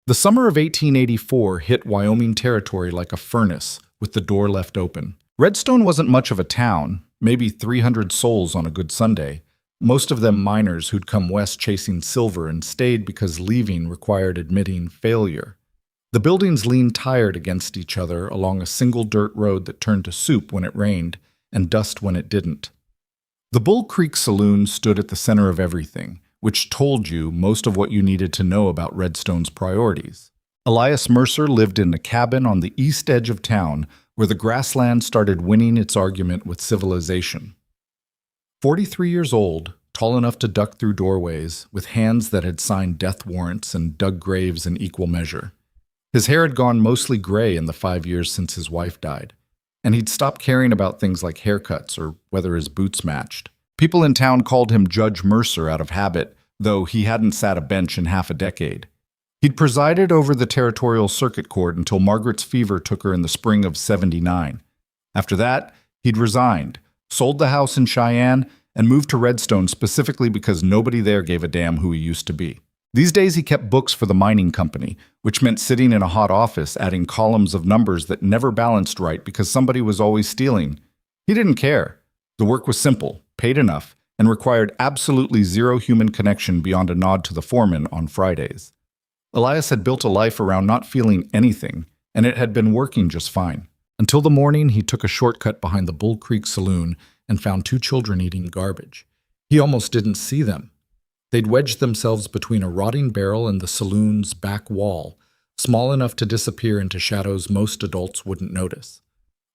The summer of 1884 hit Wyoming territory like a furnace, with the door left open. Redstone wasn't much of a town, maybe 300 souls on a good Sunday, most of them miners who'd come west chasing silver and stayed because leaving required admitting failure. The buildings leaned tired against each other along a single dirt road that turned to soup when it rained and dust when it didn't. The Bull Creek Saloon stood at the center of everything, which told you most of what you needed to know about Redstone's priorities. Elias Mercer lived in a cabin on the east edge of town where the grassland started winning its argument with civilization. 43 years old, tall enough to duck through doorways, with hands that had signed death warrants and dug graves in equal measure. His hair had gone mostly gray in the 5 years since his wife died, and he'd stopped caring about things like haircuts or whether his boots matched. People in town called him Judge Mercer out of habit, though he hadn't sat a bench in half a decade. He'd presided over the territorial circuit court until Margaret's fever took her in the spring of '79. After that, he'd resigned, sold the house in Cheyenne, and moved to Redstone specifically because nobody there gave a damn who he used to be. These days he kept books for the mining company, which meant sitting in a hot office adding columns of numbers that never balanced right because somebody was always stealing. He didn't care. The work was simple, paid enough, and required absolutely zero human connection beyond a nod to the foreman on Fridays. Elias had built a life around not feeling anything, and it had been working just fine. Until the morning he took a shortcut behind the Bull Creek Saloon and found 2 children eating garbage. He almost didn't see them. They'd wedged themselves between a rotting barrel and the saloon's back wall, small enough to disappear into shadows most adults wouldn't notice.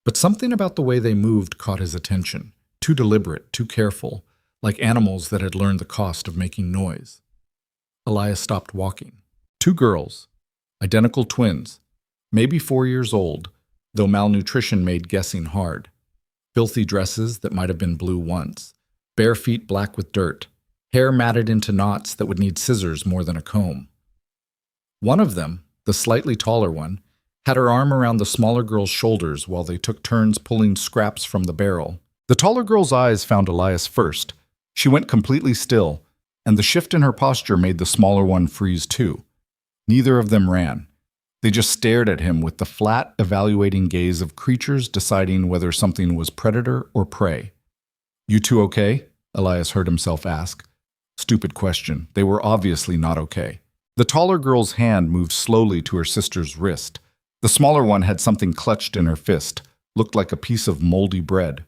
But something about the way they moved caught his attention, too deliberate, too careful, like animals that had learned the cost of making noise. Elias stopped walking. 2 girls, identical twins, maybe 4 years old, though malnutrition made guessing hard. Filthy dresses that might have been blue once, bare feet black with dirt, hair matted into knots that would need scissors more than a comb. One of them, the slightly taller one, had her arm around the smaller girl's shoulders while they took turns pulling scraps from the barrel. The taller girl's eyes found Elias first. She went completely still, and the shift in her posture made the smaller one freeze too. Neither of them ran. They just stared at him with the flat, evaluating gaze of creatures deciding whether something was predator or prey. "You two okay?" Elias heard himself ask. Stupid question. They were obviously not okay. The taller girl's hand moved slowly to her sister's wrist. The smaller one had something clutched in her fist, looked like a piece of moldy bread.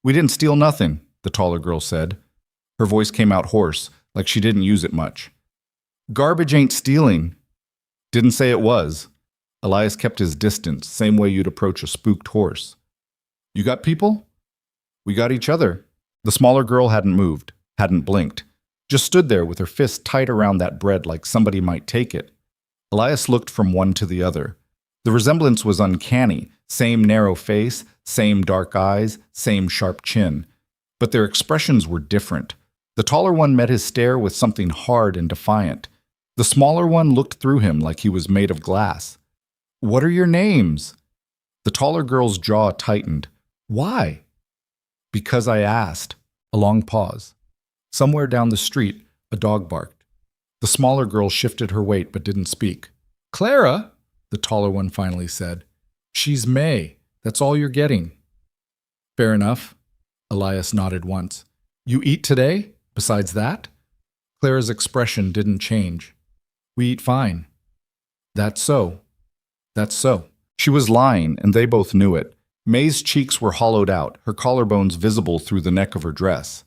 "We didn't steal nothing," the taller girl said. Her voice came out hoarse, like she didn't use it much. "Garbage ain't stealing." Didn't say it was. Elias kept his distance, same way you'd approach a spooked horse. "You got people?" "We got each other." The smaller girl hadn't moved, hadn't blinked, just stood there with her fist tight around that bread like somebody might take it. Elias looked from one to the other. The resemblance was uncanny, same narrow face, same dark eyes, same sharp chin. But their expressions were different. The taller one met his stare with something hard and defiant. The smaller one looked through him like he was made of glass. "What are your names?" The taller girl's jaw tightened. "Why?" "Because I asked." A long pause. Somewhere down the street, a dog barked. The smaller girl shifted her weight but didn't speak. "Clara," the taller one finally said. "She's May. That's all you're getting." "Fair enough." Elias nodded once. "You eat today? Besides that?" Clara's expression didn't change. "We eat fine." "That's so. That's so." She was lying, and they both knew it. May's cheeks were hollowed out, her collarbones visible through the neck of her dress.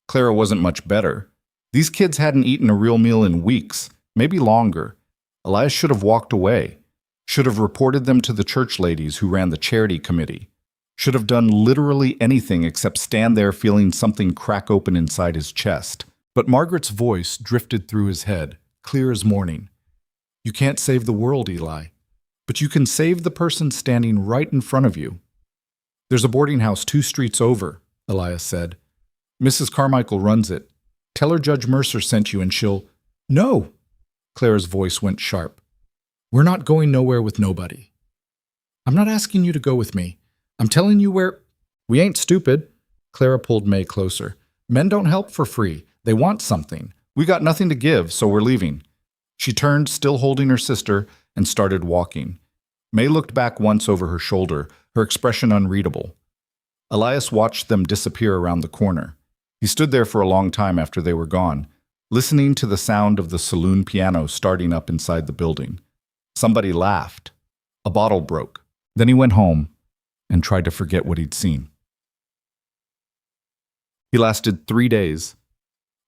Clara wasn't much better. These kids hadn't eaten a real meal in weeks, maybe longer. Elias should have walked away. Should have reported them to the church ladies who ran the charity committee. Should have done literally anything except stand there feeling something crack open inside his chest. But Margaret's voice drifted through his head, clear as morning. "You can't save the world, Eli, but you can save the person standing right in front of you." "There's a boarding house 2 streets over," Elias said. "Mrs. Carmichael runs it. Tell her Judge Mercer sent you and she'll—" "No!" Clara's voice went sharp. "We're not going nowhere with nobody. I'm not asking you to go with me. I'm telling you where—" "We ain't stupid." Clara pulled May closer. "Men don't help for free. They want something. We got nothing to give, so we're leaving." She turned, still holding her sister, and started walking. May looked back once over her shoulder, her expression unreadable. Elias watched them disappear around the corner. He stood there for a long time after they were gone, listening to the sound of the saloon piano starting up inside the building. Somebody laughed. A bottle broke. Then he went home and tried to forget what he'd seen. He lasted 3 days.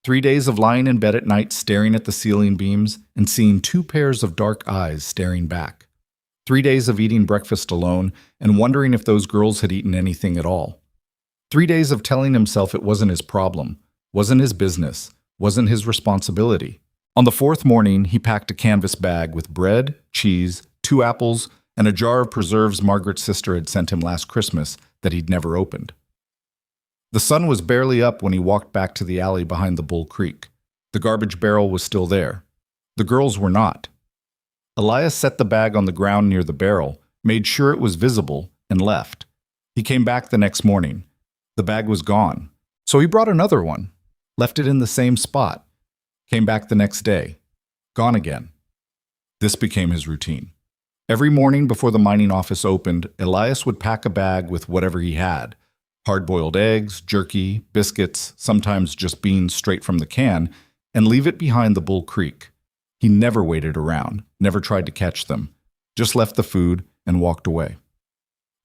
3 days of lying in bed at night staring at the ceiling beams and seeing 2 pairs of dark eyes staring back. 3 days of eating breakfast alone and wondering if those girls had eaten anything at all. 3 days of telling himself it wasn't his problem, wasn't his business, wasn't his responsibility. On the 4th morning, he packed a canvas bag with bread, cheese, 2 apples, and a jar of preserves Margaret's sister had sent him last Christmas that he'd never opened. The sun was barely up when he walked back to the alley behind the Bull Creek. The garbage barrel was still there. The girls were not. Elias set the bag on the ground near the barrel, made sure it was visible, and left. He came back the next morning. The bag was gone. So he brought another one, left it in the same spot, came back the next day. Gone again. This became his routine. Every morning before the mining office opened, Elias would pack a bag with whatever he had. Hard-boiled eggs, jerky, biscuits, sometimes just beans straight from the can, and leave it behind the Bull Creek. He never waited around, never tried to catch them, just left the food and walked away.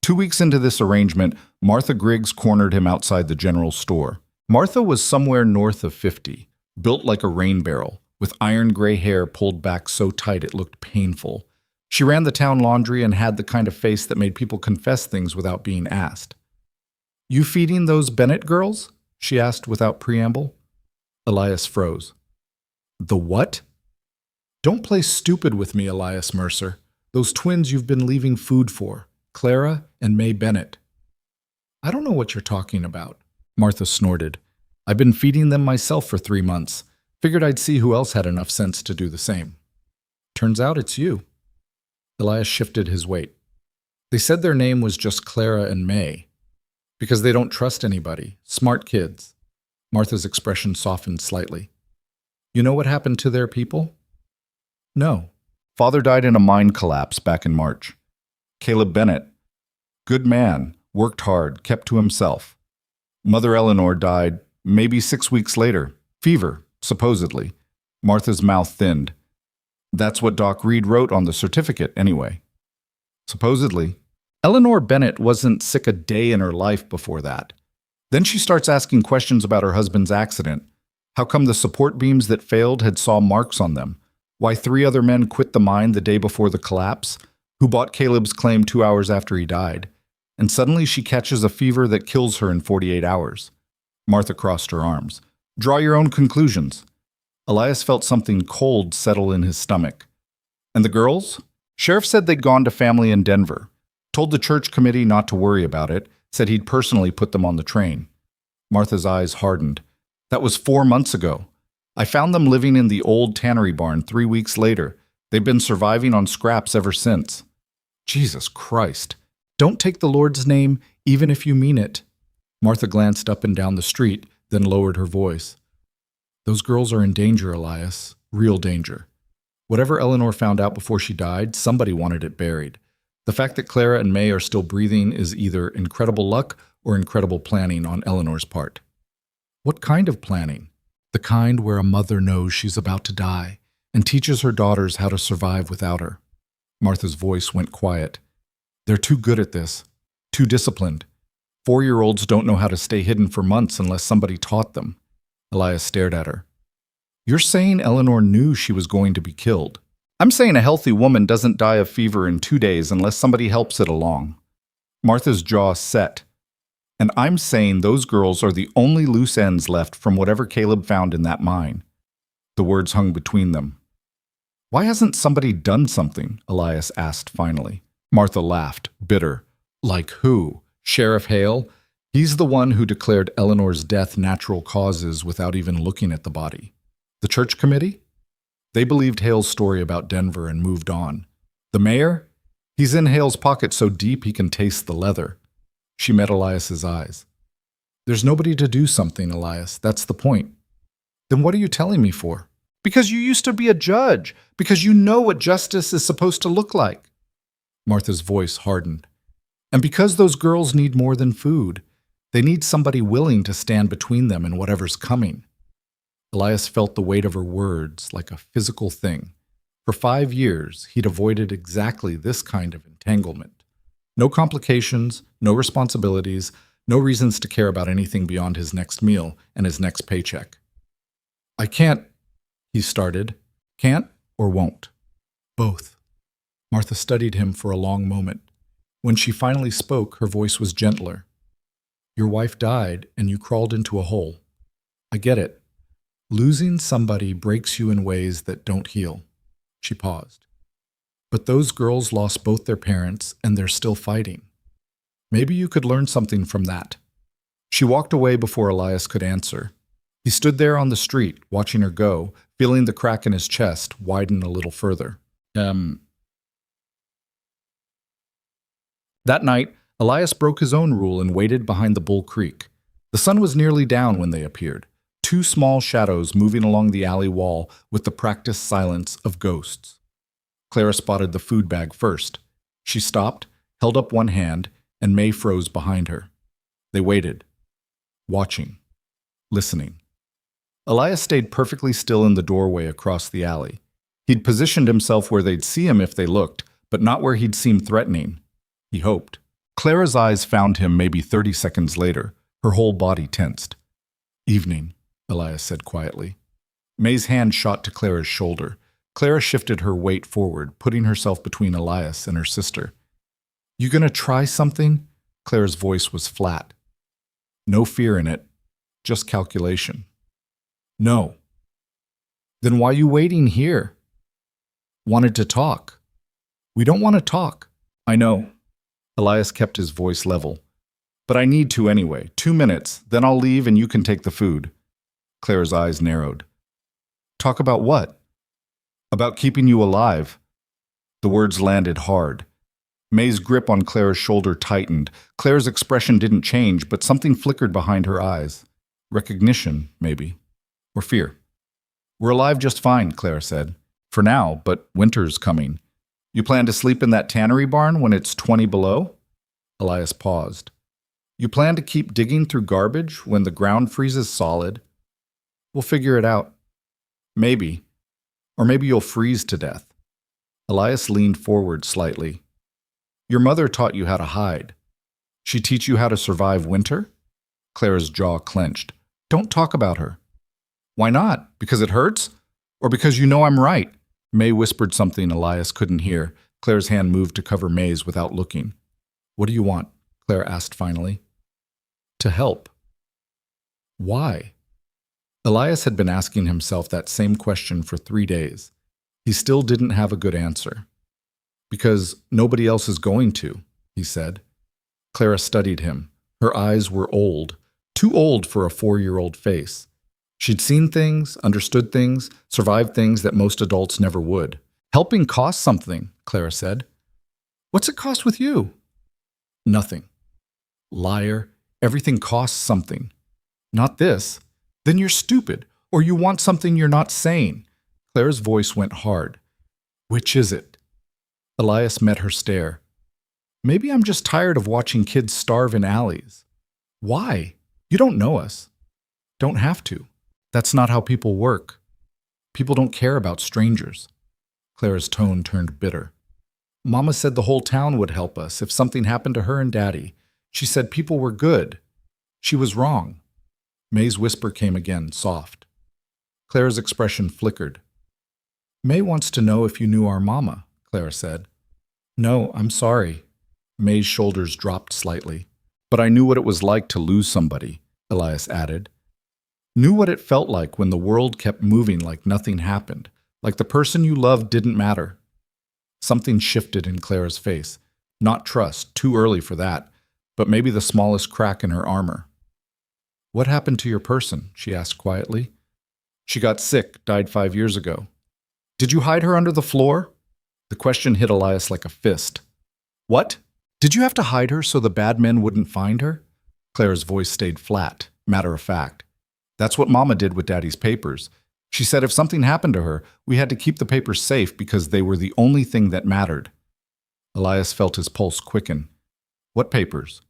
2 weeks into this arrangement, Martha Griggs cornered him outside the general store. Martha was somewhere north of 50, built like a rain barrel, with iron gray hair pulled back so tight it looked painful. She ran the town laundry and had the kind of face that made people confess things without being asked. "You feeding those Bennett girls?" she asked without preamble. Elias froze. "The what?" "Don't play stupid with me, Elias Mercer. Those twins you've been leaving food for, Clara and May Bennett." "I don't know what you're talking about," Martha snorted. "I've been feeding them myself for 3 months. Figured I'd see who else had enough sense to do the same." "Turns out it's you." Elias shifted his weight. "They said their name was just Clara and May. Because they don't trust anybody. Smart kids." Martha's expression softened slightly. "You know what happened to their people?" "No." "Father died in a mine collapse back in March. Caleb Bennett. Good man, worked hard, kept to himself. Mother Eleanor died maybe 6 weeks later. Fever, supposedly." Martha's mouth thinned. "That's what Doc Reed wrote on the certificate, anyway." "Supposedly." Eleanor Bennett wasn't sick a day in her life before that. Then she starts asking questions about her husband's accident. How come the support beams that failed had saw marks on them? Why 3 other men quit the mine the day before the collapse? Who bought Caleb's claim 2 hours after he died? And suddenly she catches a fever that kills her in 48 hours. Martha crossed her arms. "Draw your own conclusions." Elias felt something cold settle in his stomach. "And the girls?" "Sheriff said they'd gone to family in Denver. Told the church committee not to worry about it, said he'd personally put them on the train." Martha's eyes hardened. "That was 4 months ago. I found them living in the old tannery barn 3 weeks later. They've been surviving on scraps ever since." "Jesus Christ. Don't take the Lord's name, even if you mean it." Martha glanced up and down the street, then lowered her voice. "Those girls are in danger, Elias. Real danger. Whatever Eleanor found out before she died, somebody wanted it buried. The fact that Clara and May are still breathing is either incredible luck or incredible planning on Eleanor's part." "What kind of planning?" "The kind where a mother knows she's about to die and teaches her daughters how to survive without her." Martha's voice went quiet. "They're too good at this, too disciplined. 4-year-olds don't know how to stay hidden for months unless somebody taught them." Elias stared at her. "You're saying Eleanor knew she was going to be killed?" "I'm saying a healthy woman doesn't die of fever in 2 days unless somebody helps it along." Martha's jaw set. "And I'm saying those girls are the only loose ends left from whatever Caleb found in that mine." The words hung between them. "Why hasn't somebody done something?" Elias asked finally. Martha laughed, bitter. "Like who? Sheriff Hale? He's the one who declared Eleanor's death natural causes without even looking at the body. The church committee? They believed Hale's story about Denver and moved on. The mayor? He's in Hale's pocket so deep he can taste the leather." She met Elias's eyes. "There's nobody to do something, Elias. That's the point." "Then what are you telling me for?" Because you used to be a judge. Because you know what justice is supposed to look like. Martha's voice hardened. And because those girls need more than food. They need somebody willing to stand between them and whatever's coming. Elias felt the weight of her words like a physical thing. For 5 years, he'd avoided exactly this kind of entanglement. No complications, no responsibilities, no reasons to care about anything beyond his next meal and his next paycheck. I can't, he started. Can't or won't? Both. Martha studied him for a long moment. When she finally spoke, her voice was gentler. Your wife died and you crawled into a hole. I get it. Losing somebody breaks you in ways that don't heal. She paused. But those girls lost both their parents and they're still fighting. Maybe you could learn something from that. She walked away before Elias could answer. He stood there on the street, watching her go, feeling the crack in his chest widen a little further. That night, Elias broke his own rule and waited behind the Bull Creek. The sun was nearly down when they appeared, 2 small shadows moving along the alley wall with the practiced silence of ghosts. Clara spotted the food bag first. She stopped, held up one hand, and May froze behind her. They waited, watching, listening. Elias stayed perfectly still in the doorway across the alley. He'd positioned himself where they'd see him if they looked, but not where he'd seem threatening. He hoped. Clara's eyes found him maybe 30 seconds later, her whole body tensed. Evening, Elias said quietly. May's hand shot to Clara's shoulder. Clara shifted her weight forward, putting herself between Elias and her sister. You gonna try something? Clara's voice was flat. No fear in it, just calculation. No. Then why you waiting here? Wanted to talk. We don't want to talk. I know. Elias kept his voice level. But I need to anyway. 2 minutes, then I'll leave and you can take the food. Clara's eyes narrowed. Talk about what? About keeping you alive. The words landed hard. May's grip on Clara's shoulder tightened. Clara's expression didn't change, but something flickered behind her eyes. Recognition, maybe. Or fear. We're alive just fine, Clara said. For now, but winter's coming. You plan to sleep in that tannery barn when it's 20 below? Elias paused. You plan to keep digging through garbage when the ground freezes solid? We'll figure it out. Maybe. Or maybe you'll freeze to death. Elias leaned forward slightly. Your mother taught you how to hide. She teach you how to survive winter? Clara's jaw clenched. Don't talk about her. Why not? Because it hurts? Or because you know I'm right? May whispered something Elias couldn't hear. Clara's hand moved to cover May's without looking. What do you want? Clara asked finally. To help. Why? Elias had been asking himself that same question for 3 days. He still didn't have a good answer. Because nobody else is going to, he said. Clara studied him. Her eyes were old, too old for a 4-year-old face. She'd seen things, understood things, survived things that most adults never would. Helping costs something, Clara said. What's it cost with you? Nothing. Liar. Everything costs something. Not this. Then you're stupid, or you want something you're not saying. Clara's voice went hard. Which is it? Elias met her stare. Maybe I'm just tired of watching kids starve in alleys. Why? You don't know us. Don't have to. That's not how people work. People don't care about strangers. Clara's tone turned bitter. Mama said the whole town would help us if something happened to her and Daddy. She said people were good. She was wrong. May's whisper came again, soft. Clara's expression flickered. May wants to know if you knew our mama, Clara said. No, I'm sorry. May's shoulders dropped slightly. But I knew what it was like to lose somebody, Elias added. Knew what it felt like when the world kept moving like nothing happened, like the person you loved didn't matter. Something shifted in Clara's face. Not trust, too early for that, but maybe the smallest crack in her armor. What happened to your person? She asked quietly. She got sick, died 5 years ago. Did you hide her under the floor? The question hit Elias like a fist. What? Did you have to hide her so the bad men wouldn't find her? Clara's voice stayed flat, matter of fact. That's what Mama did with Daddy's papers. She said if something happened to her, we had to keep the papers safe because they were the only thing that mattered. Elias felt his pulse quicken. What papers?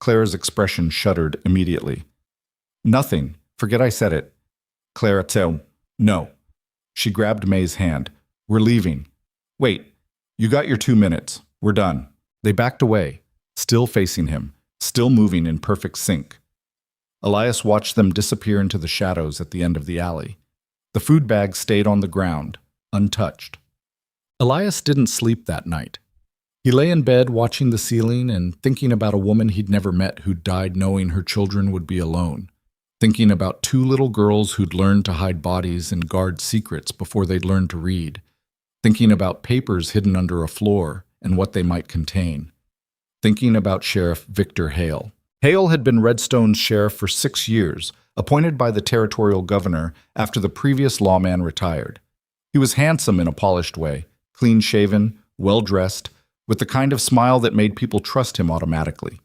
Clara's expression shuddered immediately. Nothing. Forget I said it. Clara said, no. She grabbed May's hand. We're leaving. Wait. You got your 2 minutes. We're done. They backed away, still facing him, still moving in perfect sync. Elias watched them disappear into the shadows at the end of the alley. The food bag stayed on the ground, untouched. Elias didn't sleep that night. He lay in bed watching the ceiling and thinking about a woman he'd never met who died knowing her children would be alone. Thinking about 2 little girls who'd learned to hide bodies and guard secrets before they'd learned to read. Thinking about papers hidden under a floor and what they might contain. Thinking about Sheriff Victor Hale. Hale had been Redstone's sheriff for 6 years, appointed by the territorial governor after the previous lawman retired. He was handsome in a polished way, clean-shaven, well-dressed, with the kind of smile that made people trust him automatically.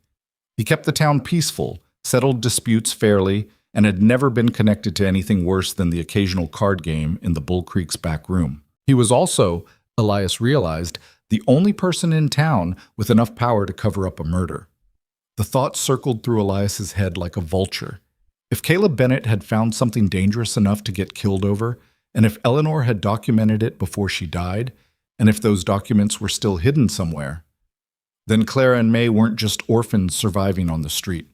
He kept the town peaceful, settled disputes fairly, and had never been connected to anything worse than the occasional card game in the Bull Creek's back room. He was also, Elias realized, the only person in town with enough power to cover up a murder. The thought circled through Elias's head like a vulture. If Caleb Bennett had found something dangerous enough to get killed over, and if Eleanor had documented it before she died, and if those documents were still hidden somewhere, then Clara and May weren't just orphans surviving on the street.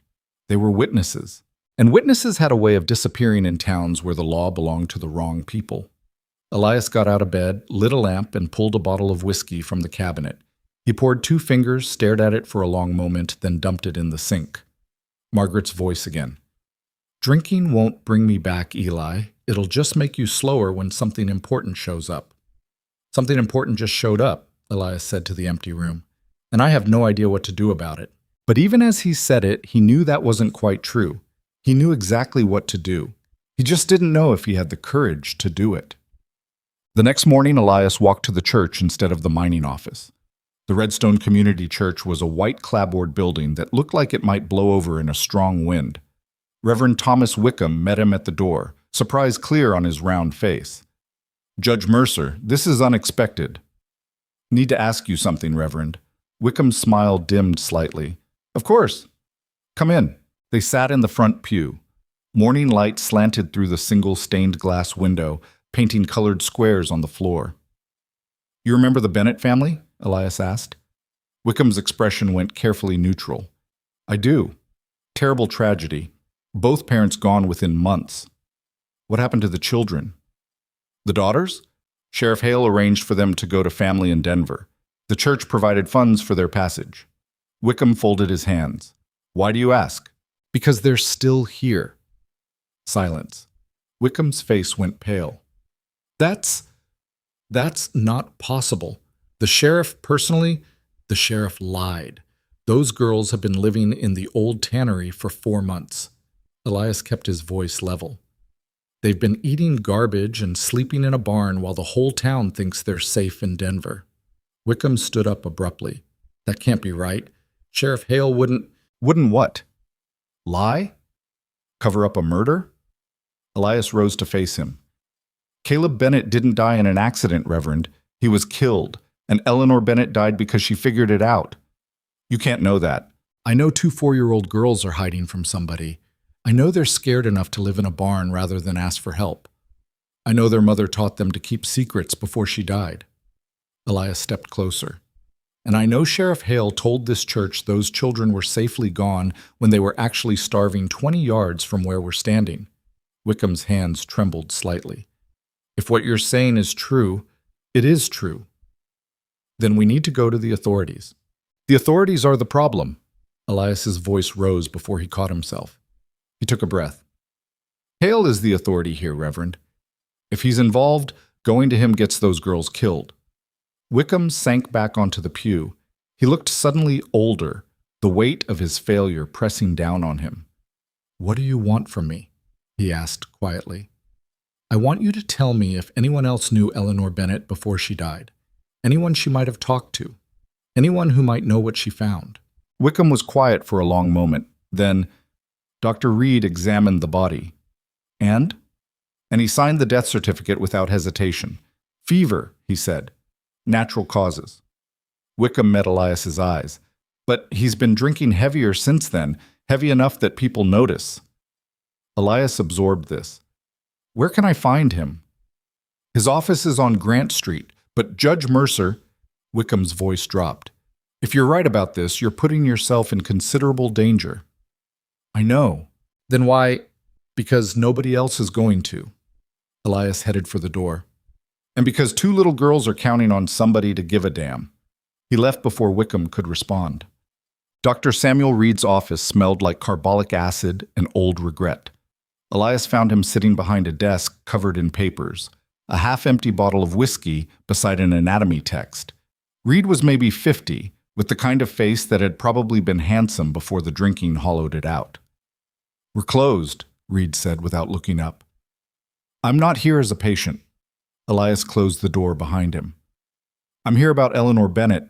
They were witnesses. And witnesses had a way of disappearing in towns where the law belonged to the wrong people. Elias got out of bed, lit a lamp, and pulled a bottle of whiskey from the cabinet. He poured 2 fingers, stared at it for a long moment, then dumped it in the sink. Margaret's voice again. Drinking won't bring me back, Eli. It'll just make you slower when something important shows up. Something important just showed up, Elias said to the empty room, and I have no idea what to do about it. But even as he said it, he knew that wasn't quite true. He knew exactly what to do. He just didn't know if he had the courage to do it. The next morning, Elias walked to the church instead of the mining office. The Redstone Community Church was a white clapboard building that looked like it might blow over in a strong wind. Reverend Thomas Wickham met him at the door, surprise clear on his round face. Judge Mercer, this is unexpected. Need to ask you something, Reverend. Wickham's smile dimmed slightly. Of course. Come in. They sat in the front pew. Morning light slanted through the single stained glass window, painting colored squares on the floor. You remember the Bennett family? Elias asked. Wickham's expression went carefully neutral. I do. Terrible tragedy. Both parents gone within months. What happened to the children? The daughters? Sheriff Hale arranged for them to go to family in Denver. The church provided funds for their passage. Wickham folded his hands. Why do you ask? Because they're still here. Silence. Wickham's face went pale. That's not possible. The sheriff lied. Those girls have been living in the old tannery for 4 months. Elias kept his voice level. They've been eating garbage and sleeping in a barn while the whole town thinks they're safe in Denver. Wickham stood up abruptly. That can't be right. Sheriff Hale wouldn't what? Lie? Cover up a murder? Elias rose to face him. Caleb Bennett didn't die in an accident, Reverend. He was killed, and Eleanor Bennett died because she figured it out. You can't know that. I know 2 4-year-old girls are hiding from somebody. I know they're scared enough to live in a barn rather than ask for help. I know their mother taught them to keep secrets before she died. Elias stepped closer. And I know Sheriff Hale told this church those children were safely gone when they were actually starving 20 yards from where we're standing. Wickham's hands trembled slightly. If what you're saying is true, it is true. Then we need to go to the authorities. The authorities are the problem. Elias's voice rose before he caught himself. He took a breath. Hale is the authority here, Reverend. If he's involved, going to him gets those girls killed. Wickham sank back onto the pew. He looked suddenly older, the weight of his failure pressing down on him. What do you want from me? He asked quietly. I want you to tell me if anyone else knew Eleanor Bennett before she died. Anyone she might have talked to. Anyone who might know what she found. Wickham was quiet for a long moment. Then, Dr. Reed examined the body. And? And he signed the death certificate without hesitation. Fever, he said. Natural causes. Wickham met Elias's eyes. But he's been drinking heavier since then, heavy enough that people notice. Elias absorbed this. Where can I find him? His office is on Grant Street, but Judge Mercer, Wickham's voice dropped. If you're right about this, you're putting yourself in considerable danger. I know. Then why? Because nobody else is going to. Elias headed for the door. And because 2 little girls are counting on somebody to give a damn. He left before Wickham could respond. Dr. Samuel Reed's office smelled like carbolic acid and old regret. Elias found him sitting behind a desk covered in papers, a half-empty bottle of whiskey beside an anatomy text. Reed was maybe 50, with the kind of face that had probably been handsome before the drinking hollowed it out. We're closed, Reed said without looking up. I'm not here as a patient. Elias closed the door behind him. I'm here about Eleanor Bennett.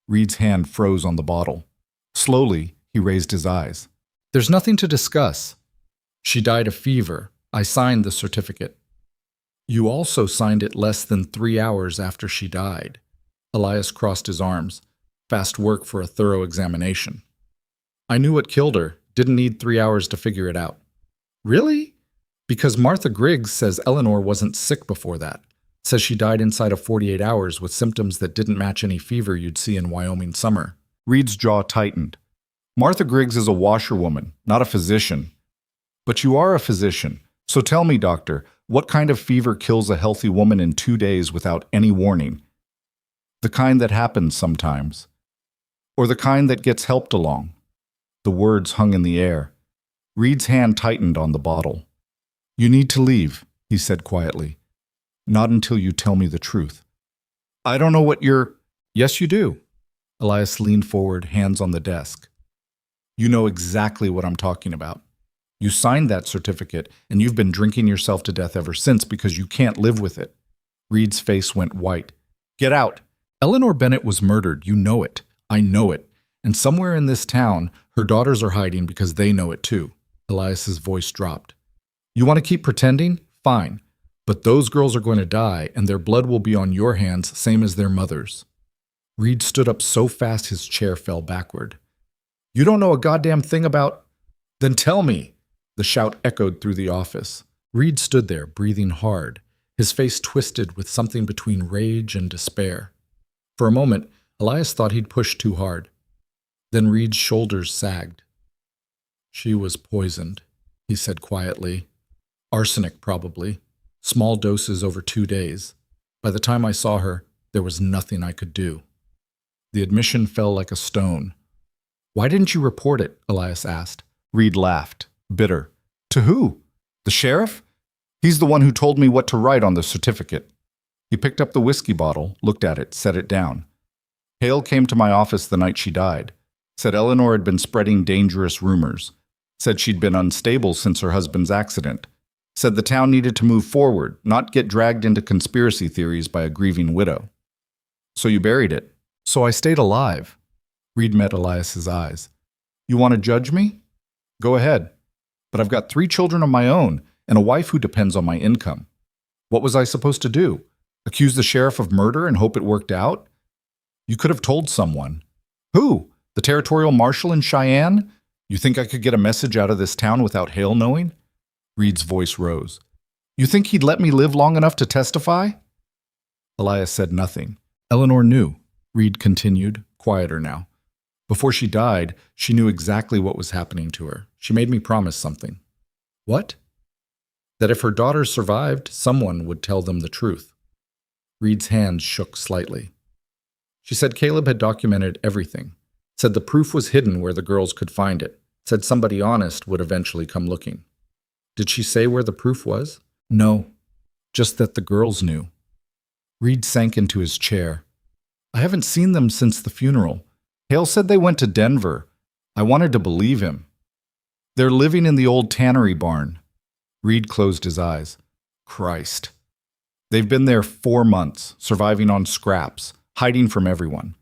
Reed's hand froze on the bottle. Slowly, he raised his eyes. There's nothing to discuss. She died of fever. I signed the certificate. You also signed it less than 3 hours after she died. Elias crossed his arms. Fast work for a thorough examination. I knew what killed her. Didn't need 3 hours to figure it out. Really? Because Martha Griggs says Eleanor wasn't sick before that. Says she died inside of 48 hours with symptoms that didn't match any fever you'd see in Wyoming summer. Reed's jaw tightened. Martha Griggs is a washerwoman, not a physician. But you are a physician. So tell me, doctor, what kind of fever kills a healthy woman in 2 days without any warning? The kind that happens sometimes. Or the kind that gets helped along. The words hung in the air. Reed's hand tightened on the bottle. You need to leave, he said quietly. Not until you tell me the truth. I don't know what you're... Yes, you do. Elias leaned forward, hands on the desk. You know exactly what I'm talking about. You signed that certificate, and you've been drinking yourself to death ever since because you can't live with it. Reed's face went white. Get out. Eleanor Bennett was murdered. You know it. I know it. And somewhere in this town, her daughters are hiding because they know it too. Elias's voice dropped. You want to keep pretending? Fine. But those girls are going to die, and their blood will be on your hands, same as their mother's. Reed stood up so fast his chair fell backward. You don't know a goddamn thing about... Then tell me! The shout echoed through the office. Reed stood there, breathing hard, his face twisted with something between rage and despair. For a moment, Elias thought he'd pushed too hard. Then Reed's shoulders sagged. She was poisoned, he said quietly. Arsenic, probably. Small doses over 2 days. By the time I saw her, there was nothing I could do. The admission fell like a stone. Why didn't you report it? Elias asked. Reed laughed, bitter. To who? The sheriff? He's the one who told me what to write on the certificate. He picked up the whiskey bottle, looked at it, set it down. Hale came to my office the night she died. Said Eleanor had been spreading dangerous rumors. Said she'd been unstable since her husband's accident. Said the town needed to move forward, not get dragged into conspiracy theories by a grieving widow. So you buried it. So I stayed alive. Reed met Elias's eyes. You want to judge me? Go ahead. But I've got 3 children of my own and a wife who depends on my income. What was I supposed to do? Accuse the sheriff of murder and hope it worked out? You could have told someone. Who? The territorial marshal in Cheyenne? You think I could get a message out of this town without Hale knowing? Reed's voice rose. You think he'd let me live long enough to testify? Elias said nothing. Eleanor knew, Reed continued, quieter now. Before she died, she knew exactly what was happening to her. She made me promise something. What? That if her daughters survived, someone would tell them the truth. Reed's hands shook slightly. She said Caleb had documented everything. Said the proof was hidden where the girls could find it. Said somebody honest would eventually come looking. Did she say where the proof was? No, just that the girls knew. Reed sank into his chair. I haven't seen them since the funeral. Hale said they went to Denver. I wanted to believe him. They're living in the old tannery barn. Reed closed his eyes. Christ. They've been there 4 months, surviving on scraps, hiding from everyone.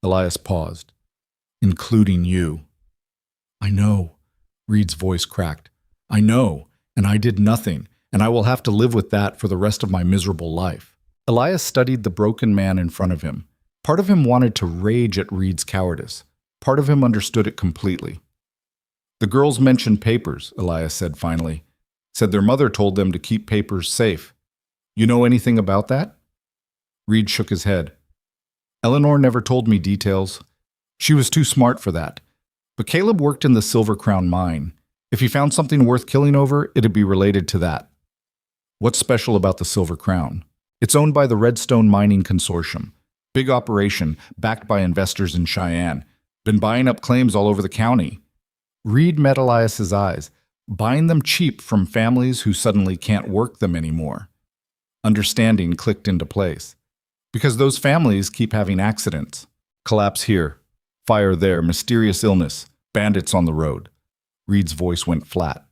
Elias paused. Including you. I know. Reed's voice cracked. I know, and I did nothing, and I will have to live with that for the rest of my miserable life. Elias studied the broken man in front of him. Part of him wanted to rage at Reed's cowardice. Part of him understood it completely. The girls mentioned papers, Elias said finally. Said their mother told them to keep papers safe. You know anything about that? Reed shook his head. Eleanor never told me details. She was too smart for that. But Caleb worked in the Silver Crown mine. If he found something worth killing over, it'd be related to that. What's special about the Silver Crown? It's owned by the Redstone Mining Consortium. Big operation, backed by investors in Cheyenne. Been buying up claims all over the county. Reed met Elias's eyes, buying them cheap from families who suddenly can't work them anymore. Understanding clicked into place. Because those families keep having accidents. Collapse here, fire there, mysterious illness, bandits on the road. Reed's voice went flat.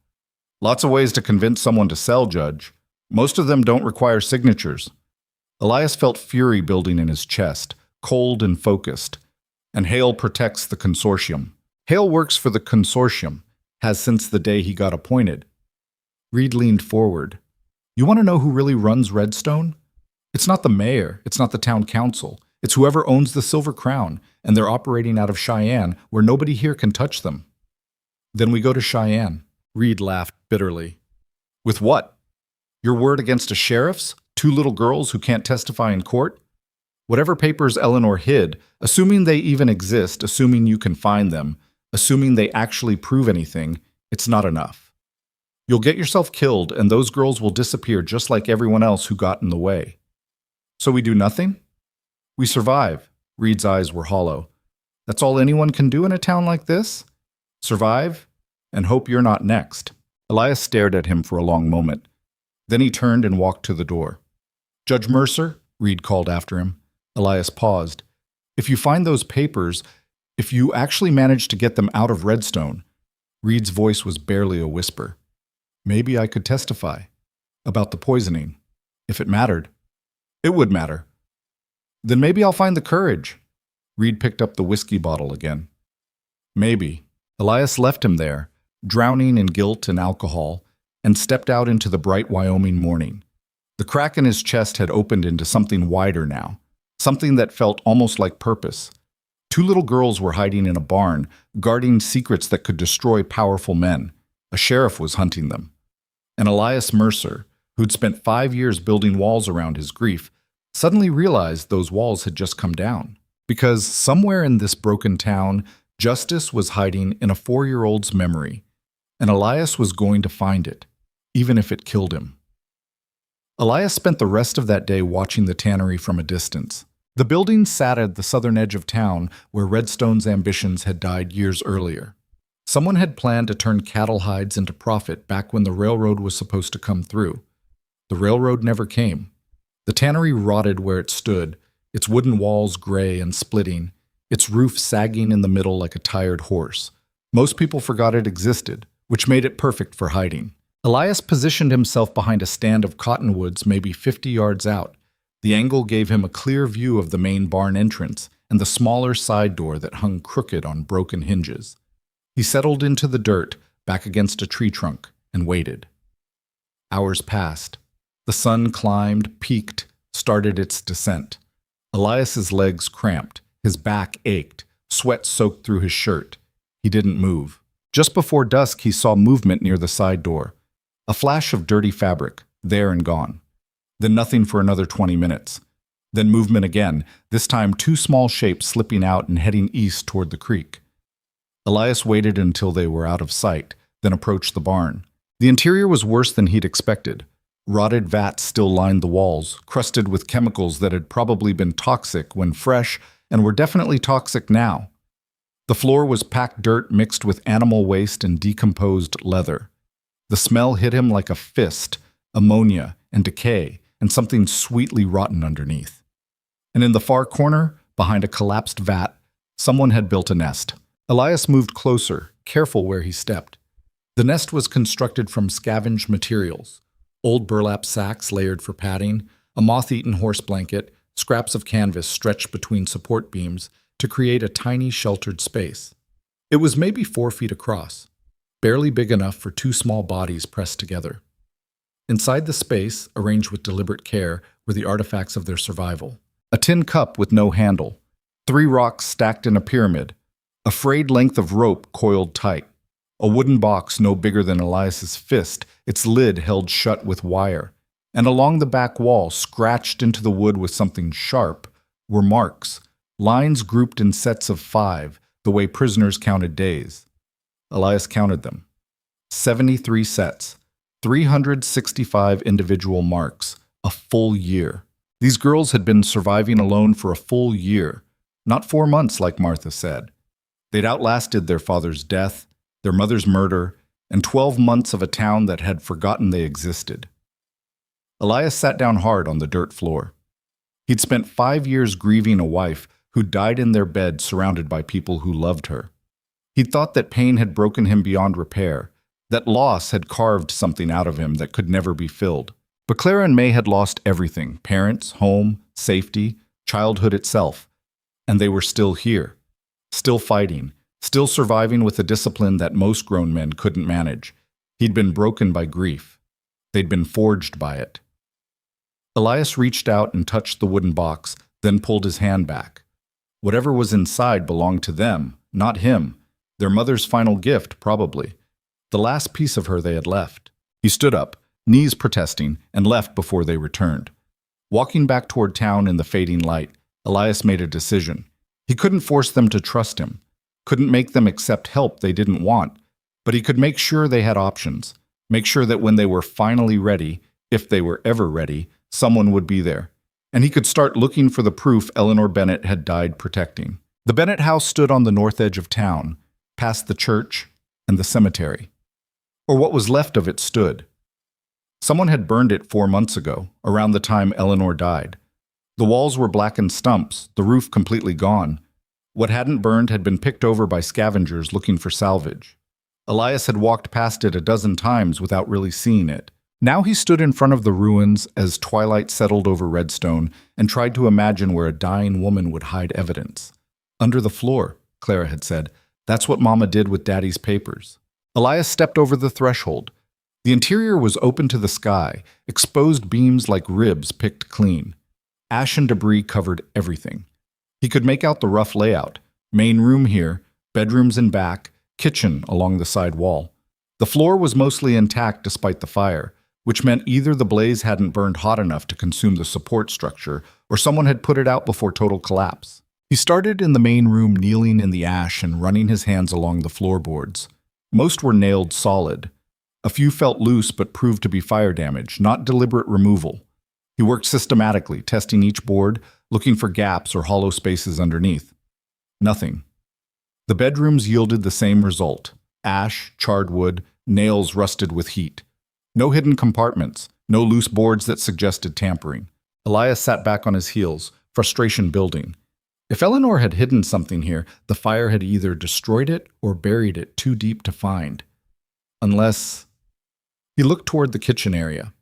Lots of ways to convince someone to sell, Judge. Most of them don't require signatures. Elias felt fury building in his chest, cold and focused. And Hale protects the consortium. Hale works for the consortium, has since the day he got appointed. Reed leaned forward. You want to know who really runs Redstone? It's not the mayor, it's not the town council. It's whoever owns the Silver Crown, and they're operating out of Cheyenne, where nobody here can touch them. Then we go to Cheyenne. Reed laughed bitterly. With what? Your word against a sheriff's? 2 little girls who can't testify in court? Whatever papers Eleanor hid, assuming they even exist, assuming you can find them, assuming they actually prove anything, it's not enough. You'll get yourself killed, and those girls will disappear just like everyone else who got in the way. So we do nothing? We survive. Reed's eyes were hollow. That's all anyone can do in a town like this? Survive, and hope you're not next. Elias stared at him for a long moment. Then he turned and walked to the door. Judge Mercer, Reed called after him. Elias paused. If you find those papers, if you actually manage to get them out of Redstone, Reed's voice was barely a whisper. Maybe I could testify. About the poisoning. If it mattered. It would matter. Then maybe I'll find the courage. Reed picked up the whiskey bottle again. Maybe. Elias left him there, drowning in guilt and alcohol, and stepped out into the bright Wyoming morning. The crack in his chest had opened into something wider now, something that felt almost like purpose. 2 little girls were hiding in a barn, guarding secrets that could destroy powerful men. A sheriff was hunting them. And Elias Mercer, who'd spent 5 years building walls around his grief, suddenly realized those walls had just come down. Because somewhere in this broken town, justice was hiding in a 4-year-old's memory, and Elias was going to find it, even if it killed him. Elias spent the rest of that day watching the tannery from a distance. The building sat at the southern edge of town where Redstone's ambitions had died years earlier. Someone had planned to turn cattle hides into profit back when the railroad was supposed to come through. The railroad never came. The tannery rotted where it stood, its wooden walls gray and splitting, its roof sagging in the middle like a tired horse. Most people forgot it existed, which made it perfect for hiding. Elias positioned himself behind a stand of cottonwoods maybe 50 yards out. The angle gave him a clear view of the main barn entrance and the smaller side door that hung crooked on broken hinges. He settled into the dirt, back against a tree trunk, and waited. Hours passed. The sun climbed, peaked, started its descent. Elias's legs cramped, his back ached, sweat soaked through his shirt. He didn't move. Just before dusk, he saw movement near the side door. A flash of dirty fabric, there and gone. Then nothing for another 20 minutes. Then movement again, this time 2 small shapes slipping out and heading east toward the creek. Elias waited until they were out of sight, then approached the barn. The interior was worse than he'd expected. Rotted vats still lined the walls, crusted with chemicals that had probably been toxic when fresh and were definitely toxic now. The floor was packed dirt mixed with animal waste and decomposed leather. The smell hit him like a fist, ammonia and decay, and something sweetly rotten underneath. And in the far corner, behind a collapsed vat, someone had built a nest. Elias moved closer, careful where he stepped. The nest was constructed from scavenged materials. Old burlap sacks layered for padding, a moth-eaten horse blanket, scraps of canvas stretched between support beams to create a tiny sheltered space. It was maybe 4 feet across, barely big enough for 2 small bodies pressed together. Inside the space, arranged with deliberate care, were the artifacts of their survival. A tin cup with no handle, 3 rocks stacked in a pyramid, a frayed length of rope coiled tight, a wooden box no bigger than Elias's fist, its lid held shut with wire, and along the back wall, scratched into the wood with something sharp, were marks, lines grouped in sets of 5, the way prisoners counted days. Elias counted them. 73 sets, 365 individual marks, a full year. These girls had been surviving alone for a full year, not 4 months like Martha said. They'd outlasted their father's death, their mother's murder, and 12 months of a town that had forgotten they existed. Elias sat down hard on the dirt floor. He'd spent 5 years grieving a wife who died in their bed surrounded by people who loved her. He'd thought that pain had broken him beyond repair, that loss had carved something out of him that could never be filled. But Clara and May had lost everything: parents, home, safety, childhood itself. And they were still here, still fighting, still surviving with a discipline that most grown men couldn't manage. He'd been broken by grief. They'd been forged by it. Elias reached out and touched the wooden box, then pulled his hand back. Whatever was inside belonged to them, not him. Their mother's final gift, probably. The last piece of her they had left. He stood up, knees protesting, and left before they returned. Walking back toward town in the fading light, Elias made a decision. He couldn't force them to trust him, couldn't make them accept help they didn't want, but he could make sure they had options, make sure that when they were finally ready, if they were ever ready, someone would be there. And he could start looking for the proof Eleanor Bennett had died protecting. The Bennett house stood on the north edge of town, past the church and the cemetery. Or what was left of it stood. Someone had burned it 4 months ago, around the time Eleanor died. The walls were blackened stumps, the roof completely gone. What hadn't burned had been picked over by scavengers looking for salvage. Elias had walked past it a dozen times without really seeing it. Now he stood in front of the ruins as twilight settled over Redstone and tried to imagine where a dying woman would hide evidence. Under the floor, Clara had said. That's what Mama did with Daddy's papers. Elias stepped over the threshold. The interior was open to the sky, exposed beams like ribs picked clean. Ash and debris covered everything. He could make out the rough layout. Main room here, bedrooms in back, kitchen along the side wall. The floor was mostly intact despite the fire, which meant either the blaze hadn't burned hot enough to consume the support structure, or someone had put it out before total collapse. He started in the main room, kneeling in the ash and running his hands along the floorboards. Most were nailed solid. A few felt loose but proved to be fire damage, not deliberate removal. He worked systematically, testing each board, looking for gaps or hollow spaces underneath. Nothing. The bedrooms yielded the same result: ash, charred wood, nails rusted with heat. No hidden compartments, no loose boards that suggested tampering. Elias sat back on his heels, frustration building. If Eleanor had hidden something here, the fire had either destroyed it or buried it too deep to find. Unless... He looked toward the kitchen area.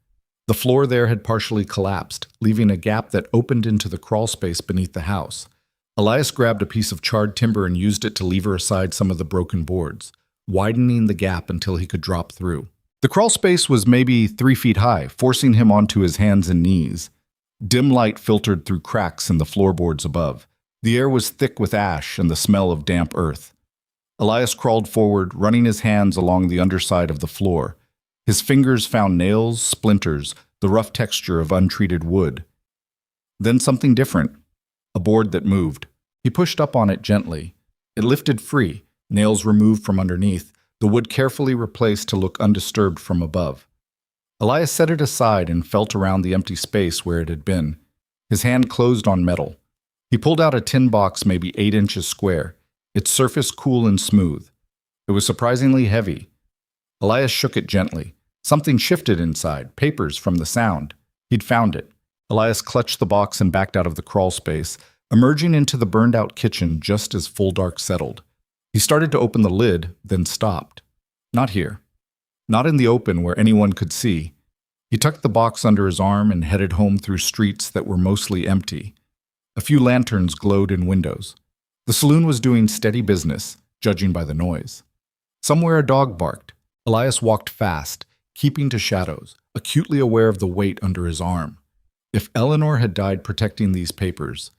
The floor there had partially collapsed, leaving a gap that opened into the crawl space beneath the house. Elias grabbed a piece of charred timber and used it to lever aside some of the broken boards, widening the gap until he could drop through. The crawl space was maybe 3 feet high, forcing him onto his hands and knees. Dim light filtered through cracks in the floorboards above. The air was thick with ash and the smell of damp earth. Elias crawled forward, running his hands along the underside of the floor. His fingers found nails, splinters, the rough texture of untreated wood. Then something different, a board that moved. He pushed up on it gently. It lifted free, nails removed from underneath, the wood carefully replaced to look undisturbed from above. Elias set it aside and felt around the empty space where it had been. His hand closed on metal. He pulled out a tin box maybe 8 inches square, its surface cool and smooth. It was surprisingly heavy. Elias shook it gently. Something shifted inside, papers from the sound. He'd found it. Elias clutched the box and backed out of the crawl space, emerging into the burned-out kitchen just as full dark settled. He started to open the lid, then stopped. Not here. Not in the open where anyone could see. He tucked the box under his arm and headed home through streets that were mostly empty. A few lanterns glowed in windows. The saloon was doing steady business, judging by the noise. Somewhere a dog barked. Elias walked fast, keeping to shadows, acutely aware of the weight under his arm. If Eleanor had died protecting these papers,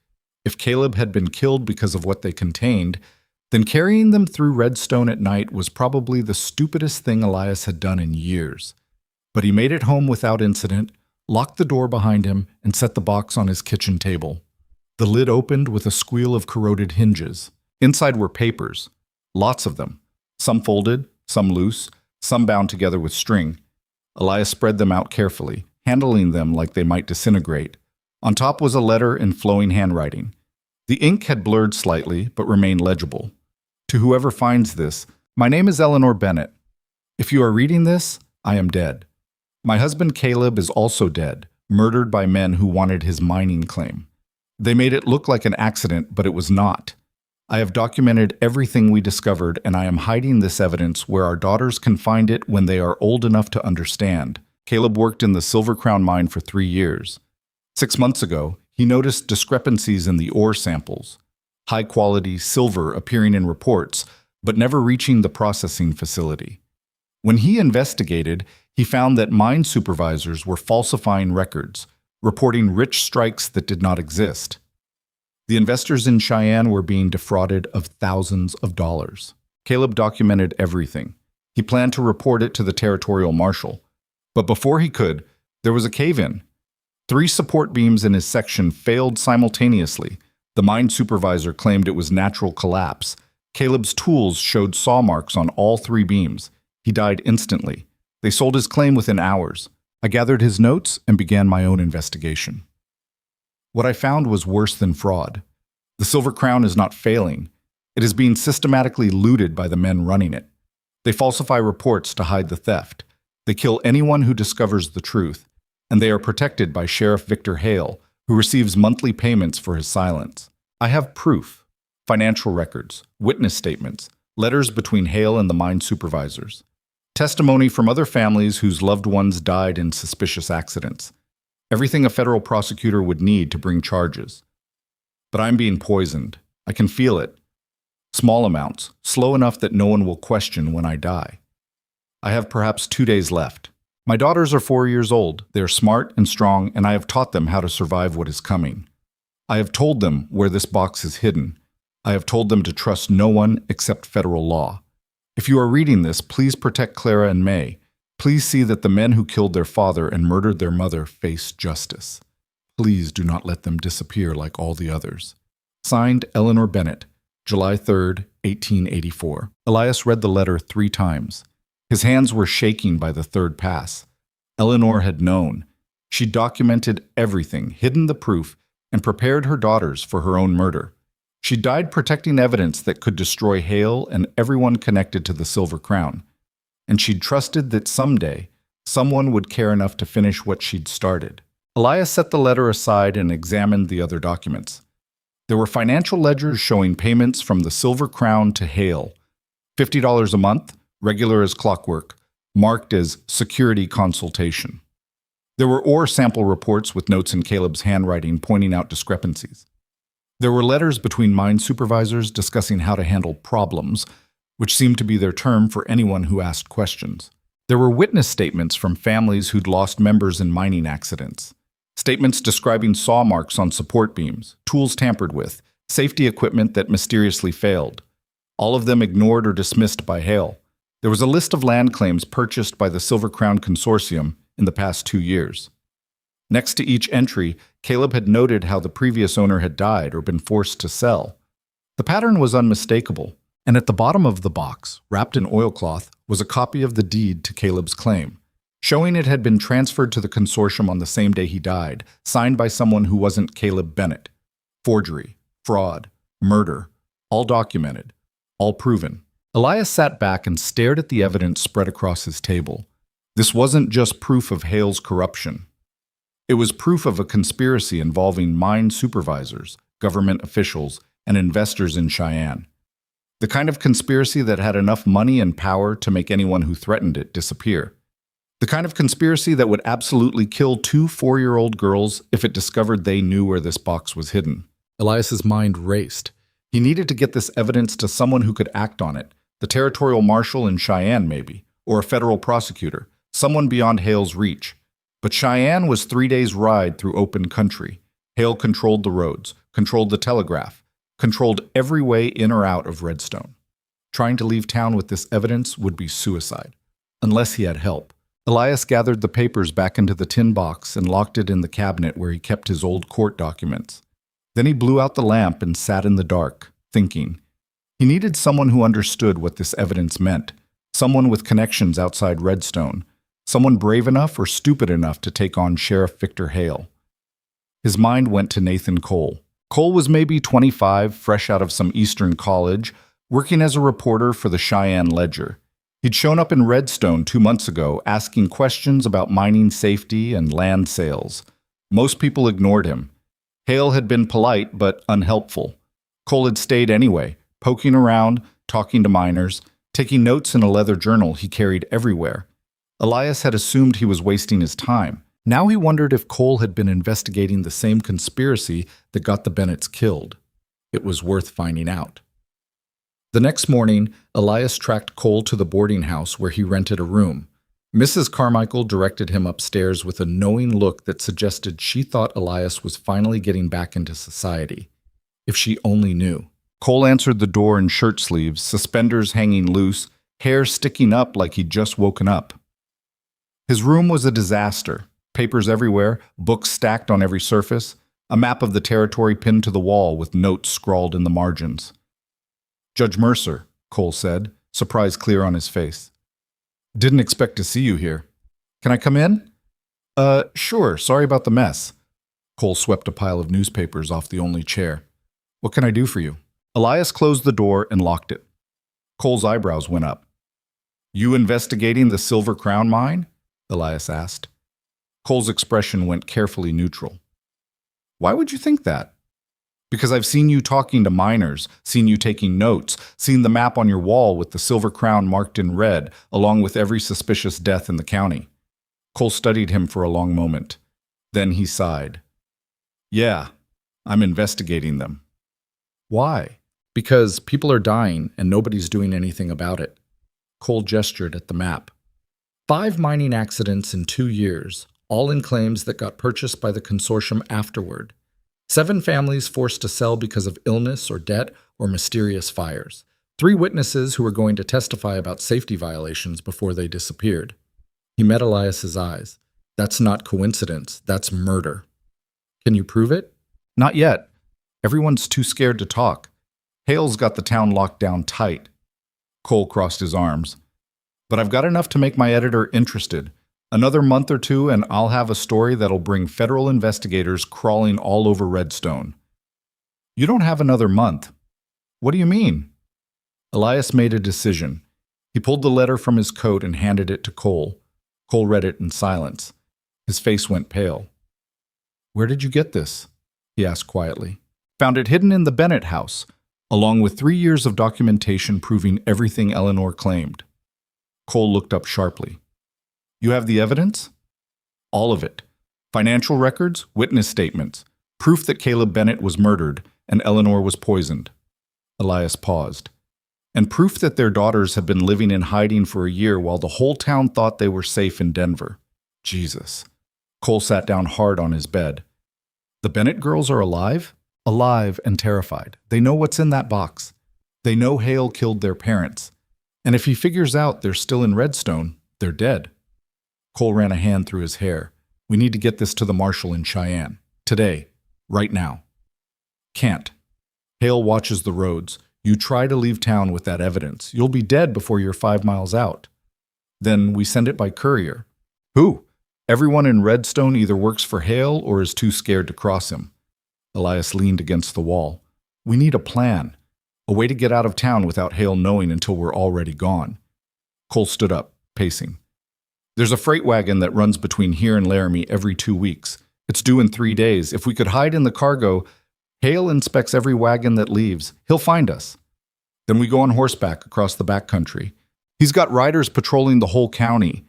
if Caleb had been killed because of what they contained, then carrying them through Redstone at night was probably the stupidest thing Elias had done in years. But he made it home without incident, locked the door behind him, and set the box on his kitchen table. The lid opened with a squeal of corroded hinges. Inside were papers, lots of them, some folded, some loose, some bound together with string. Elias spread them out carefully, handling them like they might disintegrate. On top was a letter in flowing handwriting. The ink had blurred slightly, but remained legible. To whoever finds this, my name is Eleanor Bennett. If you are reading this, I am dead. My husband Caleb is also dead, murdered by men who wanted his mining claim. They made it look like an accident, but it was not. I have documented everything we discovered, and I am hiding this evidence where our daughters can find it when they are old enough to understand. Caleb worked in the Silver Crown mine for 3 years. 6 months ago, he noticed discrepancies in the ore samples. High-quality silver appearing in reports, but never reaching the processing facility. When he investigated, he found that mine supervisors were falsifying records, reporting rich strikes that did not exist. The investors in Cheyenne were being defrauded of thousands of dollars. Caleb documented everything. He planned to report it to the territorial marshal. But before he could, there was a cave-in. 3 support beams in his section failed simultaneously. The mine supervisor claimed it was natural collapse. Caleb's tools showed saw marks on all 3 beams. He died instantly. They sold his claim within hours. I gathered his notes and began my own investigation. What I found was worse than fraud. The Silver Crown is not failing. It is being systematically looted by the men running it. They falsify reports to hide the theft. They kill anyone who discovers the truth. And they are protected by Sheriff Victor Hale, who receives monthly payments for his silence. I have proof, financial records, witness statements, letters between Hale and the mine supervisors, testimony from other families whose loved ones died in suspicious accidents. Everything a federal prosecutor would need to bring charges. But I'm being poisoned. I can feel it. Small amounts, slow enough that no one will question when I die. I have perhaps 2 days left. My daughters are 4 years old. They are smart and strong, and I have taught them how to survive what is coming. I have told them where this box is hidden. I have told them to trust no one except federal law. If you are reading this, please protect Clara and May. Please see that the men who killed their father and murdered their mother face justice. Please do not let them disappear like all the others. Signed, Eleanor Bennett, July 3rd, 1884. Elias read the letter 3 times. His hands were shaking by the 3rd pass. Eleanor had known. She documented everything, hidden the proof, and prepared her daughters for her own murder. She died protecting evidence that could destroy Hale and everyone connected to the Silver Crown. And she'd trusted that someday, someone would care enough to finish what she'd started. Elias set the letter aside and examined the other documents. There were financial ledgers showing payments from the Silver Crown to Hale. $50 a month, regular as clockwork, marked as security consultation. There were ore sample reports with notes in Caleb's handwriting pointing out discrepancies. There were letters between mine supervisors discussing how to handle problems, which seemed to be their term for anyone who asked questions. There were witness statements from families who'd lost members in mining accidents. Statements describing saw marks on support beams, tools tampered with, safety equipment that mysteriously failed. All of them ignored or dismissed by Hale. There was a list of land claims purchased by the Silver Crown Consortium in the past 2 years. Next to each entry, Caleb had noted how the previous owner had died or been forced to sell. The pattern was unmistakable, and at the bottom of the box, wrapped in oilcloth, was a copy of the deed to Caleb's claim, showing it had been transferred to the consortium on the same day he died, signed by someone who wasn't Caleb Bennett. Forgery, fraud, murder, all documented, all proven. Elias sat back and stared at the evidence spread across his table. This wasn't just proof of Hale's corruption. It was proof of a conspiracy involving mine supervisors, government officials, and investors in Cheyenne. The kind of conspiracy that had enough money and power to make anyone who threatened it disappear. The kind of conspiracy that would absolutely kill 2 4-year-old girls if it discovered they knew where this box was hidden. Elias's mind raced. He needed to get this evidence to someone who could act on it, the territorial marshal in Cheyenne maybe, or a federal prosecutor, someone beyond Hale's reach. But Cheyenne was 3 days' ride through open country. Hale controlled the roads, controlled the telegraph, controlled every way in or out of Redstone. Trying to leave town with this evidence would be suicide, unless he had help. Elias gathered the papers back into the tin box and locked it in the cabinet where he kept his old court documents. Then he blew out the lamp and sat in the dark, thinking. He needed someone who understood what this evidence meant, someone with connections outside Redstone, someone brave enough or stupid enough to take on Sheriff Victor Hale. His mind went to Nathan Cole. Cole was maybe 25, fresh out of some Eastern college, working as a reporter for the Cheyenne Ledger. He'd shown up in Redstone 2 months ago, asking questions about mining safety and land sales. Most people ignored him. Hale had been polite but unhelpful. Cole had stayed anyway, poking around, talking to miners, taking notes in a leather journal he carried everywhere. Elias had assumed he was wasting his time. Now he wondered if Cole had been investigating the same conspiracy that got the Bennetts killed. It was worth finding out. The next morning, Elias tracked Cole to the boarding house where he rented a room. Mrs. Carmichael directed him upstairs with a knowing look that suggested she thought Elias was finally getting back into society. If she only knew. Cole answered the door in shirt sleeves, suspenders hanging loose, hair sticking up like he'd just woken up. His room was a disaster. Papers everywhere, books stacked on every surface, a map of the territory pinned to the wall with notes scrawled in the margins. "Judge Mercer," Cole said, surprise clear on his face. "Didn't expect to see you here. Can I come in?" Sure, sorry about the mess." Cole swept a pile of newspapers off the only chair. "What can I do for you?" Elias closed the door and locked it. Cole's eyebrows went up. "You investigating the Silver Crown mine?" Elias asked. Cole's expression went carefully neutral. "Why would you think that?" "Because I've seen you talking to miners, seen you taking notes, seen the map on your wall with the Silver Crown marked in red, along with every suspicious death in the county." Cole studied him for a long moment. Then he sighed. "Yeah, I'm investigating them." "Why?" "Because people are dying and nobody's doing anything about it." Cole gestured at the map. 5 mining accidents in 2 years, all in claims that got purchased by the consortium afterward. 7 families forced to sell because of illness or debt or mysterious fires. 3 witnesses who were going to testify about safety violations before they disappeared. He met Elias's eyes. "That's not coincidence, that's murder." "Can you prove it?" "Not yet. Everyone's too scared to talk. Hale's got the town locked down tight." Cole crossed his arms. "But I've got enough to make my editor interested. Another month or 2 and I'll have a story that'll bring federal investigators crawling all over Redstone." "You don't have another month." "What do you mean?" Elias made a decision. He pulled the letter from his coat and handed it to Cole. Cole read it in silence. His face went pale. "Where did you get this?" he asked quietly. "Found it hidden in the Bennett house, along with 3 years of documentation proving everything Eleanor claimed." Cole looked up sharply. "You have the evidence?" "All of it. Financial records, witness statements, proof that Caleb Bennett was murdered and Eleanor was poisoned." Elias paused. "And proof that their daughters had been living in hiding for a year while the whole town thought they were safe in Denver." Jesus. Cole sat down hard on his bed. "The Bennett girls are alive?" "Alive and terrified. They know what's in that box. They know Hale killed their parents. And if he figures out they're still in Redstone, they're dead." Cole ran a hand through his hair. "We need to get this to the marshal in Cheyenne. Today. Right now." "Can't. Hale watches the roads. You try to leave town with that evidence. You'll be dead before you're 5 miles out. Then we send it by courier." "Who?" "Everyone in Redstone either works for Hale or is too scared to cross him." Elias leaned against the wall. "We need a plan. A way to get out of town without Hale knowing until we're already gone." Cole stood up, pacing. "There's a freight wagon that runs between here and Laramie every 2 weeks. It's due in 3 days. If we could hide in the cargo, Hale inspects every wagon that leaves. He'll find us. Then we go on horseback across the backcountry. He's got riders patrolling the whole county.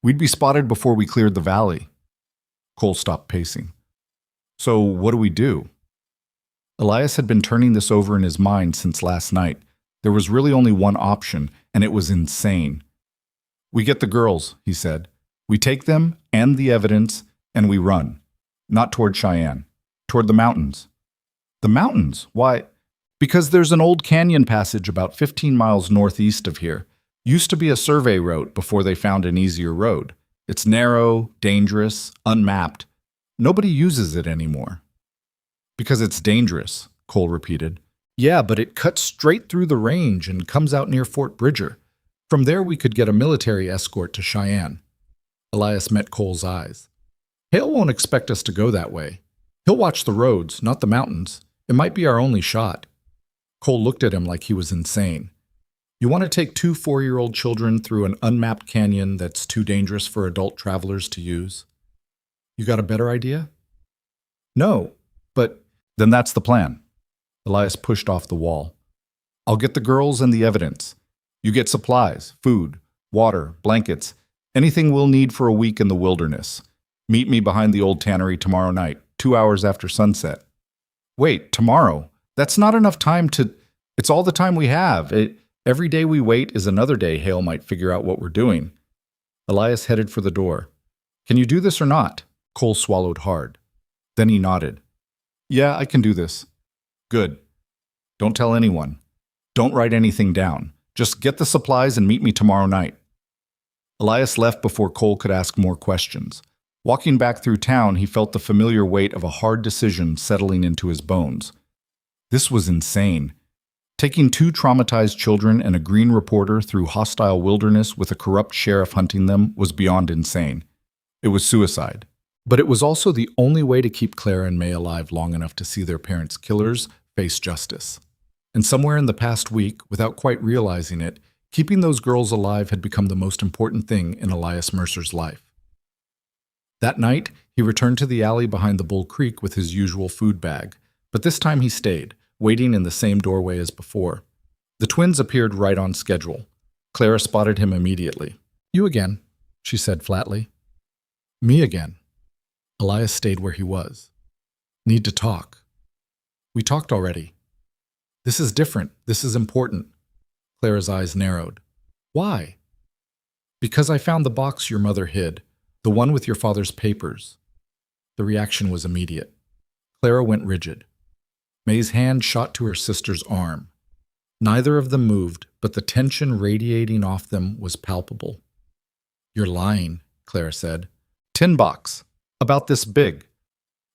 We'd be spotted before we cleared the valley." Cole stopped pacing. "So what do we do?" Elias had been turning this over in his mind since last night. There was really only one option, and it was insane. "We get the girls," he said. We take them and the evidence, and we run. Not toward Cheyenne. Toward the mountains. The mountains? Why? Because there's an old canyon passage about 15 miles northeast of here. Used to be a survey route before they found an easier road. It's narrow, dangerous, unmapped. Nobody uses it anymore. Because it's dangerous, Cole repeated. Yeah, but it cuts straight through the range and comes out near Fort Bridger. From there we could get a military escort to Cheyenne. Elias met Cole's eyes. Hale won't expect us to go that way. He'll watch the roads, not the mountains. It might be our only shot. Cole looked at him like he was insane. You want to take 2 4-year-old children through an unmapped canyon that's too dangerous for adult travelers to use? You got a better idea? No, but then that's the plan. Elias pushed off the wall. I'll get the girls and the evidence. You get supplies, food, water, blankets, anything we'll need for a week in the wilderness. Meet me behind the old tannery tomorrow night, 2 hours after sunset. Wait, tomorrow? That's not enough time to... It's all the time we have. Every day we wait is another day Hale might figure out what we're doing. Elias headed for the door. Can you do this or not? Cole swallowed hard. Then he nodded. Yeah, I can do this. Good. Don't tell anyone. Don't write anything down. Just get the supplies and meet me tomorrow night. Elias left before Cole could ask more questions. Walking back through town, he felt the familiar weight of a hard decision settling into his bones. This was insane. Taking 2 traumatized children and a green reporter through hostile wilderness with a corrupt sheriff hunting them was beyond insane. It was suicide. But it was also the only way to keep Clara and May alive long enough to see their parents' killers face justice. And somewhere in the past week, without quite realizing it, keeping those girls alive had become the most important thing in Elias Mercer's life. That night, he returned to the alley behind the Bull Creek with his usual food bag, but this time he stayed, waiting in the same doorway as before. The twins appeared right on schedule. Clara spotted him immediately. You again, she said flatly. Me again. Elias stayed where he was. Need to talk. We talked already. This is different. This is important. Clara's eyes narrowed. Why? Because I found the box your mother hid, the one with your father's papers. The reaction was immediate. Clara went rigid. May's hand shot to her sister's arm. Neither of them moved, but the tension radiating off them was palpable. You're lying, Clara said. Tin box. About this big.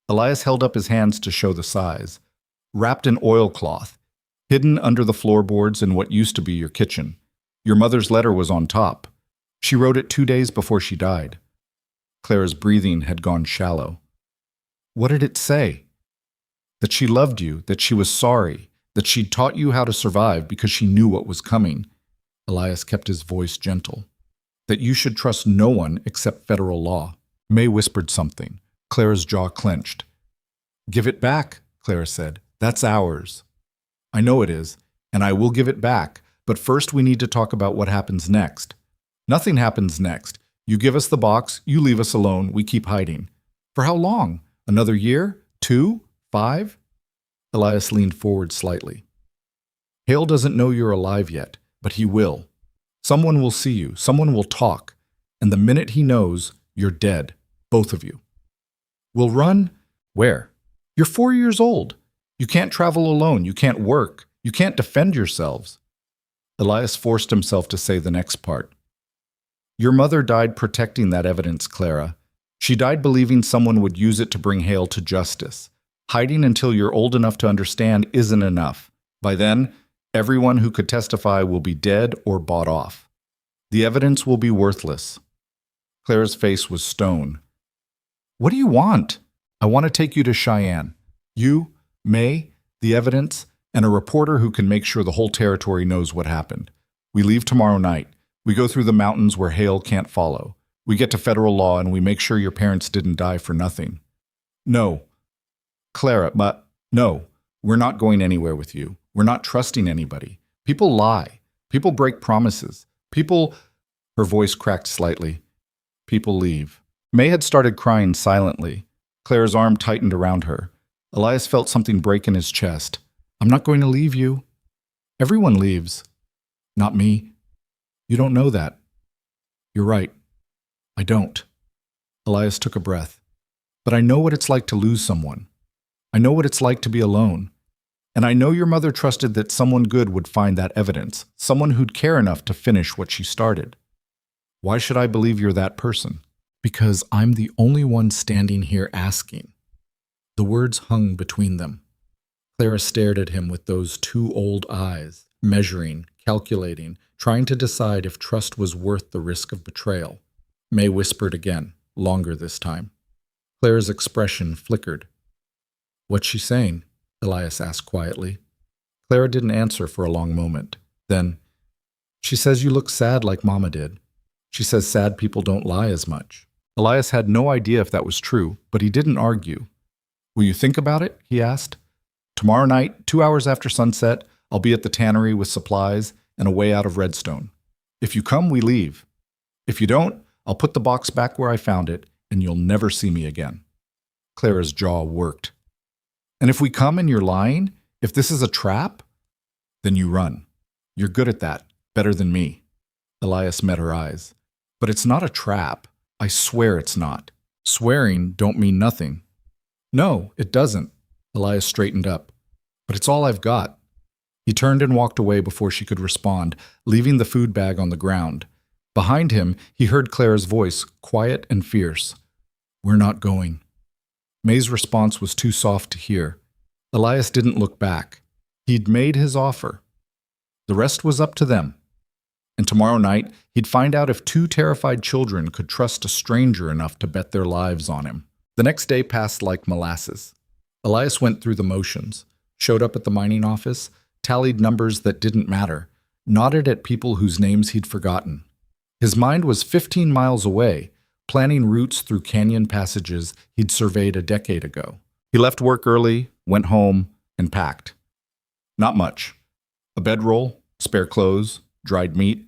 Elias held up his hands to show the size. Wrapped in oilcloth, hidden under the floorboards in what used to be your kitchen. Your mother's letter was on top. She wrote it 2 days before she died. Clara's breathing had gone shallow. What did it say? That she loved you, that she was sorry, that she'd taught you how to survive because she knew what was coming. Elias kept his voice gentle. That you should trust no one except federal law. May whispered something. Clara's jaw clenched. Give it back, Clara said. That's ours. I know it is, and I will give it back, but first we need to talk about what happens next. Nothing happens next. You give us the box, you leave us alone, we keep hiding. For how long? Another year? 2? 5? Elias leaned forward slightly. Hale doesn't know you're alive yet, but he will. Someone will see you, someone will talk, and the minute he knows, you're dead, both of you. We'll run? Where? You're 4 years old. You can't travel alone, you can't work, you can't defend yourselves. Elias forced himself to say the next part. Your mother died protecting that evidence, Clara. She died believing someone would use it to bring Hale to justice. Hiding until you're old enough to understand isn't enough. By then, everyone who could testify will be dead or bought off. The evidence will be worthless. Clara's face was stone. What do you want? I want to take you to Cheyenne. You, May, the evidence, and a reporter who can make sure the whole territory knows what happened. We leave tomorrow night. We go through the mountains where Hale can't follow. We get to federal law and we make sure your parents didn't die for nothing. No. Clara, but no, we're not going anywhere with you. We're not trusting anybody. People lie. People break promises. People... Her voice cracked slightly. People leave. May had started crying silently. Clara's arm tightened around her. Elias felt something break in his chest. I'm not going to leave you. Everyone leaves. Not me. You don't know that. You're right. I don't. Elias took a breath. But I know what it's like to lose someone. I know what it's like to be alone. And I know your mother trusted that someone good would find that evidence, someone who'd care enough to finish what she started. Why should I believe you're that person? Because I'm the only one standing here asking. The words hung between them. Clara stared at him with those two old eyes, measuring, calculating, trying to decide if trust was worth the risk of betrayal. May whispered again, longer this time. Clara's expression flickered. What's she saying? Elias asked quietly. Clara didn't answer for a long moment. Then, she says you look sad like Mama did. She says sad people don't lie as much. Elias had no idea if that was true, but he didn't argue. Will you think about it? He asked. Tomorrow night, 2 hours after sunset, I'll be at the tannery with supplies and a way out of Redstone. If you come, we leave. If you don't, I'll put the box back where I found it, and you'll never see me again. Clara's jaw worked. And if we come and you're lying, if this is a trap, then you run. You're good at that, better than me. Elias met her eyes. But it's not a trap. I swear it's not. Swearing don't mean nothing. No, it doesn't. Elias straightened up. But it's all I've got. He turned and walked away before she could respond, leaving the food bag on the ground. Behind him, he heard Clara's voice, quiet and fierce. We're not going. May's response was too soft to hear. Elias didn't look back. He'd made his offer. The rest was up to them. And tomorrow night, he'd find out if two terrified children could trust a stranger enough to bet their lives on him. The next day passed like molasses. Elias went through the motions, showed up at the mining office, tallied numbers that didn't matter, nodded at people whose names he'd forgotten. His mind was 15 miles away, planning routes through canyon passages he'd surveyed a decade ago. He left work early, went home, and packed. Not much. A bedroll, spare clothes, dried meat,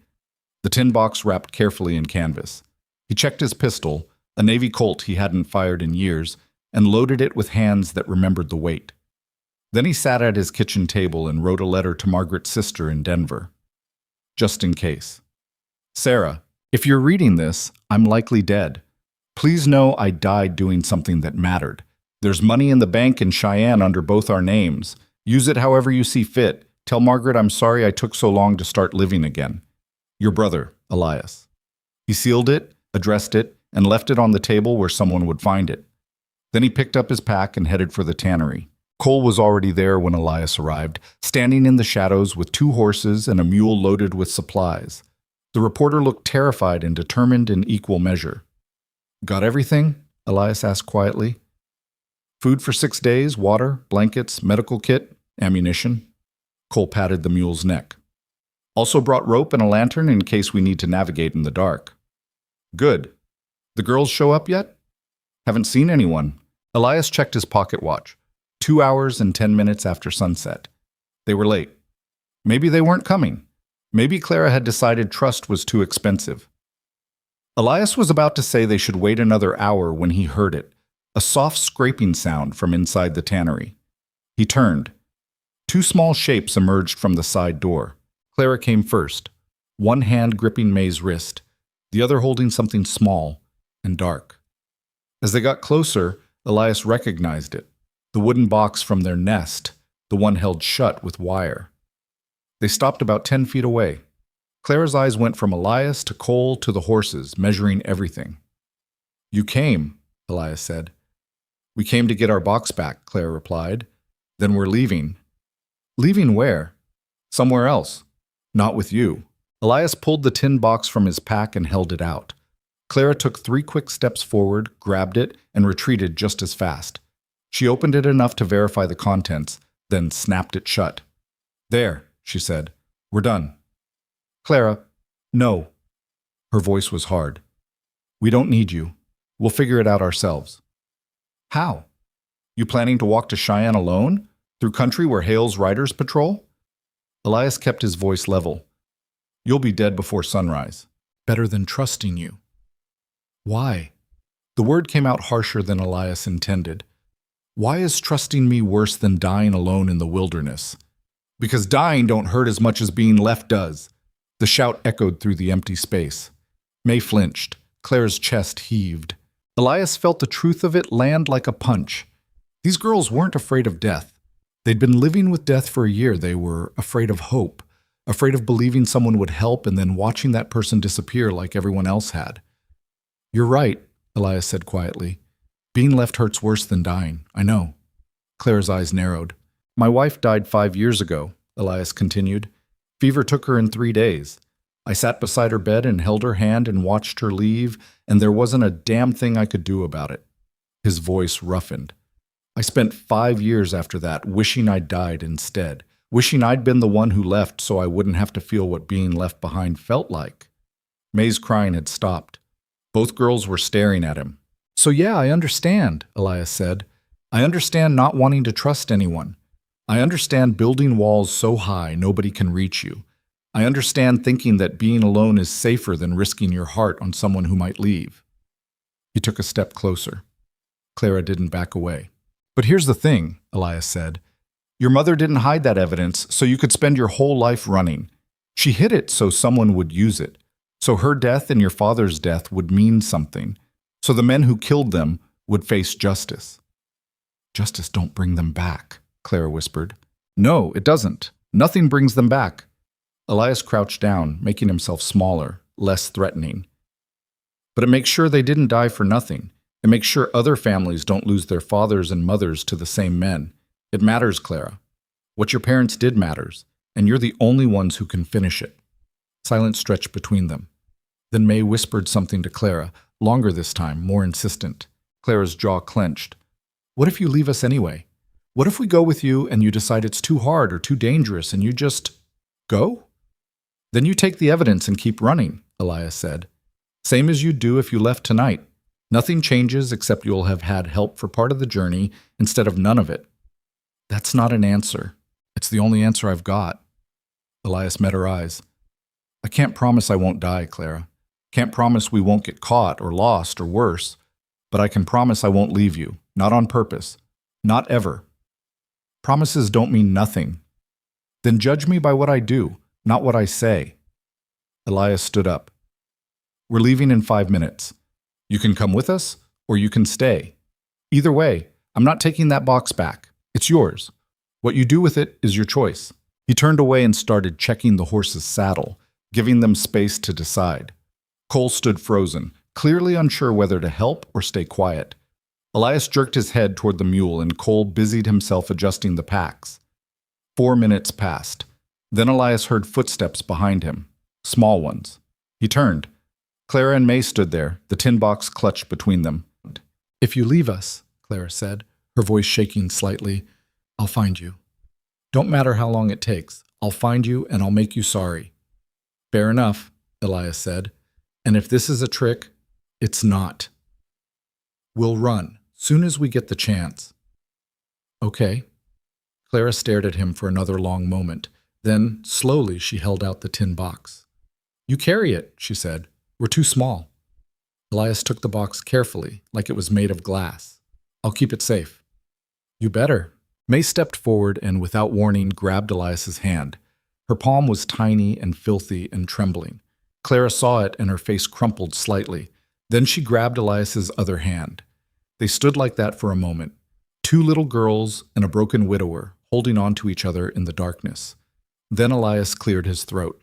the tin box wrapped carefully in canvas. He checked his pistol, a Navy Colt he hadn't fired in years, and loaded it with hands that remembered the weight. Then he sat at his kitchen table and wrote a letter to Margaret's sister in Denver. Just in case. Sarah, if you're reading this, I'm likely dead. Please know I died doing something that mattered. There's money in the bank in Cheyenne under both our names. Use it however you see fit. Tell Margaret I'm sorry I took so long to start living again. Your brother, Elias. He sealed it, addressed it, and left it on the table where someone would find it. Then he picked up his pack and headed for the tannery. Cole was already there when Elias arrived, standing in the shadows with 2 horses and a mule loaded with supplies. The reporter looked terrified and determined in equal measure. Got everything? Elias asked quietly. Food for 6 days, water, blankets, medical kit, ammunition. Cole patted the mule's neck. Also brought rope and a lantern in case we need to navigate in the dark. Good. The girls show up yet? Haven't seen anyone. Elias checked his pocket watch. 2 hours and 10 minutes after sunset. They were late. Maybe they weren't coming. Maybe Clara had decided trust was too expensive. Elias was about to say they should wait another hour when he heard it, a soft scraping sound from inside the tannery. He turned. 2 small shapes emerged from the side door. Clara came first, one hand gripping May's wrist, the other holding something small and dark. As they got closer, Elias recognized it, the wooden box from their nest, the one held shut with wire. They stopped about 10 feet away. Clara's eyes went from Elias to Cole to the horses, measuring everything. You came, Elias said. We came to get our box back, Clara replied. Then we're leaving. Leaving where? Somewhere else. Not with you. Elias pulled the tin box from his pack and held it out. Clara took 3 quick steps forward, grabbed it, and retreated just as fast. She opened it enough to verify the contents, then snapped it shut. There, she said. We're done. Clara, no. Her voice was hard. We don't need you. We'll figure it out ourselves. How? You planning to walk to Cheyenne alone? Through country where Hale's riders patrol? Elias kept his voice level. You'll be dead before sunrise. Better than trusting you. Why? The word came out harsher than Elias intended. Why is trusting me worse than dying alone in the wilderness? Because dying don't hurt as much as being left does. The shout echoed through the empty space. May flinched, Claire's chest heaved. Elias felt the truth of it land like a punch. These girls weren't afraid of death. They'd been living with death for a year. They were afraid of hope, afraid of believing someone would help and then watching that person disappear like everyone else had. "You're right," Elias said quietly. "Being left hurts worse than dying. I know." Claire's eyes narrowed. "My wife died 5 years ago," Elias continued. "Fever took her in 3 days. I sat beside her bed and held her hand and watched her leave, and there wasn't a damn thing I could do about it." His voice roughened. "I spent 5 years after that wishing I'd died instead, wishing I'd been the one who left so I wouldn't have to feel what being left behind felt like." May's crying had stopped. Both girls were staring at him. "So yeah, I understand," Elias said. "I understand not wanting to trust anyone. I understand building walls so high nobody can reach you. I understand thinking that being alone is safer than risking your heart on someone who might leave." He took a step closer. Clara didn't back away. "But here's the thing," Elias said. "Your mother didn't hide that evidence so you could spend your whole life running. She hid it so someone would use it, so her death and your father's death would mean something, so the men who killed them would face justice." "Justice don't bring them back," Clara whispered. "No, it doesn't. Nothing brings them back." Elias crouched down, making himself smaller, less threatening. "But it makes sure they didn't die for nothing. It makes sure other families don't lose their fathers and mothers to the same men. It matters, Clara. What your parents did matters, and you're the only ones who can finish it." Silence stretched between them. Then May whispered something to Clara, longer this time, more insistent. Clara's jaw clenched. "What if you leave us anyway? What if we go with you and you decide it's too hard or too dangerous and you just go?" "Then you take the evidence and keep running," Elias said. "Same as you'd do if you left tonight. Nothing changes except you'll have had help for part of the journey instead of none of it." "That's not an answer. It's the only answer I've got." Elias met her eyes. "I can't promise I won't die, Clara. Can't promise we won't get caught or lost or worse. But I can promise I won't leave you. Not on purpose. Not ever. Promises don't mean nothing. Then judge me by what I do, not what I say." Elias stood up. "We're leaving in 5 minutes. You can come with us, or you can stay. Either way, I'm not taking that box back. It's yours. What you do with it is your choice." He turned away and started checking the horse's saddle, giving them space to decide. Cole stood frozen, clearly unsure whether to help or stay quiet. Elias jerked his head toward the mule, and Cole busied himself adjusting the packs. 4 minutes passed. Then Elias heard footsteps behind him, small ones. He turned. Clara and May stood there, the tin box clutched between them. "If you leave us," Clara said, her voice shaking slightly, "I'll find you. Don't matter how long it takes. I'll find you and I'll make you sorry." "Fair enough," Elias said. "And if this is a trick, it's not. We'll run, soon as we get the chance." "Okay." Clara stared at him for another long moment. Then, slowly, she held out the tin box. "You carry it," she said. "We're too small." Elias took the box carefully, like it was made of glass. "I'll keep it safe." "You better." May stepped forward and, without warning, grabbed Elias's hand. Her palm was tiny and filthy and trembling. Clara saw it and her face crumpled slightly. Then she grabbed Elias's other hand. They stood like that for a moment, 2 little girls and a broken widower, holding on to each other in the darkness. Then Elias cleared his throat.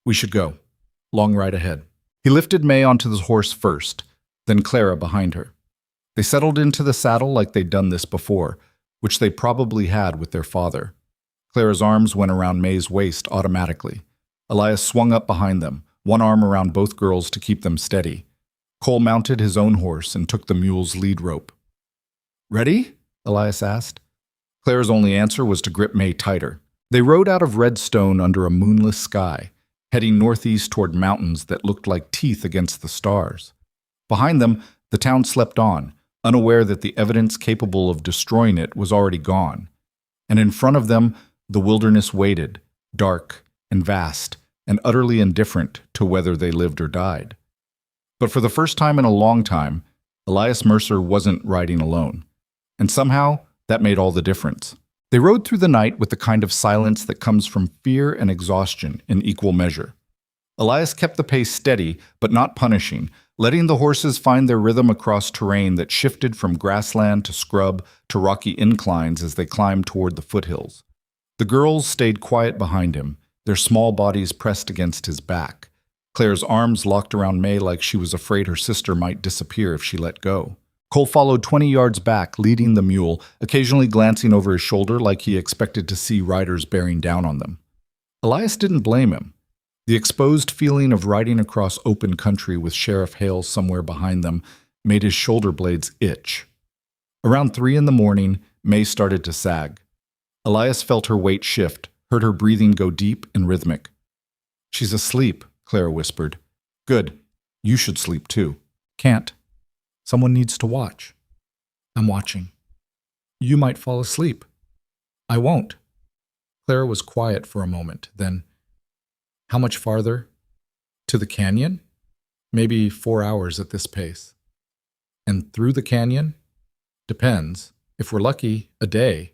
"We should go. Long ride ahead." He lifted May onto the horse first, then Clara behind her. They settled into the saddle like they'd done this before, which they probably had with their father. Clara's arms went around May's waist automatically. Elias swung up behind them, one arm around both girls to keep them steady. Cole mounted his own horse and took the mule's lead rope. "Ready?" Elias asked. Clara's only answer was to grip May tighter. They rode out of Redstone under a moonless sky, heading northeast toward mountains that looked like teeth against the stars. Behind them, the town slept on, unaware that the evidence capable of destroying it was already gone. And in front of them, the wilderness waited, dark and vast, and utterly indifferent to whether they lived or died. But for the first time in a long time, Elias Mercer wasn't riding alone. And somehow, that made all the difference. They rode through the night with the kind of silence that comes from fear and exhaustion in equal measure. Elias kept the pace steady, but not punishing, letting the horses find their rhythm across terrain that shifted from grassland to scrub to rocky inclines as they climbed toward the foothills. The girls stayed quiet behind him, their small bodies pressed against his back. Claire's arms locked around May like she was afraid her sister might disappear if she let go. Cole followed 20 yards back, leading the mule, occasionally glancing over his shoulder like he expected to see riders bearing down on them. Elias didn't blame him. The exposed feeling of riding across open country with Sheriff Hale somewhere behind them made his shoulder blades itch. Around 3 a.m, May started to sag. Elias felt her weight shift, heard her breathing go deep and rhythmic. "She's asleep," Clara whispered. "Good. You should sleep too." "Can't. Someone needs to watch." "I'm watching." "You might fall asleep." "I won't." Clara was quiet for a moment, then, "How much farther?" "To the canyon?" "Maybe 4 hours at this pace." "And through the canyon?" "Depends. If we're lucky, a day.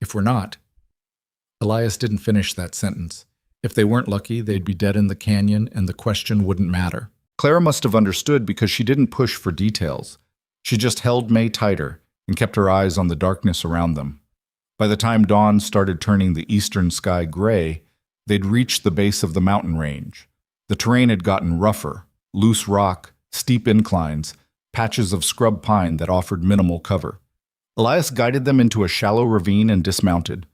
If we're not." Elias didn't finish that sentence. If they weren't lucky, they'd be dead in the canyon and the question wouldn't matter. Clara must have understood because she didn't push for details. She just held May tighter and kept her eyes on the darkness around them. By the time dawn started turning the eastern sky gray, they'd reached the base of the mountain range. The terrain had gotten rougher, loose rock, steep inclines, patches of scrub pine that offered minimal cover. Elias guided them into a shallow ravine and dismounted.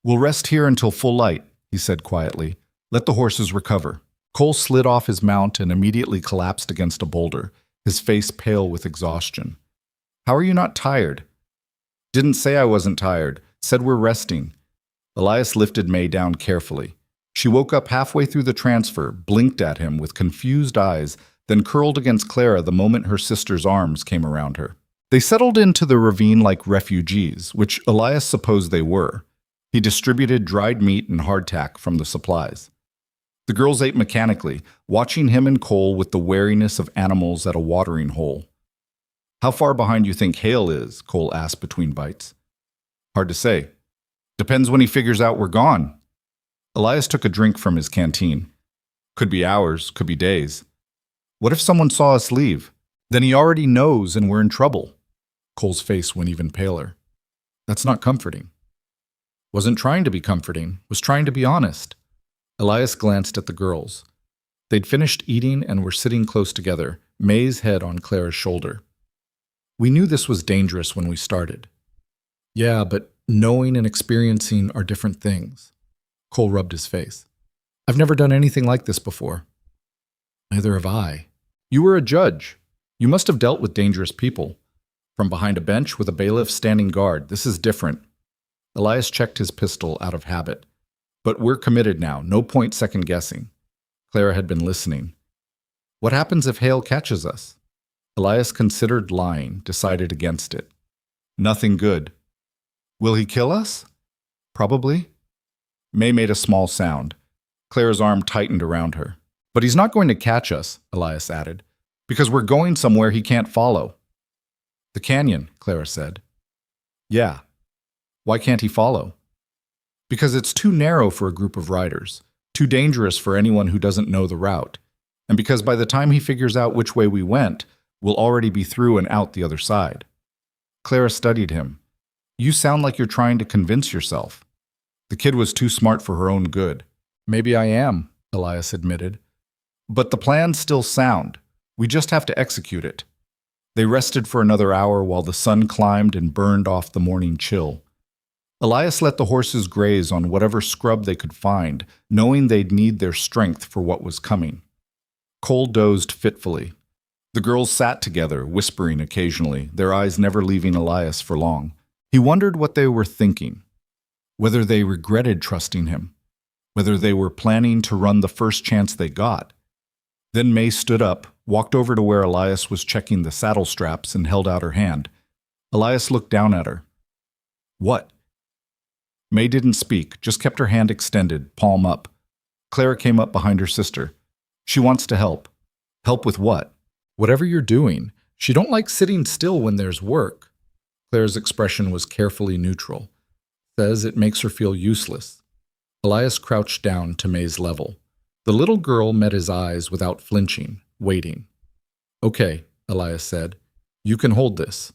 "We'll rest here until full light," he said quietly. "Let the horses recover." Cole slid off his mount and immediately collapsed against a boulder, his face pale with exhaustion. "How are you not tired?" "Didn't say I wasn't tired. Said we're resting." Elias lifted May down carefully. She woke up halfway through the transfer, blinked at him with confused eyes, then curled against Clara the moment her sister's arms came around her. They settled into the ravine like refugees, which Elias supposed they were. He distributed dried meat and hardtack from the supplies. The girls ate mechanically, watching him and Cole with the wariness of animals at a watering hole. "How far behind you think Hale is?" Cole asked between bites. "Hard to say. Depends when he figures out we're gone." Elias took a drink from his canteen. "Could be hours, could be days. What if someone saw us leave? Then he already knows and we're in trouble." Cole's face went even paler. "That's not comforting." "Wasn't trying to be comforting, was trying to be honest." Elias glanced at the girls. They'd finished eating and were sitting close together, May's head on Clara's shoulder. "We knew this was dangerous when we started." "Yeah, but knowing and experiencing are different things." Cole rubbed his face. "I've never done anything like this before." "Neither have I." "You were a judge. You must have dealt with dangerous people. From behind a bench with a bailiff standing guard. This is different." Elias checked his pistol out of habit. "But we're committed now, no point second-guessing." Clara had been listening. "What happens if Hale catches us?" Elias considered lying, decided against it. "Nothing good." "Will he kill us?" "Probably." May made a small sound. Clara's arm tightened around her. "But he's not going to catch us," Elias added, "because we're going somewhere he can't follow." "The canyon," Clara said. "Yeah. Why can't he follow?" "Because it's too narrow for a group of riders, too dangerous for anyone who doesn't know the route, and because by the time he figures out which way we went, we'll already be through and out the other side." Clara studied him. "You sound like you're trying to convince yourself." The kid was too smart for her own good. "Maybe I am," Elias admitted. "But the plan's still sound. We just have to execute it." They rested for another hour while the sun climbed and burned off the morning chill. Elias let the horses graze on whatever scrub they could find, knowing they'd need their strength for what was coming. Cole dozed fitfully. The girls sat together, whispering occasionally, their eyes never leaving Elias for long. He wondered what they were thinking, whether they regretted trusting him, whether they were planning to run the first chance they got. Then May stood up, walked over to where Elias was checking the saddle straps, and held out her hand. Elias looked down at her. "What?" May didn't speak, just kept her hand extended, palm up. Clara came up behind her sister. "She wants to help." "Help with what?" "Whatever you're doing. She don't like sitting still when there's work." Clara's expression was carefully neutral. "Says it makes her feel useless." Elias crouched down to May's level. The little girl met his eyes without flinching, waiting. Okay, Elias said. You can hold this.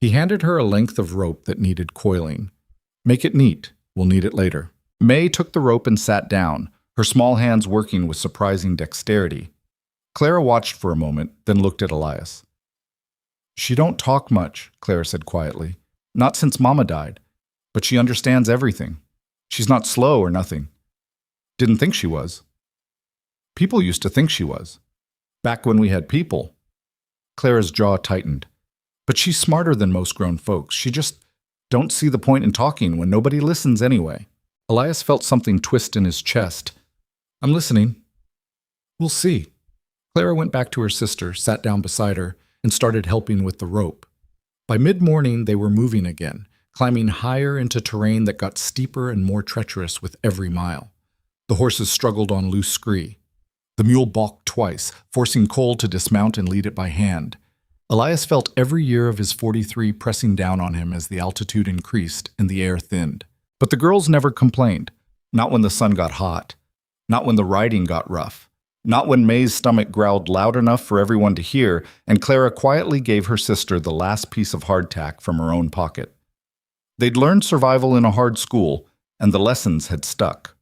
He handed her a length of rope that needed coiling. Make it neat. We'll need it later. May took the rope and sat down, her small hands working with surprising dexterity. Clara watched for a moment, then looked at Elias. She don't talk much, Clara said quietly. Not since Mama died. But she understands everything. She's not slow or nothing. Didn't think she was. People used to think she was. Back when we had people. Clara's jaw tightened. But she's smarter than most grown folks. She just don't see the point in talking when nobody listens anyway. Elias felt something twist in his chest. I'm listening. We'll see. Clara went back to her sister, sat down beside her, and started helping with the rope. By mid-morning, they were moving again, climbing higher into terrain that got steeper and more treacherous with every mile. The horses struggled on loose scree. The mule balked twice, forcing Cole to dismount and lead it by hand. Elias felt every year of his 43 pressing down on him as the altitude increased and the air thinned. But the girls never complained. Not when the sun got hot. Not when the riding got rough. Not when May's stomach growled loud enough for everyone to hear, and Clara quietly gave her sister the last piece of hardtack from her own pocket. They'd learned survival in a hard school, and the lessons had stuck.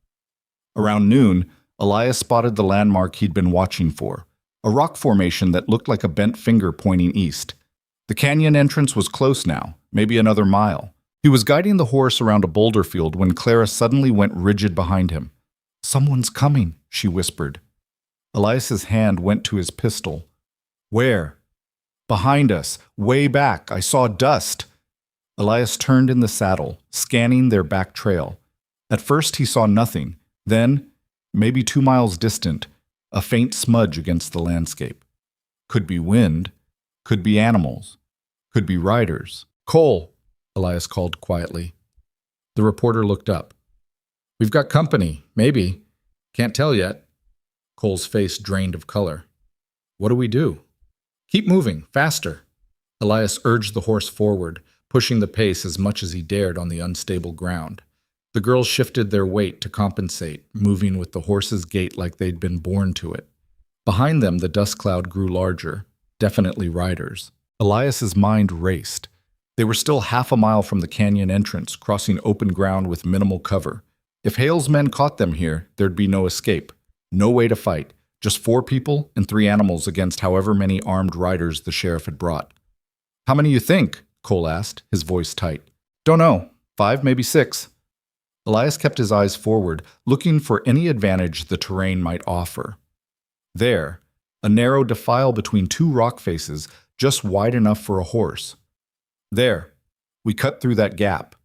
Around noon, Elias spotted the landmark he'd been watching for, a rock formation that looked like a bent finger pointing east. The canyon entrance was close now, maybe another mile. He was guiding the horse around a boulder field when Clara suddenly went rigid behind him. Someone's coming, she whispered. Elias's hand went to his pistol. Where? Behind us, way back. I saw dust. Elias turned in the saddle, scanning their back trail. At first he saw nothing. Then, maybe 2 miles distant, a faint smudge against the landscape. Could be wind. Could be animals. Could be riders. Cole, Elias called quietly. The reporter looked up. We've got company, maybe. Can't tell yet. Cole's face drained of color. What do we do? Keep moving, faster. Elias urged the horse forward, pushing the pace as much as he dared on the unstable ground. The girls shifted their weight to compensate, moving with the horse's gait like they'd been born to it. Behind them, the dust cloud grew larger, definitely riders. Elias's mind raced. They were still half a mile from the canyon entrance, crossing open ground with minimal cover. If Hale's men caught them here, there'd be no escape. No way to fight. Just 4 people and 3 animals against however many armed riders the sheriff had brought. How many you think? Cole asked, his voice tight. Don't know. 5, maybe 6. Elias kept his eyes forward, looking for any advantage the terrain might offer. There, a narrow defile between 2 rock faces, just wide enough for a horse. There, we cut through that gap.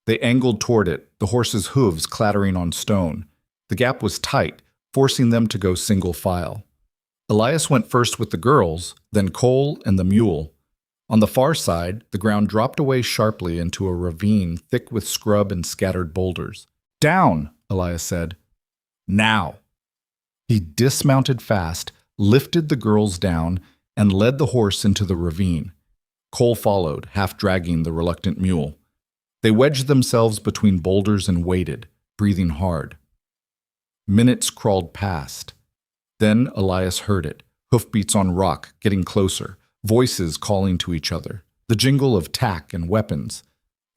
They angled toward it, the horse's hooves clattering on stone. The gap was tight, forcing them to go single file. Elias went first with the girls, then Cole and the mule. On the far side, the ground dropped away sharply into a ravine thick with scrub and scattered boulders. Down, Elias said. Now. He dismounted fast, lifted the girls down, and led the horse into the ravine. Cole followed, half dragging the reluctant mule. They wedged themselves between boulders and waited, breathing hard. Minutes crawled past. Then Elias heard it, hoofbeats on rock, getting closer, voices calling to each other, the jingle of tack and weapons.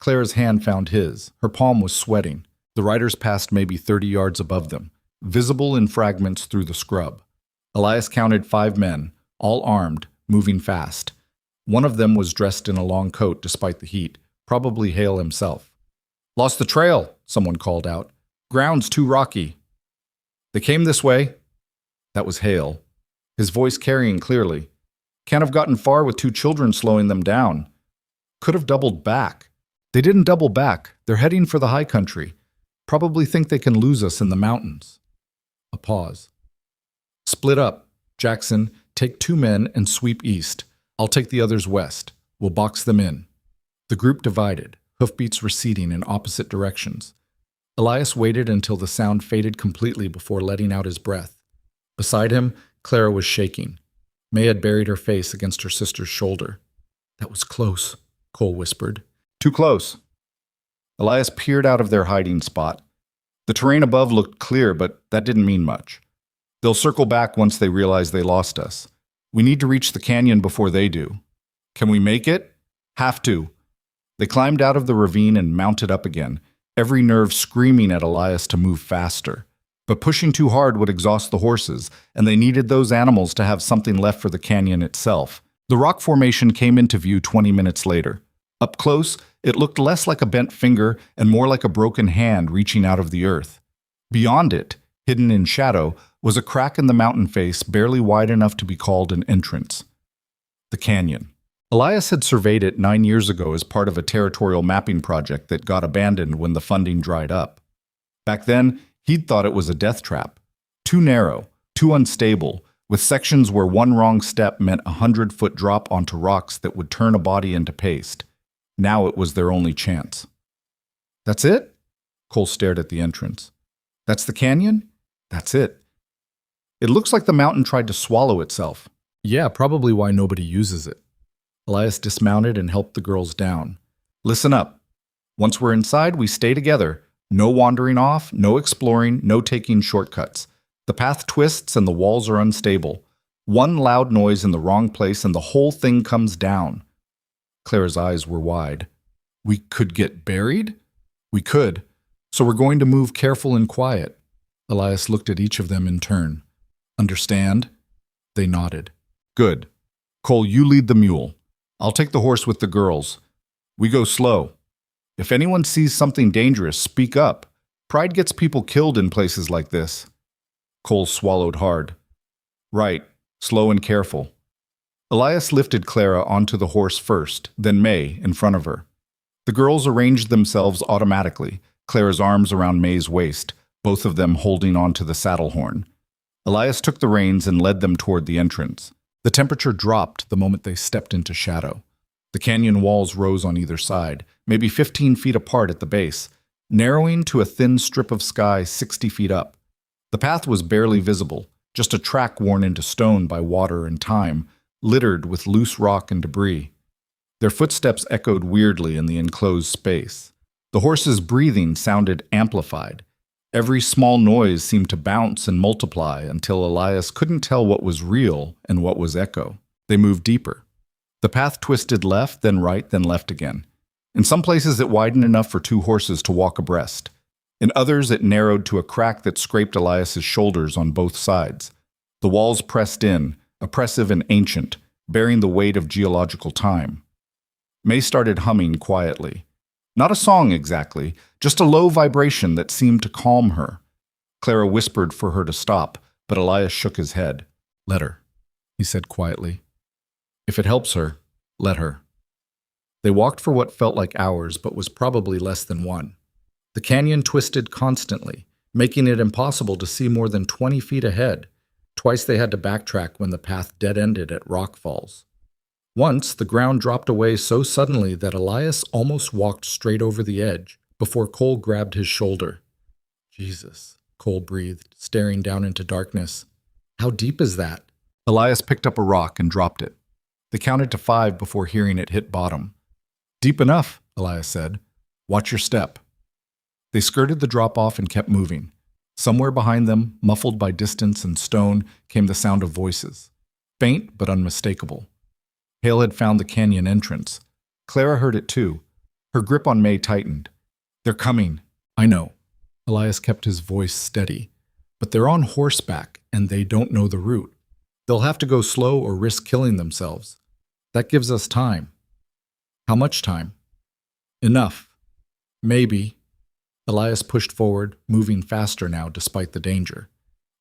Clara's hand found his. Her palm was sweating. The riders passed maybe 30 yards above them, visible in fragments through the scrub. Elias counted 5 men, all armed, moving fast. One of them was dressed in a long coat despite the heat, probably Hale himself. Lost the trail, someone called out. Ground's too rocky. They came this way. That was Hale, his voice carrying clearly. Can't have gotten far with 2 children slowing them down. Could have doubled back. They didn't double back. They're heading for the high country. Probably think they can lose us in the mountains. A pause. Split up. Jackson, take 2 men and sweep east. I'll take the others west. We'll box them in. The group divided, hoofbeats receding in opposite directions. Elias waited until the sound faded completely before letting out his breath. Beside him, Clara was shaking. May had buried her face against her sister's shoulder. That was close, Cole whispered. Too close. Elias peered out of their hiding spot. The terrain above looked clear, but that didn't mean much. They'll circle back once they realize they lost us. We need to reach the canyon before they do. Can we make it? Have to. They climbed out of the ravine and mounted up again, every nerve screaming at Elias to move faster. But pushing too hard would exhaust the horses, and they needed those animals to have something left for the canyon itself. The rock formation came into view 20 minutes later. Up close, it looked less like a bent finger and more like a broken hand reaching out of the earth. Beyond it, hidden in shadow, was a crack in the mountain face barely wide enough to be called an entrance. The canyon. Elias had surveyed it 9 years ago as part of a territorial mapping project that got abandoned when the funding dried up. Back then, he'd thought it was a death trap. Too narrow, too unstable, with sections where one wrong step meant a 100-foot drop onto rocks that would turn a body into paste. Now it was their only chance. That's it? Cole stared at the entrance. That's the canyon? That's it. It looks like the mountain tried to swallow itself. Yeah, probably why nobody uses it. Elias dismounted and helped the girls down. Listen up. Once we're inside, we stay together. No wandering off, no exploring, no taking shortcuts. The path twists and the walls are unstable. One loud noise in the wrong place and the whole thing comes down. Clara's eyes were wide. We could get buried? We could. So we're going to move careful and quiet. Elias looked at each of them in turn. Understand? They nodded. Good. Cole, you lead the mule. I'll take the horse with the girls. We go slow. If anyone sees something dangerous, speak up. Pride gets people killed in places like this. Cole swallowed hard. Right, slow and careful. Elias lifted Clara onto the horse first, then May in front of her. The girls arranged themselves automatically, Clara's arms around May's waist, both of them holding onto the saddle horn. Elias took the reins and led them toward the entrance. The temperature dropped the moment they stepped into shadow. The canyon walls rose on either side, maybe 15 feet apart at the base, narrowing to a thin strip of sky 60 feet up. The path was barely visible, just a track worn into stone by water and time, littered with loose rock and debris. Their footsteps echoed weirdly in the enclosed space. The horses' breathing sounded amplified. Every small noise seemed to bounce and multiply until Elias couldn't tell what was real and what was echo. They moved deeper. The path twisted left, then right, then left again. In some places it widened enough for 2 horses to walk abreast. In others it narrowed to a crack that scraped Elias's shoulders on both sides. The walls pressed in, oppressive and ancient, bearing the weight of geological time. May started humming quietly. Not a song exactly, just a low vibration that seemed to calm her. Clara whispered for her to stop, but Elias shook his head. Let her, he said quietly. If it helps her, let her. They walked for what felt like hours, but was probably less than one. The canyon twisted constantly, making it impossible to see more than 20 feet ahead. Twice they had to backtrack when the path dead-ended at rock falls. Once, the ground dropped away so suddenly that Elias almost walked straight over the edge before Cole grabbed his shoulder. Jesus, Cole breathed, staring down into darkness. How deep is that? Elias picked up a rock and dropped it. They counted to 5 before hearing it hit bottom. Deep enough, Elias said. Watch your step. They skirted the drop-off and kept moving. Somewhere behind them, muffled by distance and stone, came the sound of voices. Faint but unmistakable. Hale had found the canyon entrance. Clara heard it too. Her grip on May tightened. They're coming. I know. Elias kept his voice steady. But they're on horseback, and they don't know the route. They'll have to go slow or risk killing themselves. That gives us time. How much time? Enough. Maybe. Elias pushed forward, moving faster now despite the danger.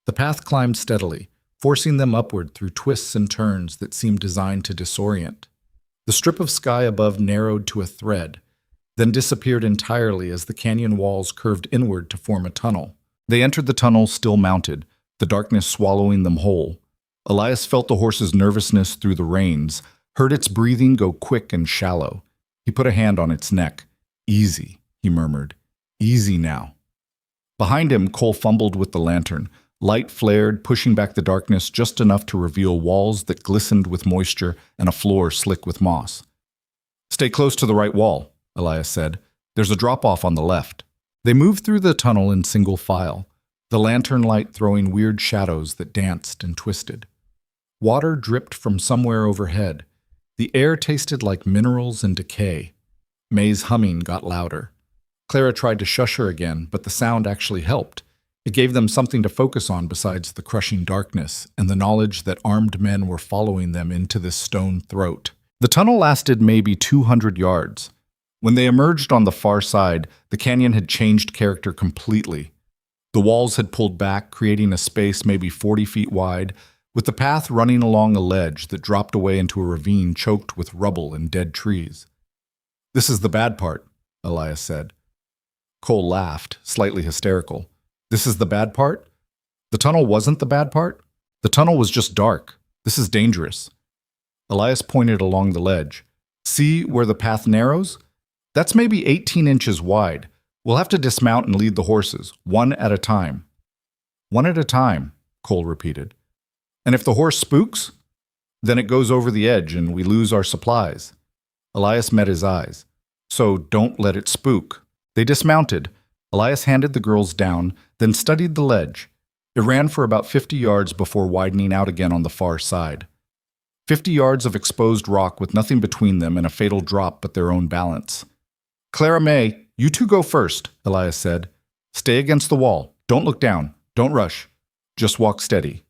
The path climbed steadily, forcing them upward through twists and turns that seemed designed to disorient. The strip of sky above narrowed to a thread, then disappeared entirely as the canyon walls curved inward to form a tunnel. They entered the tunnel still mounted, the darkness swallowing them whole. Elias felt the horse's nervousness through the reins, heard its breathing go quick and shallow. He put a hand on its neck. Easy, he murmured. Easy now. Behind him, Cole fumbled with the lantern. Light flared, pushing back the darkness just enough to reveal walls that glistened with moisture and a floor slick with moss. Stay close to the right wall, Elias said. There's a drop-off on the left. They moved through the tunnel in single file, the lantern light throwing weird shadows that danced and twisted. Water dripped from somewhere overhead. The air tasted like minerals and decay. May's humming got louder. Clara tried to shush her again, but the sound actually helped. It gave them something to focus on besides the crushing darkness and the knowledge that armed men were following them into this stone throat. The tunnel lasted maybe 200 yards. When they emerged on the far side, the canyon had changed character completely. The walls had pulled back, creating a space maybe 40 feet wide, with the path running along a ledge that dropped away into a ravine choked with rubble and dead trees. "This is the bad part," Elias said. Cole laughed, slightly hysterical. "This is the bad part? The tunnel wasn't the bad part? The tunnel was just dark. This is dangerous." Elias pointed along the ledge. "See where the path narrows? That's maybe 18 inches wide. We'll have to dismount and lead the horses, one at a time." "One at a time," Cole repeated. "And if the horse spooks? Then it goes over the edge and we lose our supplies." Elias met his eyes. "So don't let it spook." They dismounted. Elias handed the girls down, then studied the ledge. It ran for about 50 yards before widening out again on the far side. 50 yards of exposed rock with nothing between them and a fatal drop but their own balance. "Clara May, you two go first," Elias said. "Stay against the wall. Don't look down. Don't rush. Just walk steady."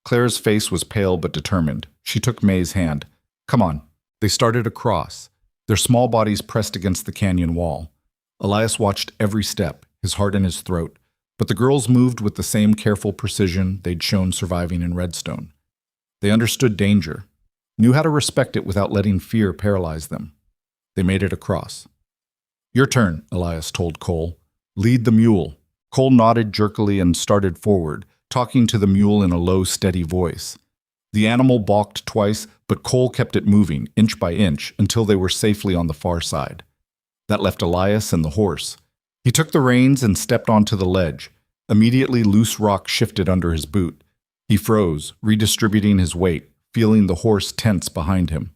Clara's face was pale but determined. She took May's hand. "Come on." They started across, their small bodies pressed against the canyon wall. Elias watched every step, his heart in his throat, but the girls moved with the same careful precision they'd shown surviving in Redstone. They understood danger, knew how to respect it without letting fear paralyze them. They made it across. "Your turn," Elias told Cole. "Lead the mule." Cole nodded jerkily and started forward, talking to the mule in a low, steady voice. The animal balked twice, but Cole kept it moving, inch by inch, until they were safely on the far side. That left Elias and the horse. He took the reins and stepped onto the ledge. Immediately, loose rock shifted under his boot. He froze, redistributing his weight, feeling the horse tense behind him.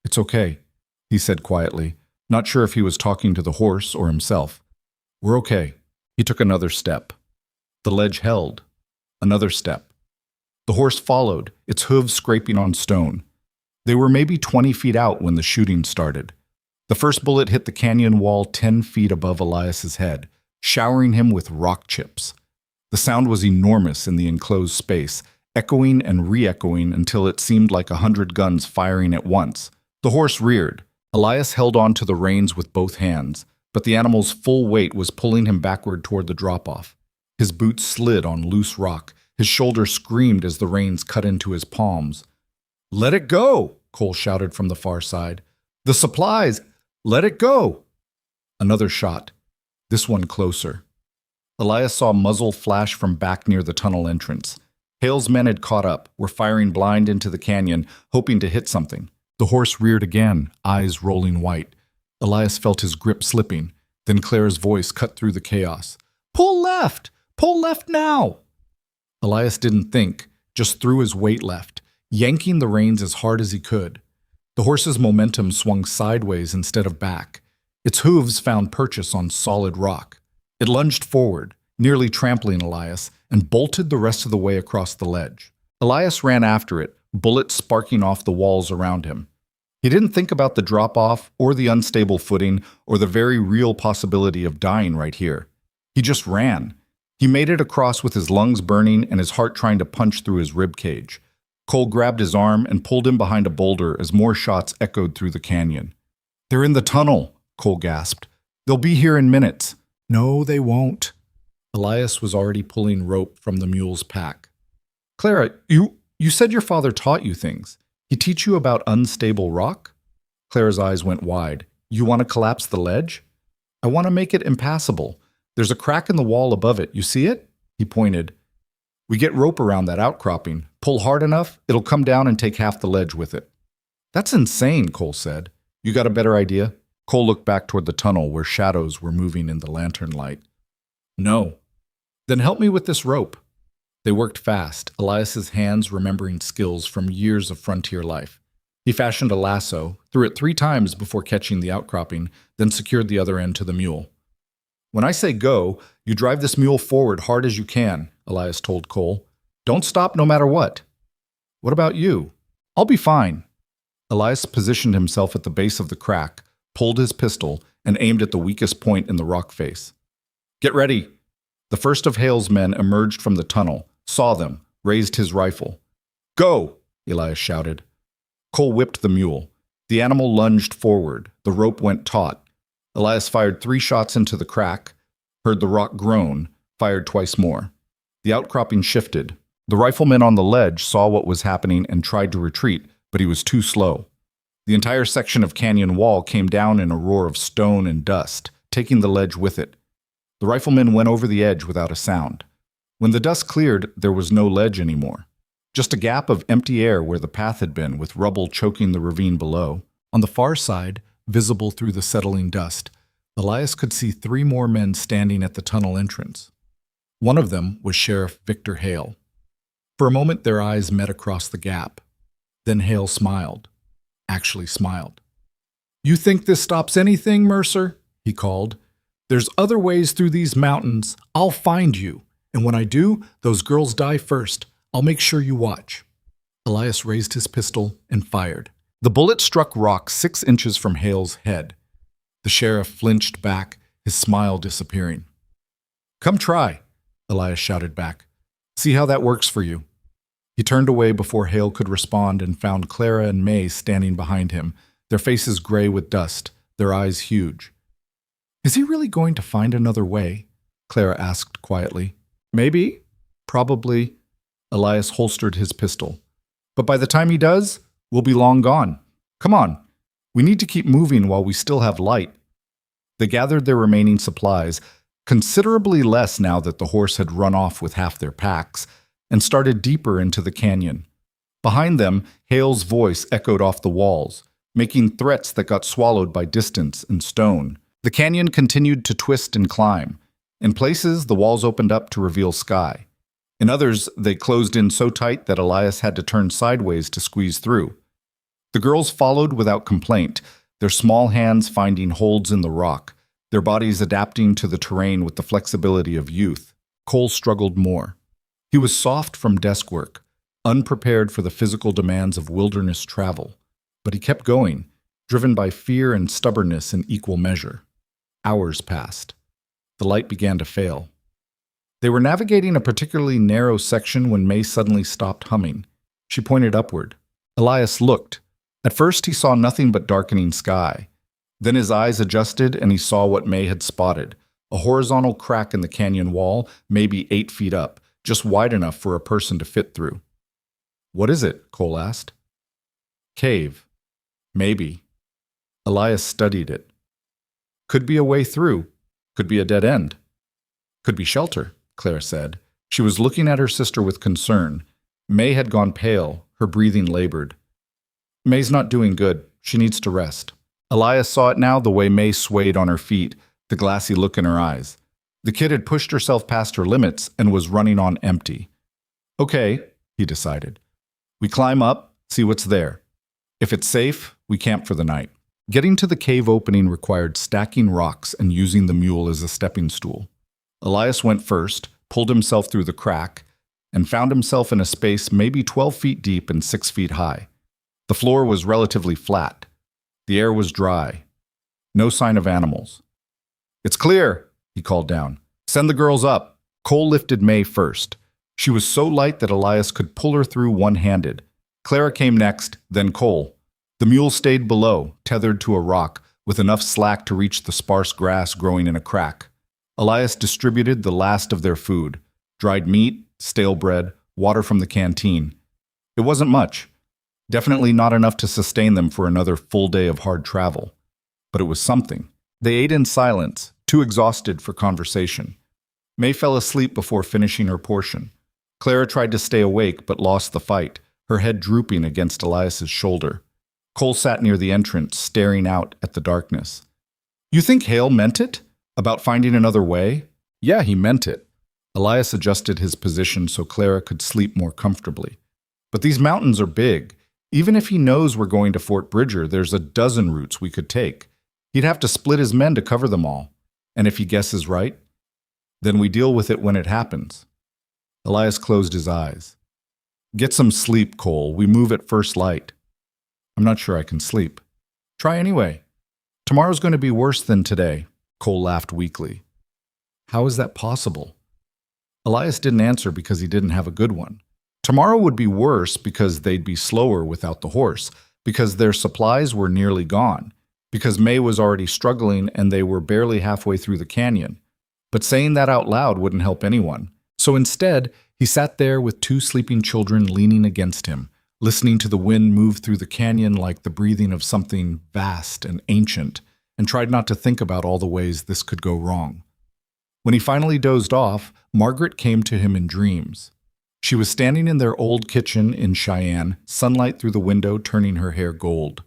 "It's okay," he said quietly, not sure if he was talking to the horse or himself. "We're okay." He took another step. The ledge held. Another step. The horse followed, its hooves scraping on stone. They were maybe 20 feet out when the shooting started. The first bullet hit the canyon wall 10 feet above Elias's head, showering him with rock chips. The sound was enormous in the enclosed space, echoing and re-echoing until it seemed like 100 guns firing at once. The horse reared. Elias held on to the reins with both hands, but the animal's full weight was pulling him backward toward the drop-off. His boots slid on loose rock. His shoulder screamed as the reins cut into his palms. "Let it go!" Cole shouted from the far side. "The supplies! Let it go!" Another shot. This one closer. Elias saw muzzle flash from back near the tunnel entrance. Hale's men had caught up, were firing blind into the canyon, hoping to hit something. The horse reared again, eyes rolling white. Elias felt his grip slipping. Then Clara's voice cut through the chaos. "Pull left! Pull left now!" Elias didn't think, just threw his weight left, yanking the reins as hard as he could. The horse's momentum swung sideways instead of back. Its hooves found purchase on solid rock. It lunged forward, nearly trampling Elias, and bolted the rest of the way across the ledge. Elias ran after it, bullets sparking off the walls around him. He didn't think about the drop-off or the unstable footing or the very real possibility of dying right here. He just ran. He made it across with his lungs burning and his heart trying to punch through his rib cage. Cole grabbed his arm and pulled him behind a boulder as more shots echoed through the canyon. "They're in the tunnel," Cole gasped. "They'll be here in minutes." "No, they won't." Elias was already pulling rope from the mule's pack. "Clara, you said your father taught you things. He teach you about unstable rock?" Clara's eyes went wide. "You want to collapse the ledge?" "I want to make it impassable. There's a crack in the wall above it. You see it?" He pointed. "We get rope around that outcropping. Pull hard enough, it'll come down and take half the ledge with it." "That's insane," Cole said. "You got a better idea?" Cole looked back toward the tunnel where shadows were moving in the lantern light. "No." "Then help me with this rope." They worked fast, Elias's hands remembering skills from years of frontier life. He fashioned a lasso, threw it 3 times before catching the outcropping, then secured the other end to the mule. "When I say go, you drive this mule forward hard as you can," Elias told Cole. "Don't stop no matter what." What about you? I'll be fine. Elias positioned himself at the base of the crack, pulled his pistol, and aimed at the weakest point in the rock face. Get ready! The first of Hale's men emerged from the tunnel, saw them, raised his rifle. Go! Elias shouted. Cole whipped the mule. The animal lunged forward. The rope went taut. Elias fired 3 shots into the crack, heard the rock groan, fired twice more. The outcropping shifted. The rifleman on the ledge saw what was happening and tried to retreat, but he was too slow. The entire section of canyon wall came down in a roar of stone and dust, taking the ledge with it. The rifleman went over the edge without a sound. When the dust cleared, there was no ledge anymore. Just a gap of empty air where the path had been, with rubble choking the ravine below. On the far side, visible through the settling dust, Elias could see 3 more men standing at the tunnel entrance. One of them was Sheriff Victor Hale. For a moment, their eyes met across the gap. Then Hale smiled. Actually smiled. "You think this stops anything, Mercer?" he called. "There's other ways through these mountains. I'll find you. And when I do, those girls die first. I'll make sure you watch." Elias raised his pistol and fired. The bullet struck rock 6 inches from Hale's head. The sheriff flinched back, his smile disappearing. "Come try," Elias shouted back. "See how that works for you." He turned away before Hale could respond and found Clara and May standing behind him, their faces gray with dust, their eyes huge. "Is he really going to find another way?" Clara asked quietly. "Maybe. Probably." Elias holstered his pistol. "But by the time he does, we'll be long gone. Come on. We need to keep moving while we still have light." They gathered their remaining supplies, considerably less now that the horse had run off with half their packs, and started deeper into the canyon. Behind them, Hale's voice echoed off the walls, making threats that got swallowed by distance and stone. The canyon continued to twist and climb. In places, the walls opened up to reveal sky. In others, they closed in so tight that Elias had to turn sideways to squeeze through. The girls followed without complaint, their small hands finding holds in the rock, their bodies adapting to the terrain with the flexibility of youth. Cole struggled more. He was soft from desk work, unprepared for the physical demands of wilderness travel, but he kept going, driven by fear and stubbornness in equal measure. Hours passed. The light began to fail. They were navigating a particularly narrow section when May suddenly stopped humming. She pointed upward. Elias looked. At first, he saw nothing but darkening sky. Then his eyes adjusted and he saw what May had spotted, a horizontal crack in the canyon wall, maybe 8 feet up, just wide enough for a person to fit through. "What is it?" Cole asked. "Cave. Maybe." Elias studied it. "Could be a way through. Could be a dead end. Could be shelter," Claire said. She was looking at her sister with concern. May had gone pale, her breathing labored. "May's not doing good. She needs to rest." Elias saw it now, the way May swayed on her feet, the glassy look in her eyes. The kid had pushed herself past her limits and was running on empty. "Okay," he decided. "We climb up, see what's there. If it's safe, we camp for the night." Getting to the cave opening required stacking rocks and using the mule as a stepping stool. Elias went first, pulled himself through the crack, and found himself in a space maybe 12 feet deep and 6 feet high. The floor was relatively flat. The air was dry. No sign of animals. "It's clear," he called down. "Send the girls up." Cole lifted May first. She was so light that Elias could pull her through one-handed. Clara came next, then Cole. The mule stayed below, tethered to a rock, with enough slack to reach the sparse grass growing in a crack. Elias distributed the last of their food: dried meat, stale bread, water from the canteen. It wasn't much. Definitely not enough to sustain them for another full day of hard travel. But it was something. They ate in silence, too exhausted for conversation. May fell asleep before finishing her portion. Clara tried to stay awake but lost the fight, her head drooping against Elias's shoulder. Cole sat near the entrance, staring out at the darkness. "You think Hale meant it? About finding another way?" "Yeah, he meant it." Elias adjusted his position so Clara could sleep more comfortably. "But these mountains are big. Even if he knows we're going to Fort Bridger, there's a dozen routes we could take. He'd have to split his men to cover them all. And if he guesses right, then we deal with it when it happens." Elias closed his eyes. Get some sleep, Cole. We move at first light. I'm not sure I can sleep. Try anyway. Tomorrow's going to be worse than today. Cole laughed weakly. How is that possible? Elias didn't answer because he didn't have a good one. Tomorrow would be worse because they'd be slower without the horse, because their supplies were nearly gone, because May was already struggling and they were barely halfway through the canyon. But saying that out loud wouldn't help anyone. So instead, he sat there with two sleeping children leaning against him, listening to the wind move through the canyon like the breathing of something vast and ancient, and tried not to think about all the ways this could go wrong. When he finally dozed off, Margaret came to him in dreams. She was standing in their old kitchen in Cheyenne, sunlight through the window turning her hair gold.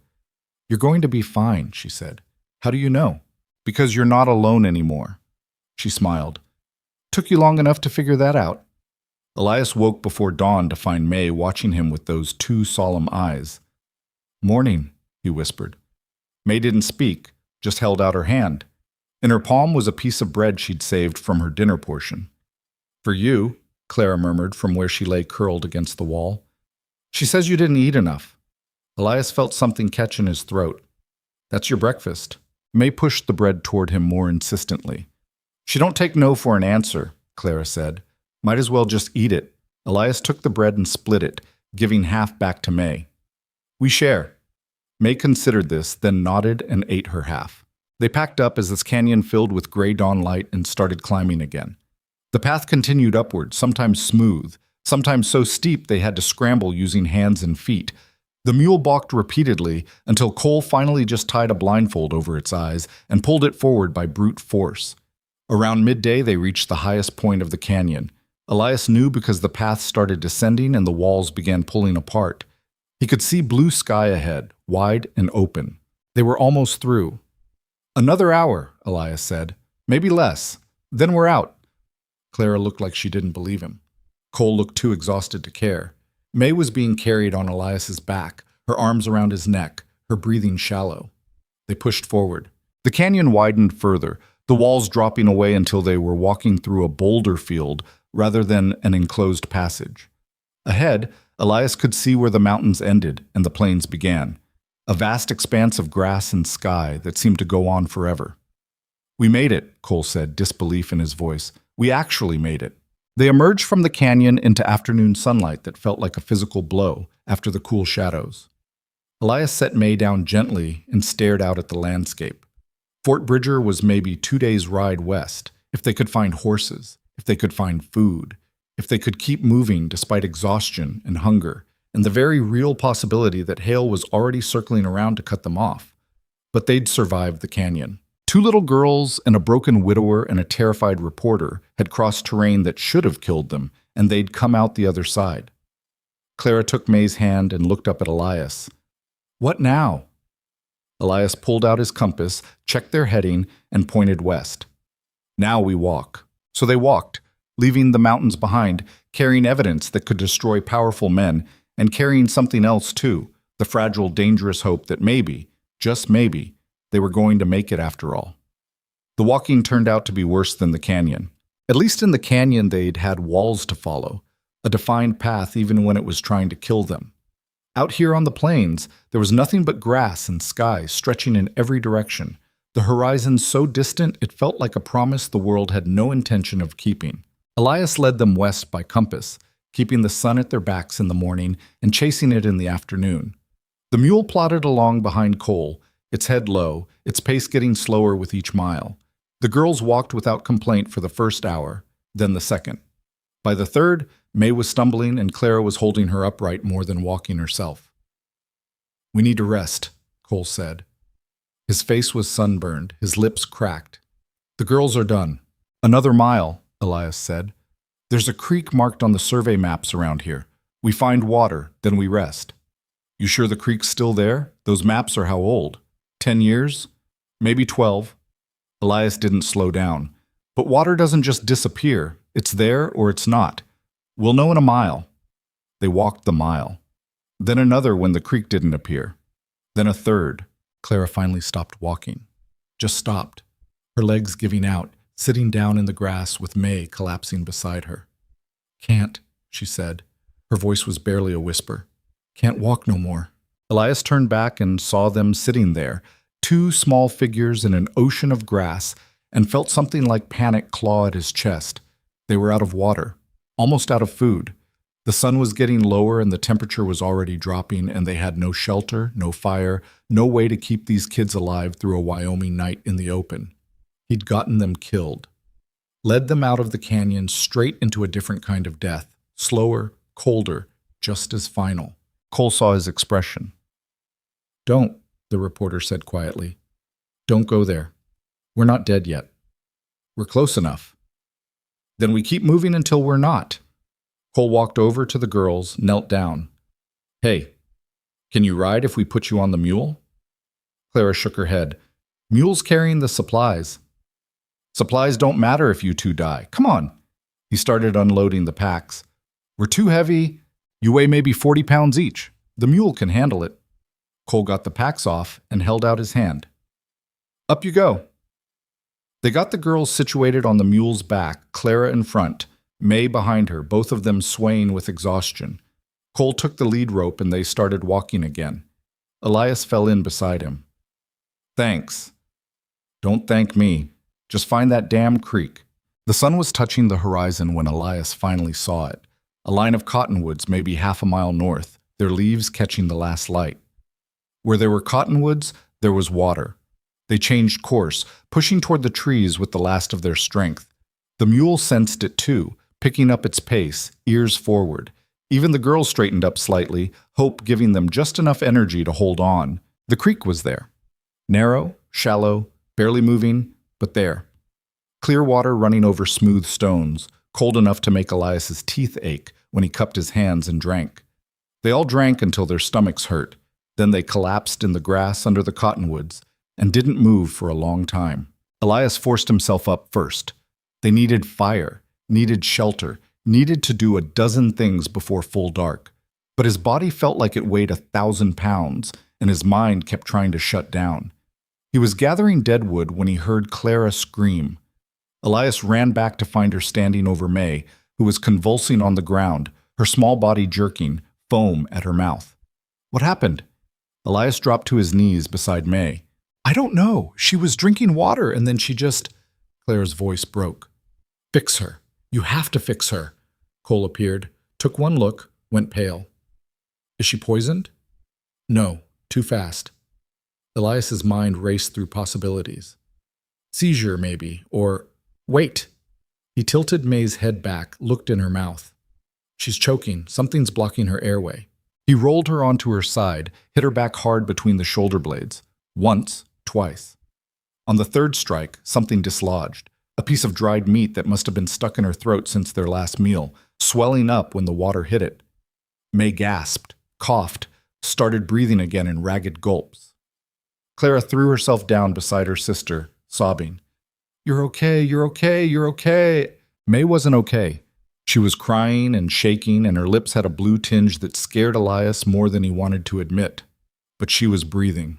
"You're going to be fine," she said. "How do you know?" "Because you're not alone anymore." She smiled. "Took you long enough to figure that out?" Elias woke before dawn to find May watching him with those two solemn eyes. "Morning," he whispered. May didn't speak, just held out her hand. In her palm was a piece of bread she'd saved from her dinner portion. "For you," Clara murmured from where she lay curled against the wall. "She says you didn't eat enough." Elias felt something catch in his throat. "That's your breakfast." May pushed the bread toward him more insistently. "She don't take no for an answer," Clara said. "Might as well just eat it." Elias took the bread and split it, giving half back to May. "We share." May considered this, then nodded and ate her half. They packed up as this canyon filled with gray dawn light and started climbing again. The path continued upward, sometimes smooth, sometimes so steep they had to scramble using hands and feet. The mule balked repeatedly until Cole finally just tied a blindfold over its eyes and pulled it forward by brute force. Around midday, they reached the highest point of the canyon. Elias knew because the path started descending and the walls began pulling apart. He could see blue sky ahead, wide and open. They were almost through. "Another hour," Elias said. "Maybe less. Then we're out." Clara looked like she didn't believe him. Cole looked too exhausted to care. May was being carried on Elias's back, her arms around his neck, her breathing shallow. They pushed forward. The canyon widened further, the walls dropping away until they were walking through a boulder field rather than an enclosed passage. Ahead, Elias could see where the mountains ended and the plains began, a vast expanse of grass and sky that seemed to go on forever. "We made it," Cole said, disbelief in his voice. "We actually made it." They emerged from the canyon into afternoon sunlight that felt like a physical blow after the cool shadows. Elias set May down gently and stared out at the landscape. Fort Bridger was maybe 2 days' ride west, if they could find horses, if they could find food, if they could keep moving despite exhaustion and hunger, and the very real possibility that Hale was already circling around to cut them off. But they'd survived the canyon. 2 little girls and a broken widower and a terrified reporter had crossed terrain that should have killed them, and they'd come out the other side. Clara took May's hand and looked up at Elias. "What now?" Elias pulled out his compass, checked their heading, and pointed west. "Now we walk." So they walked, leaving the mountains behind, carrying evidence that could destroy powerful men, and carrying something else too, the fragile, dangerous hope that maybe, just maybe, they were going to make it after all. The walking turned out to be worse than the canyon. At least in the canyon they'd had walls to follow, a defined path even when it was trying to kill them. Out here on the plains, there was nothing but grass and sky stretching in every direction, the horizon so distant it felt like a promise the world had no intention of keeping. Elias led them west by compass, keeping the sun at their backs in the morning and chasing it in the afternoon. The mule plodded along behind Cole, its head low, its pace getting slower with each mile. The girls walked without complaint for the first hour, then the second. By the third, May was stumbling and Clara was holding her upright more than walking herself. "We need to rest," Cole said. His face was sunburned, his lips cracked. "The girls are done." "Another mile," Elias said. "There's a creek marked on the survey maps around here. We find water, then we rest." "You sure the creek's still there? Those maps are how old? 10 years? Maybe 12. Elias didn't slow down. "But water doesn't just disappear. It's there or it's not. We'll know in a mile." They walked the mile. Then another when the creek didn't appear. Then a third. Clara finally stopped walking. Just stopped, her legs giving out, sitting down in the grass with May collapsing beside her. "Can't," she said. Her voice was barely a whisper. Can't walk no more. Elias turned back and saw them sitting there, two small figures in an ocean of grass, and felt something like panic claw at his chest. They were out of water, almost out of food. The sun was getting lower and the temperature was already dropping, and they had no shelter, no fire, no way to keep these kids alive through a Wyoming night in the open. He'd gotten them killed. Led them out of the canyon straight into a different kind of death, slower, colder, just as final. Cole saw his expression. Don't, the reporter said quietly. Don't go there. We're not dead yet. We're close enough. Then we keep moving until we're not. Cole walked over to the girls, knelt down. Hey, can you ride if we put you on the mule? Clara shook her head. Mule's carrying the supplies. Supplies don't matter if you two die. Come on. He started unloading the packs. We're too heavy. You weigh maybe 40 pounds each. The mule can handle it. Cole got the packs off and held out his hand. Up you go. They got the girls situated on the mule's back, Clara in front, May behind her, both of them swaying with exhaustion. Cole took the lead rope and they started walking again. Elias fell in beside him. Thanks. Don't thank me. Just find that damn creek. The sun was touching the horizon when Elias finally saw it. A line of cottonwoods maybe half a mile north, their leaves catching the last light. Where there were cottonwoods, there was water. They changed course, pushing toward the trees with the last of their strength. The mule sensed it too, picking up its pace, ears forward. Even the girls straightened up slightly, hope giving them just enough energy to hold on. The creek was there. Narrow, shallow, barely moving, but there. Clear water running over smooth stones, cold enough to make Elias's teeth ache when he cupped his hands and drank. They all drank until their stomachs hurt. Then they collapsed in the grass under the cottonwoods and didn't move for a long time. Elias forced himself up first. They needed fire, needed shelter, needed to do a dozen things before full dark. But his body felt like it weighed 1,000 pounds, and his mind kept trying to shut down. He was gathering deadwood when he heard Clara scream. Elias ran back to find her standing over May, who was convulsing on the ground, her small body jerking, foam at her mouth. What happened? Elias dropped to his knees beside May. I don't know. She was drinking water and then she just... Clara's voice broke. Fix her. You have to fix her. Cole appeared, took one look, went pale. Is she poisoned? No, too fast. Elias's mind raced through possibilities. Seizure, maybe, or... Wait! He tilted May's head back, looked in her mouth. She's choking. Something's blocking her airway. He rolled her onto her side, hit her back hard between the shoulder blades. Once, twice. On the third strike, something dislodged. A piece of dried meat that must have been stuck in her throat since their last meal, swelling up when the water hit it. May gasped, coughed, started breathing again in ragged gulps. Clara threw herself down beside her sister, sobbing. You're okay, you're okay, you're okay. May wasn't okay. She was crying and shaking, and her lips had a blue tinge that scared Elias more than he wanted to admit. But she was breathing.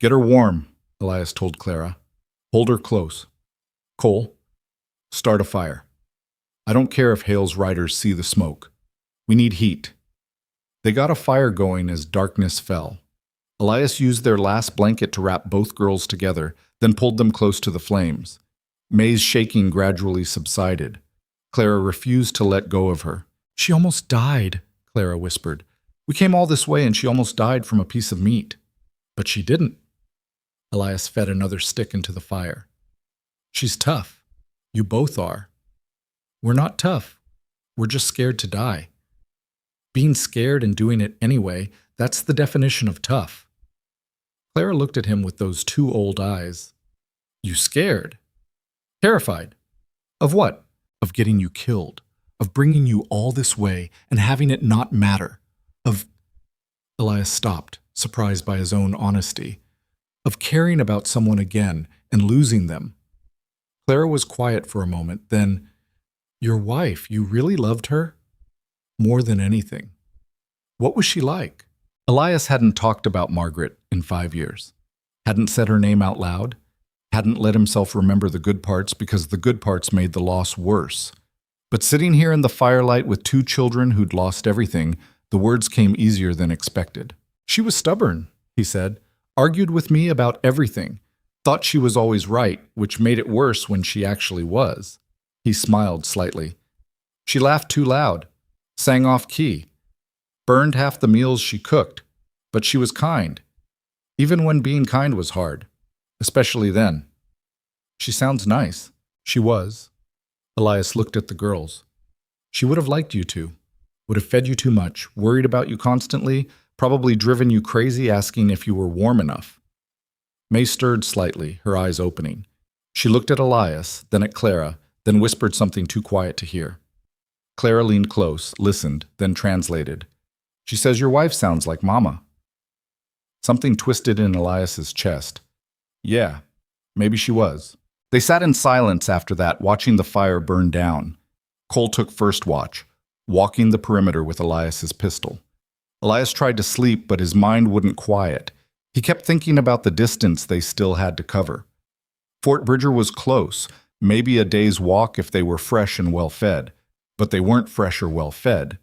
Get her warm, Elias told Clara. Hold her close. Cole, start a fire. I don't care if Hale's riders see the smoke. We need heat. They got a fire going as darkness fell. Elias used their last blanket to wrap both girls together, then pulled them close to the flames. May's shaking gradually subsided. Clara refused to let go of her. She almost died, Clara whispered. We came all this way and she almost died from a piece of meat. But she didn't. Elias fed another stick into the fire. She's tough. You both are. We're not tough. We're just scared to die. Being scared and doing it anyway, that's the definition of tough. Clara looked at him with those two old eyes. You scared? Terrified? Of what? Of getting you killed. Of bringing you all this way and having it not matter. Of... Elias stopped, surprised by his own honesty. Of caring about someone again and losing them. Clara was quiet for a moment, then, your wife, you really loved her? More than anything. What was she like? Elias hadn't talked about Margaret in 5 years. Hadn't said her name out loud. Hadn't let himself remember the good parts because the good parts made the loss worse. But sitting here in the firelight with two children who'd lost everything, the words came easier than expected. She was stubborn, he said, argued with me about everything, thought she was always right, which made it worse when she actually was. He smiled slightly. She laughed too loud, sang off key, burned half the meals she cooked, but she was kind, even when being kind was hard, especially then. She sounds nice. She was. Elias looked at the girls. She would have liked you to, would have fed you too much, worried about you constantly, probably driven you crazy asking if you were warm enough. May stirred slightly, her eyes opening. She looked at Elias, then at Clara, then whispered something too quiet to hear. Clara leaned close, listened, then translated. She says your wife sounds like Mama. Something twisted in Elias's chest. Yeah, maybe she was. They sat in silence after that, watching the fire burn down. Cole took first watch, walking the perimeter with Elias's pistol. Elias tried to sleep, but his mind wouldn't quiet. He kept thinking about the distance they still had to cover. Fort Bridger was close, maybe a day's walk if they were fresh and well-fed. But they weren't fresh or well-fed.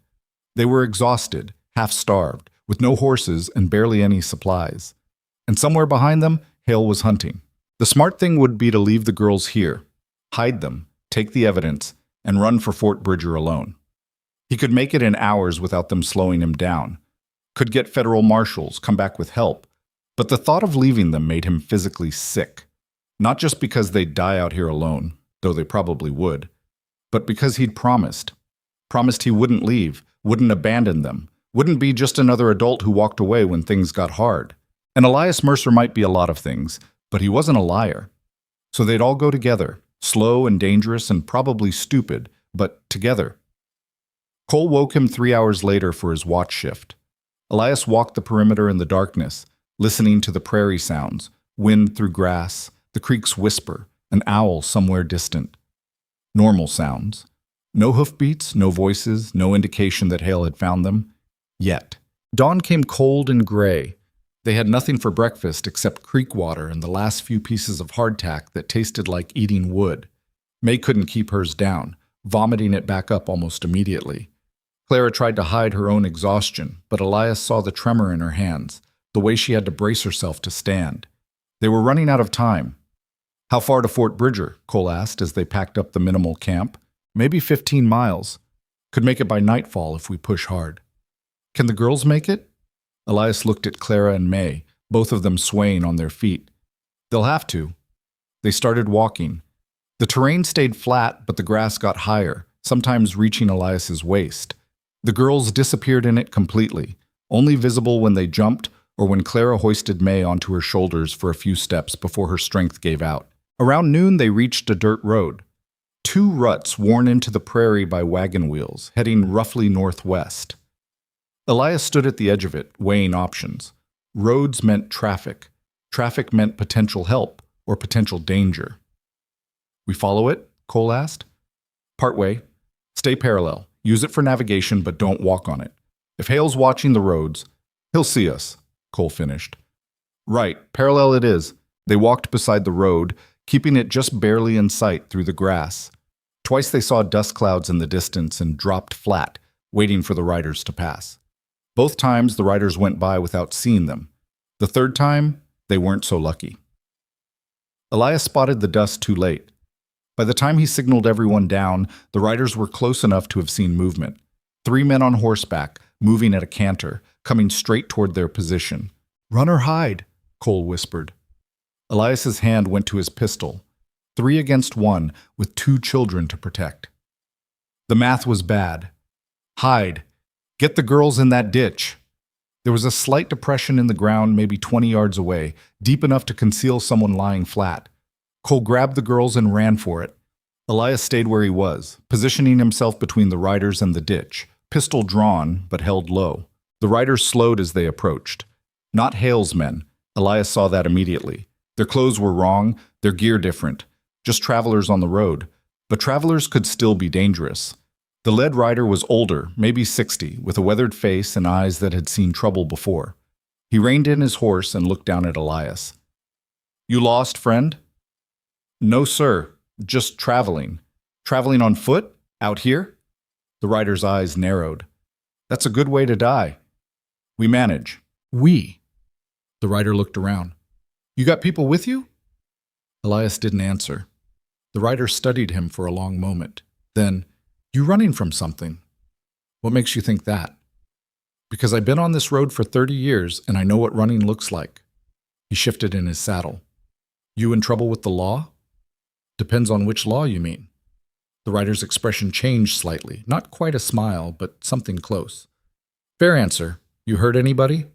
They were exhausted, half-starved, with no horses and barely any supplies. And somewhere behind them, Hale was hunting. The smart thing would be to leave the girls here, hide them, take the evidence, and run for Fort Bridger alone. He could make it in hours without them slowing him down. Could get federal marshals, come back with help. But the thought of leaving them made him physically sick. Not just because they'd die out here alone, though they probably would, but because he'd promised he wouldn't leave, wouldn't abandon them, wouldn't be just another adult who walked away when things got hard. And Elias Mercer might be a lot of things, but he wasn't a liar. So they'd all go together, slow and dangerous and probably stupid, but together. Cole woke him 3 hours later for his watch shift. Elias walked the perimeter in the darkness, listening to the prairie sounds, wind through grass, the creek's whisper, an owl somewhere distant. Normal sounds. No hoofbeats, no voices, no indication that Hale had found them. Yet. Dawn came cold and gray. They had nothing for breakfast except creek water and the last few pieces of hardtack that tasted like eating wood. May couldn't keep hers down, vomiting it back up almost immediately. Clara tried to hide her own exhaustion, but Elias saw the tremor in her hands, the way she had to brace herself to stand. They were running out of time. How far to Fort Bridger? Cole asked as they packed up the minimal camp. Maybe 15 miles. Could make it by nightfall if we push hard. Can the girls make it? Elias looked at Clara and May, both of them swaying on their feet. They'll have to. They started walking. The terrain stayed flat, but the grass got higher, sometimes reaching Elias's waist. The girls disappeared in it completely, only visible when they jumped or when Clara hoisted May onto her shoulders for a few steps before her strength gave out. Around noon, they reached a dirt road. 2 ruts worn into the prairie by wagon wheels, heading roughly northwest. Elias stood at the edge of it, weighing options. Roads meant traffic. Traffic meant potential help or potential danger. We follow it? Cole asked. Partway. Stay parallel. Use it for navigation, but don't walk on it. If Hale's watching the roads, he'll see us, Cole finished. Right, parallel it is. They walked beside the road, keeping it just barely in sight through the grass. Twice they saw dust clouds in the distance and dropped flat, waiting for the riders to pass. Both times the riders went by without seeing them. The third time, they weren't so lucky. Elias spotted the dust too late. By the time he signaled everyone down, the riders were close enough to have seen movement. 3 men on horseback, moving at a canter, coming straight toward their position. Run or hide, Cole whispered. Elias's hand went to his pistol. 3 against 1, with 2 children to protect. The math was bad. Hide. Get the girls in that ditch. There was a slight depression in the ground maybe 20 yards away, deep enough to conceal someone lying flat. Cole grabbed the girls and ran for it. Elias stayed where he was, positioning himself between the riders and the ditch, pistol drawn but held low. The riders slowed as they approached. Not Hale's men. Elias saw that immediately. Their clothes were wrong, their gear different. Just travelers on the road. But travelers could still be dangerous. The lead rider was older, maybe 60, with a weathered face and eyes that had seen trouble before. He reined in his horse and looked down at Elias. You lost, friend? No, sir. Just traveling. Traveling on foot? Out here? The rider's eyes narrowed. That's a good way to die. We manage. We. The rider looked around. You got people with you? Elias didn't answer. The rider studied him for a long moment. Then, you running from something. What makes you think that? Because I've been on this road for 30 years and I know what running looks like. He shifted in his saddle. You in trouble with the law? Depends on which law you mean. The rider's expression changed slightly, not quite a smile, but something close. Fair answer. You hurt anybody?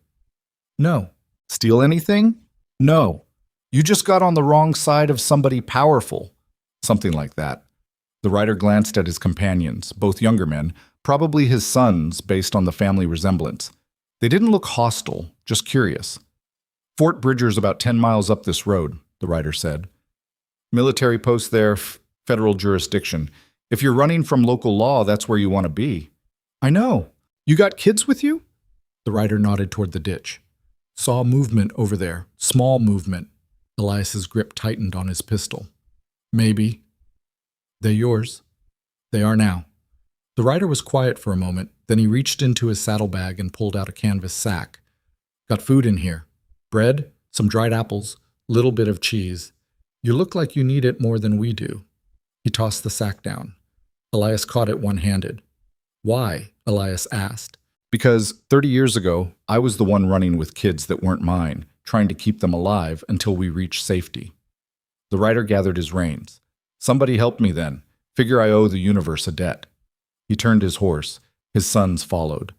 No. Steal anything? No. You just got on the wrong side of somebody powerful. Something like that. The rider glanced at his companions, both younger men, probably his sons based on the family resemblance. They didn't look hostile, just curious. Fort Bridger's about 10 miles up this road, the rider said. Military post there, federal jurisdiction. If you're running from local law, that's where you want to be. I know. You got kids with you? The rider nodded toward the ditch. Saw movement over there, small movement. Elias's grip tightened on his pistol. Maybe. They're yours. They are now. The rider was quiet for a moment, then he reached into his saddlebag and pulled out a canvas sack. Got food in here. Bread, some dried apples, little bit of cheese. You look like you need it more than we do. He tossed the sack down. Elias caught it one-handed. Why? Elias asked. Because 30 years ago, I was the one running with kids that weren't mine, trying to keep them alive until we reached safety. The rider gathered his reins. Somebody helped me then. Figure I owe the universe a debt. He turned his horse. His sons followed.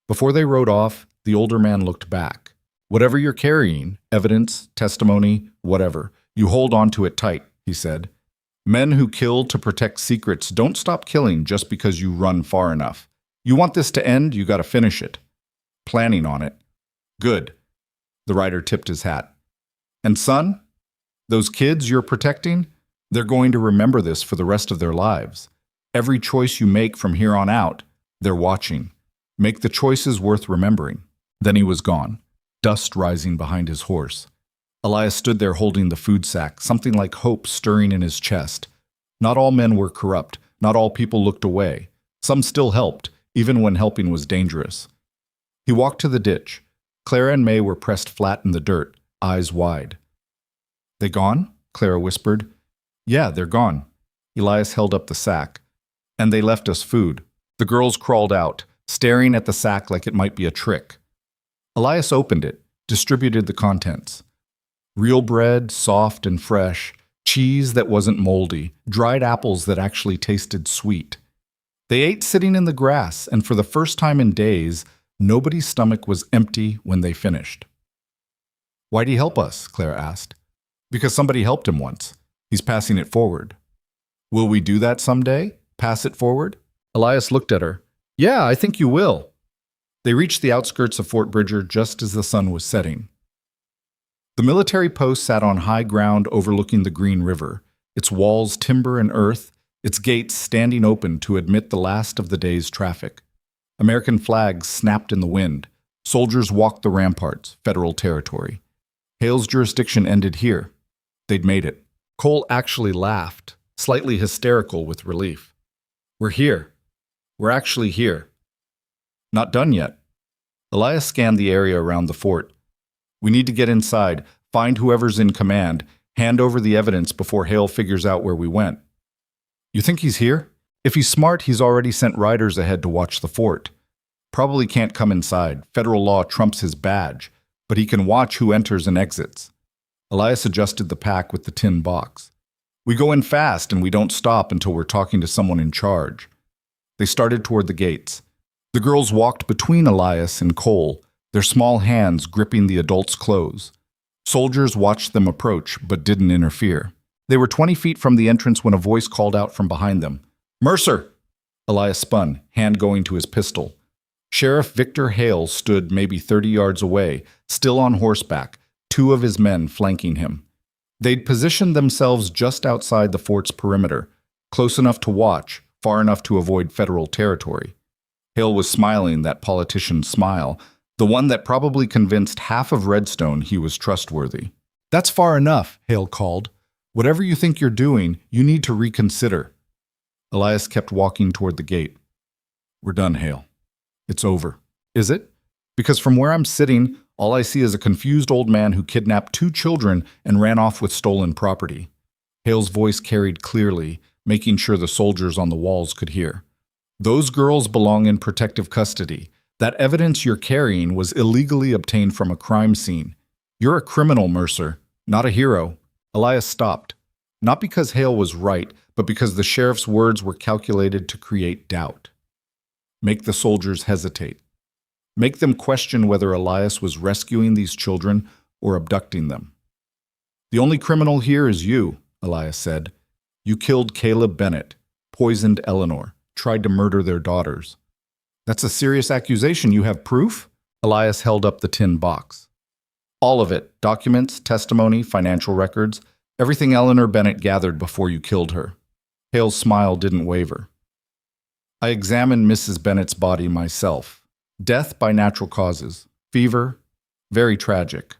Before they rode off, the older man looked back. Whatever you're carrying, evidence, testimony, whatever, you hold on to it tight, he said. Men who kill to protect secrets don't stop killing just because you run far enough. You want this to end, you gotta finish it. Planning on it. Good. The rider tipped his hat. And son, those kids you're protecting, they're going to remember this for the rest of their lives. Every choice you make from here on out, they're watching. Make the choices worth remembering. Then he was gone, dust rising behind his horse. Elias stood there holding the food sack, something like hope stirring in his chest. Not all men were corrupt. Not all people looked away. Some still helped, even when helping was dangerous. He walked to the ditch. Clara and May were pressed flat in the dirt, eyes wide. They gone? Clara whispered. Yeah, they're gone. Elias held up the sack. And they left us food. The girls crawled out, staring at the sack like it might be a trick. Elias opened it, distributed the contents. Real bread, soft and fresh, cheese that wasn't moldy, dried apples that actually tasted sweet. They ate sitting in the grass, and for the first time in days, nobody's stomach was empty when they finished. Why'd he help us? Clara asked. Because somebody helped him once. He's passing it forward. Will we do that someday? Pass it forward? Elias looked at her. Yeah, I think you will. They reached the outskirts of Fort Bridger just as the sun was setting. The military post sat on high ground overlooking the Green River, its walls timber and earth, its gates standing open to admit the last of the day's traffic. American flags snapped in the wind. Soldiers walked the ramparts, federal territory. Hale's jurisdiction ended here. They'd made it. Cole actually laughed, slightly hysterical with relief. We're here. We're actually here. Not done yet. Elias scanned the area around the fort. We need to get inside, find whoever's in command, hand over the evidence before Hale figures out where we went. You think he's here? If he's smart, he's already sent riders ahead to watch the fort. Probably can't come inside. Federal law trumps his badge, but he can watch who enters and exits. Elias adjusted the pack with the tin box. We go in fast and we don't stop until we're talking to someone in charge. They started toward the gates. The girls walked between Elias and Cole, their small hands gripping the adults' clothes. Soldiers watched them approach, but didn't interfere. They were 20 feet from the entrance when a voice called out from behind them. Mercer! Elias spun, hand going to his pistol. Sheriff Victor Hale stood maybe 30 yards away, still on horseback, 2 of his men flanking him. They'd positioned themselves just outside the fort's perimeter, close enough to watch, far enough to avoid federal territory. Hale was smiling that politician's smile, the one that probably convinced half of Redstone he was trustworthy. That's far enough, Hale called. Whatever you think you're doing, you need to reconsider. Elias kept walking toward the gate. We're done, Hale. It's over. Is it? Because from where I'm sitting, all I see is a confused old man who kidnapped 2 children and ran off with stolen property. Hale's voice carried clearly, making sure the soldiers on the walls could hear. Those girls belong in protective custody. That evidence you're carrying was illegally obtained from a crime scene. You're a criminal, Mercer, not a hero. Elias stopped. Not because Hale was right, but because the sheriff's words were calculated to create doubt. Make the soldiers hesitate. Make them question whether Elias was rescuing these children or abducting them. The only criminal here is you, Elias said. You killed Caleb Bennett, poisoned Eleanor, tried to murder their daughters. That's a serious accusation. You have proof? Elias held up the tin box. All of it, documents, testimony, financial records, everything Eleanor Bennett gathered before you killed her. Hale's smile didn't waver. I examined Mrs. Bennett's body myself. Death by natural causes. Fever. Very tragic.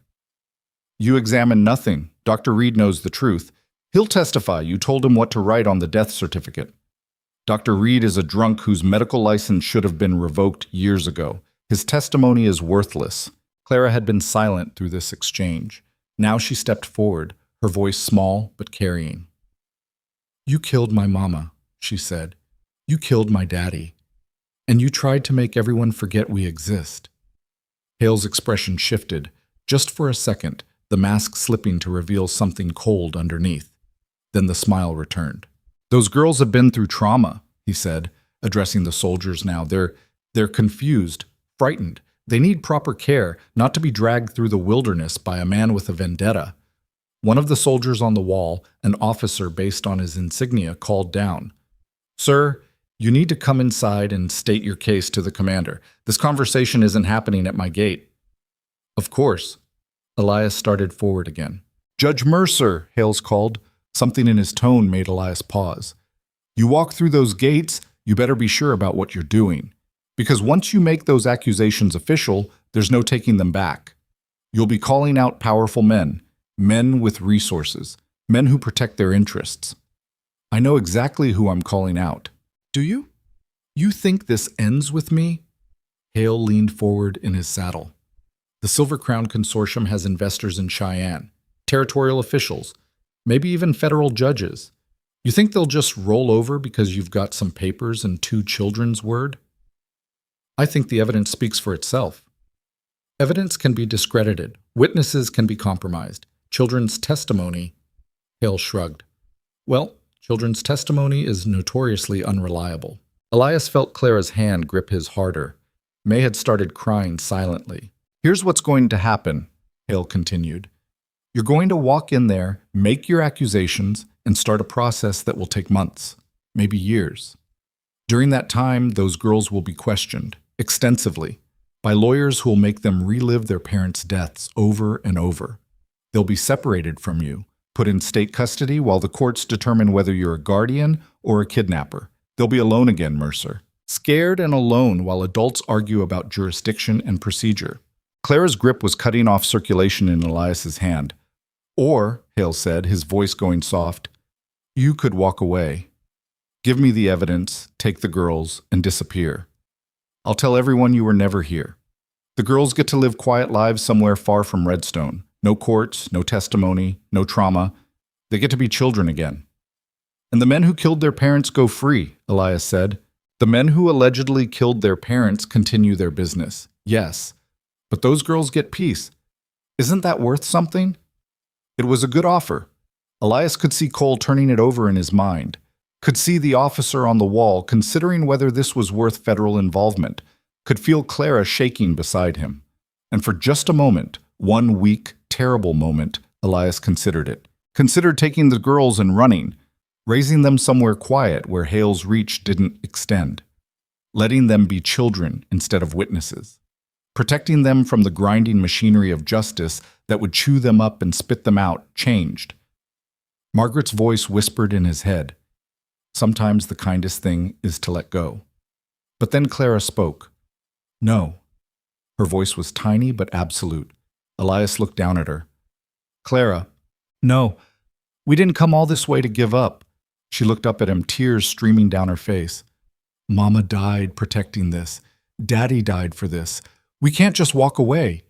You examined nothing. Dr. Reed knows the truth. He'll testify you told him what to write on the death certificate. Dr. Reed is a drunk whose medical license should have been revoked years ago. His testimony is worthless. Clara had been silent through this exchange. Now she stepped forward, her voice small but carrying. You killed my mama, she said. You killed my daddy. And you tried to make everyone forget we exist. Hale's expression shifted. Just for a second, the mask slipping to reveal something cold underneath. Then the smile returned. Those girls have been through trauma, he said, addressing the soldiers now. They're confused, frightened. They need proper care, not to be dragged through the wilderness by a man with a vendetta. One of the soldiers on the wall, an officer based on his insignia, called down. Sir, you need to come inside and state your case to the commander. This conversation isn't happening at my gate. Of course. Elias started forward again. Judge Mercer, Hales called. Something in his tone made Elias pause. You walk through those gates, you better be sure about what you're doing. Because once you make those accusations official, there's no taking them back. You'll be calling out powerful men, men with resources, men who protect their interests. I know exactly who I'm calling out. Do you? You think this ends with me? Hale leaned forward in his saddle. The Silver Crown Consortium has investors in Cheyenne, territorial officials, maybe even federal judges. You think they'll just roll over because you've got some papers and 2 children's word? I think the evidence speaks for itself. Evidence can be discredited. Witnesses can be compromised. Children's testimony, Hale shrugged. Well, children's testimony is notoriously unreliable. Elias felt Clara's hand grip his harder. May had started crying silently. Here's what's going to happen, Hale continued. You're going to walk in there, make your accusations, and start a process that will take months, maybe years. During that time, those girls will be questioned, extensively, by lawyers who will make them relive their parents' deaths over and over. They'll be separated from you, put in state custody while the courts determine whether you're a guardian or a kidnapper. They'll be alone again, Mercer. Scared and alone while adults argue about jurisdiction and procedure. Clara's grip was cutting off circulation in Elias's hand. Or, Hale said, his voice going soft, you could walk away. Give me the evidence, take the girls, and disappear. I'll tell everyone you were never here. The girls get to live quiet lives somewhere far from Redstone. No courts, no testimony, no trauma. They get to be children again. And the men who killed their parents go free, Elias said. The men who allegedly killed their parents continue their business. Yes, but those girls get peace. Isn't that worth something? It was a good offer. Elias could see Cole turning it over in his mind, could see the officer on the wall considering whether this was worth federal involvement, could feel Clara shaking beside him. And for just a moment, one weak, terrible moment, Elias considered it. Considered taking the girls and running, raising them somewhere quiet where Hale's reach didn't extend, letting them be children instead of witnesses, protecting them from the grinding machinery of justice that would chew them up and spit them out, changed. Margaret's voice whispered in his head. Sometimes the kindest thing is to let go. But then Clara spoke. No. Her voice was tiny but absolute. Elias looked down at her. Clara, no, we didn't come all this way to give up. She looked up at him, tears streaming down her face. Mama died protecting this. Daddy died for this. We can't just walk away.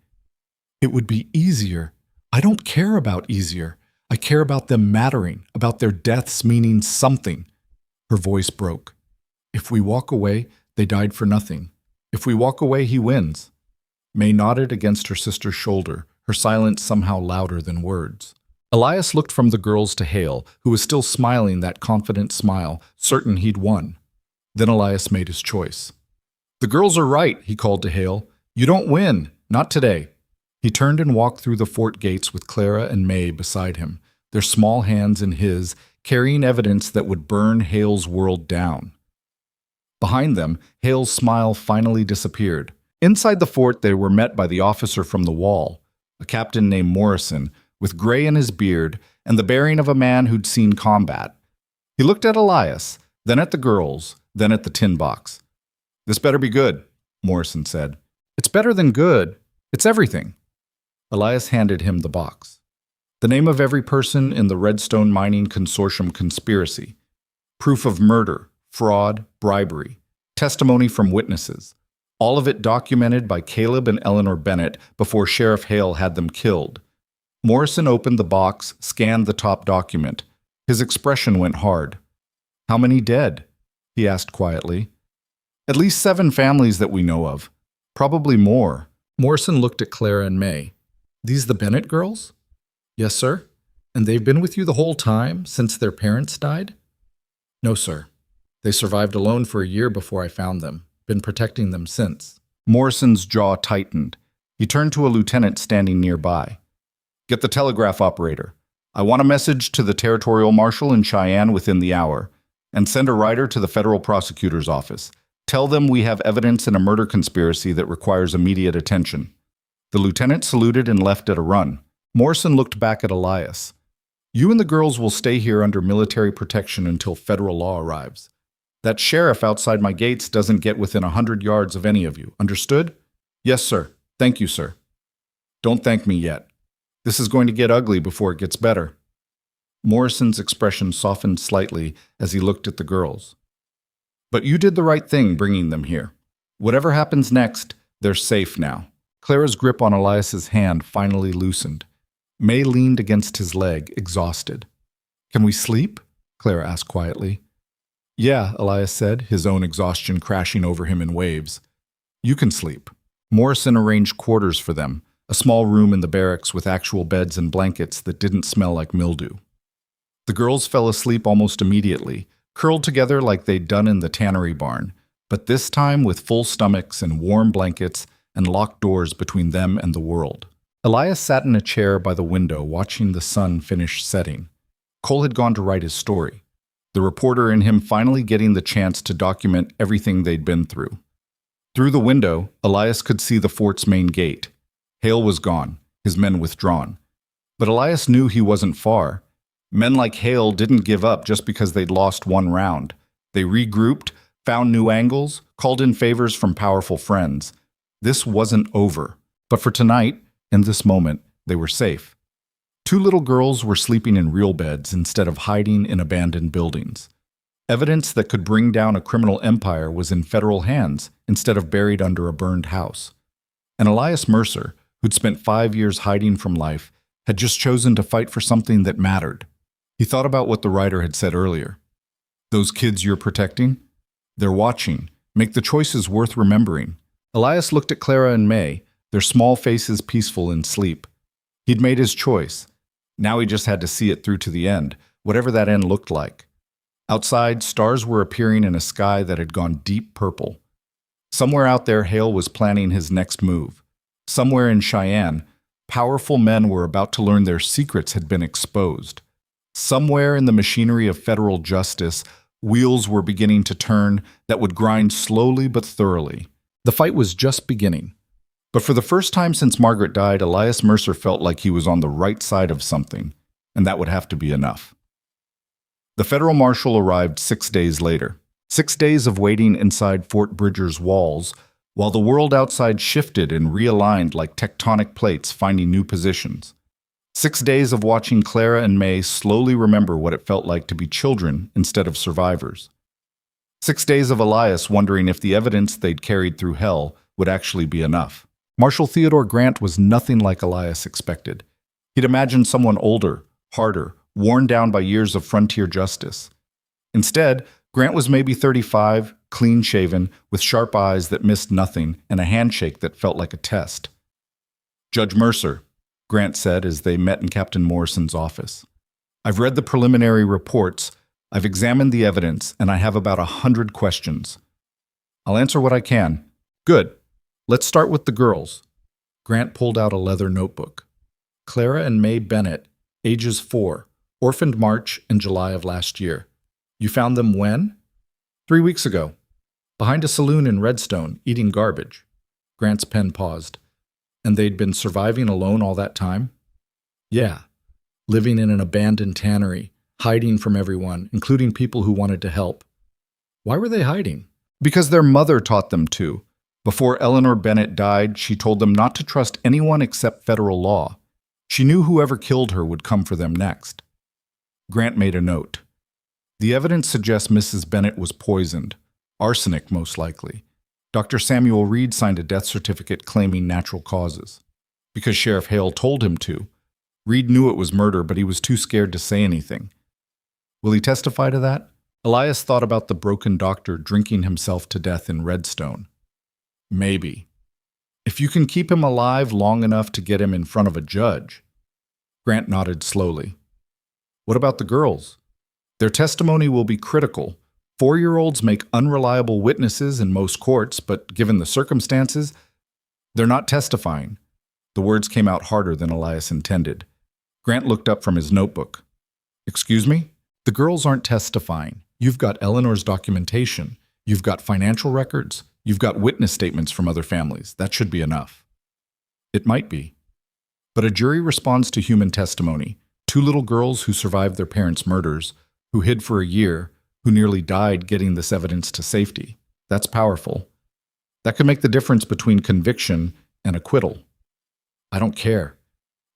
It would be easier. I don't care about easier. I care about them mattering, about their deaths meaning something. Her voice broke. If we walk away, they died for nothing. If we walk away, he wins. May nodded against her sister's shoulder, her silence somehow louder than words. Elias looked from the girls to Hale, who was still smiling that confident smile, certain he'd won. Then Elias made his choice. The girls are right, he called to Hale. You don't win, not today. He turned and walked through the fort gates with Clara and May beside him, their small hands in his, carrying evidence that would burn Hale's world down. Behind them, Hale's smile finally disappeared. Inside the fort, they were met by the officer from the wall, a captain named Morrison, with gray in his beard and the bearing of a man who'd seen combat. He looked at Elias, then at the girls, then at the tin box. This better be good, Morrison said. It's better than good. It's everything. Elias handed him the box. The name of every person in the Redstone Mining Consortium conspiracy. Proof of murder, fraud, bribery. Testimony from witnesses. All of it documented by Caleb and Eleanor Bennett before Sheriff Hale had them killed. Morrison opened the box, scanned the top document. His expression went hard. How many dead? He asked quietly. At least 7 families that we know of. Probably more. Morrison looked at Clara and May. These the Bennett girls? Yes, sir. And they've been with you the whole time, since their parents died? No, sir. They survived alone for a year before I found them. Been protecting them since. Morrison's jaw tightened. He turned to a lieutenant standing nearby. Get the telegraph operator. I want a message to the territorial marshal in Cheyenne within the hour. And send a rider to the federal prosecutor's office. Tell them we have evidence in a murder conspiracy that requires immediate attention. The lieutenant saluted and left at a run. Morrison looked back at Elias. You and the girls will stay here under military protection until federal law arrives. That sheriff outside my gates doesn't get within 100 yards of any of you. Understood? Yes, sir. Thank you, sir. Don't thank me yet. This is going to get ugly before it gets better. Morrison's expression softened slightly as he looked at the girls. But you did the right thing bringing them here. Whatever happens next, they're safe now. Clara's grip on Elias's hand finally loosened. May leaned against his leg, exhausted. Can we sleep? Clara asked quietly. Yeah, Elias said, his own exhaustion crashing over him in waves. You can sleep. Morrison arranged quarters for them, a small room in the barracks with actual beds and blankets that didn't smell like mildew. The girls fell asleep almost immediately, curled together like they'd done in the tannery barn, but this time with full stomachs and warm blankets and locked doors between them and the world. Elias sat in a chair by the window watching the sun finish setting. Cole had gone to write his story, the reporter in him finally getting the chance to document everything they'd been through. Through the window, Elias could see the fort's main gate. Hale was gone, his men withdrawn. But Elias knew he wasn't far. Men like Hale didn't give up just because they'd lost one round. They regrouped, found new angles, called in favors from powerful friends. This wasn't over. But for tonight, in this moment, they were safe. 2 little girls were sleeping in real beds instead of hiding in abandoned buildings. Evidence that could bring down a criminal empire was in federal hands instead of buried under a burned house. And Elias Mercer, who'd spent 5 years hiding from life, had just chosen to fight for something that mattered. He thought about what the writer had said earlier. Those kids you're protecting? They're watching. Make the choices worth remembering. Elias looked at Clara and May, their small faces peaceful in sleep. He'd made his choice. Now he just had to see it through to the end, whatever that end looked like. Outside, stars were appearing in a sky that had gone deep purple. Somewhere out there, Hale was planning his next move. Somewhere in Cheyenne, powerful men were about to learn their secrets had been exposed. Somewhere in the machinery of federal justice, wheels were beginning to turn that would grind slowly but thoroughly. The fight was just beginning. But for the first time since Margaret died, Elias Mercer felt like he was on the right side of something, and that would have to be enough. The federal marshal arrived 6 days later. 6 days of waiting inside Fort Bridger's walls, while the world outside shifted and realigned like tectonic plates finding new positions. 6 days of watching Clara and May slowly remember what it felt like to be children instead of survivors. 6 days of Elias wondering if the evidence they'd carried through hell would actually be enough. Marshal Theodore Grant was nothing like Elias expected. He'd imagined someone older, harder, worn down by years of frontier justice. Instead, Grant was maybe 35, clean-shaven, with sharp eyes that missed nothing and a handshake that felt like a test. "Judge Mercer," Grant said as they met in Captain Morrison's office. "I've read the preliminary reports, I've examined the evidence, and I have about 100 questions. I'll answer what I can." "Good. Let's start with the girls." Grant pulled out a leather notebook. "Clara and May Bennett, ages 4, orphaned March and July of last year. You found them when?" 3 weeks ago. Behind a saloon in Redstone, eating garbage." Grant's pen paused. "And they'd been surviving alone all that time?" "Yeah. Living in an abandoned tannery, hiding from everyone, including people who wanted to help." "Why were they hiding?" "Because their mother taught them to. Before Eleanor Bennett died, she told them not to trust anyone except federal law. She knew whoever killed her would come for them next." Grant made a note. "The evidence suggests Mrs. Bennett was poisoned. Arsenic, most likely. Dr. Samuel Reed signed a death certificate claiming natural causes. Because Sheriff Hale told him to. Reed knew it was murder, but he was too scared to say anything. Will he testify to that?" Elias thought about the broken doctor drinking himself to death in Redstone. "Maybe. If you can keep him alive long enough to get him in front of a judge." Grant nodded slowly. "What about the girls? Their testimony will be critical. 4-year-olds make unreliable witnesses in most courts, but given the circumstances, they're not testifying." The words came out harder than Elias intended. Grant looked up from his notebook. "Excuse me? The girls aren't testifying. You've got Eleanor's documentation. You've got financial records. You've got witness statements from other families. That should be enough." "It might be. But a jury responds to human testimony. 2 little girls who survived their parents' murders, who hid for a year, who nearly died getting this evidence to safety. That's powerful. That could make the difference between conviction and acquittal." "I don't care.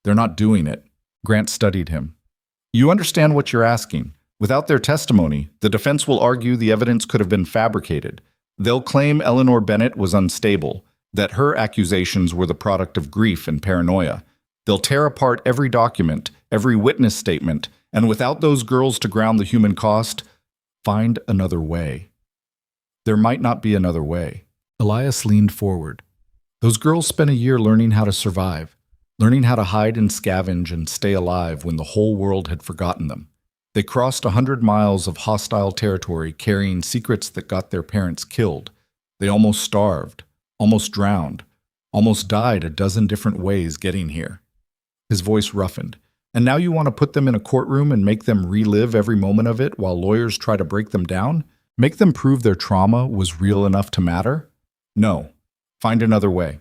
They're not doing it." Grant studied him. "You understand what you're asking. Without their testimony, the defense will argue the evidence could have been fabricated. They'll claim Eleanor Bennett was unstable, that her accusations were the product of grief and paranoia. They'll tear apart every document, every witness statement, and without those girls to ground the human cost, find another way." "There might not be another way." Elias leaned forward. "Those girls spent a year learning how to survive, learning how to hide and scavenge and stay alive when the whole world had forgotten them. They crossed 100 miles of hostile territory carrying secrets that got their parents killed. They almost starved, almost drowned, almost died a dozen different ways getting here." His voice roughened. "And now you want to put them in a courtroom and make them relive every moment of it while lawyers try to break them down? Make them prove their trauma was real enough to matter? No. Find another way."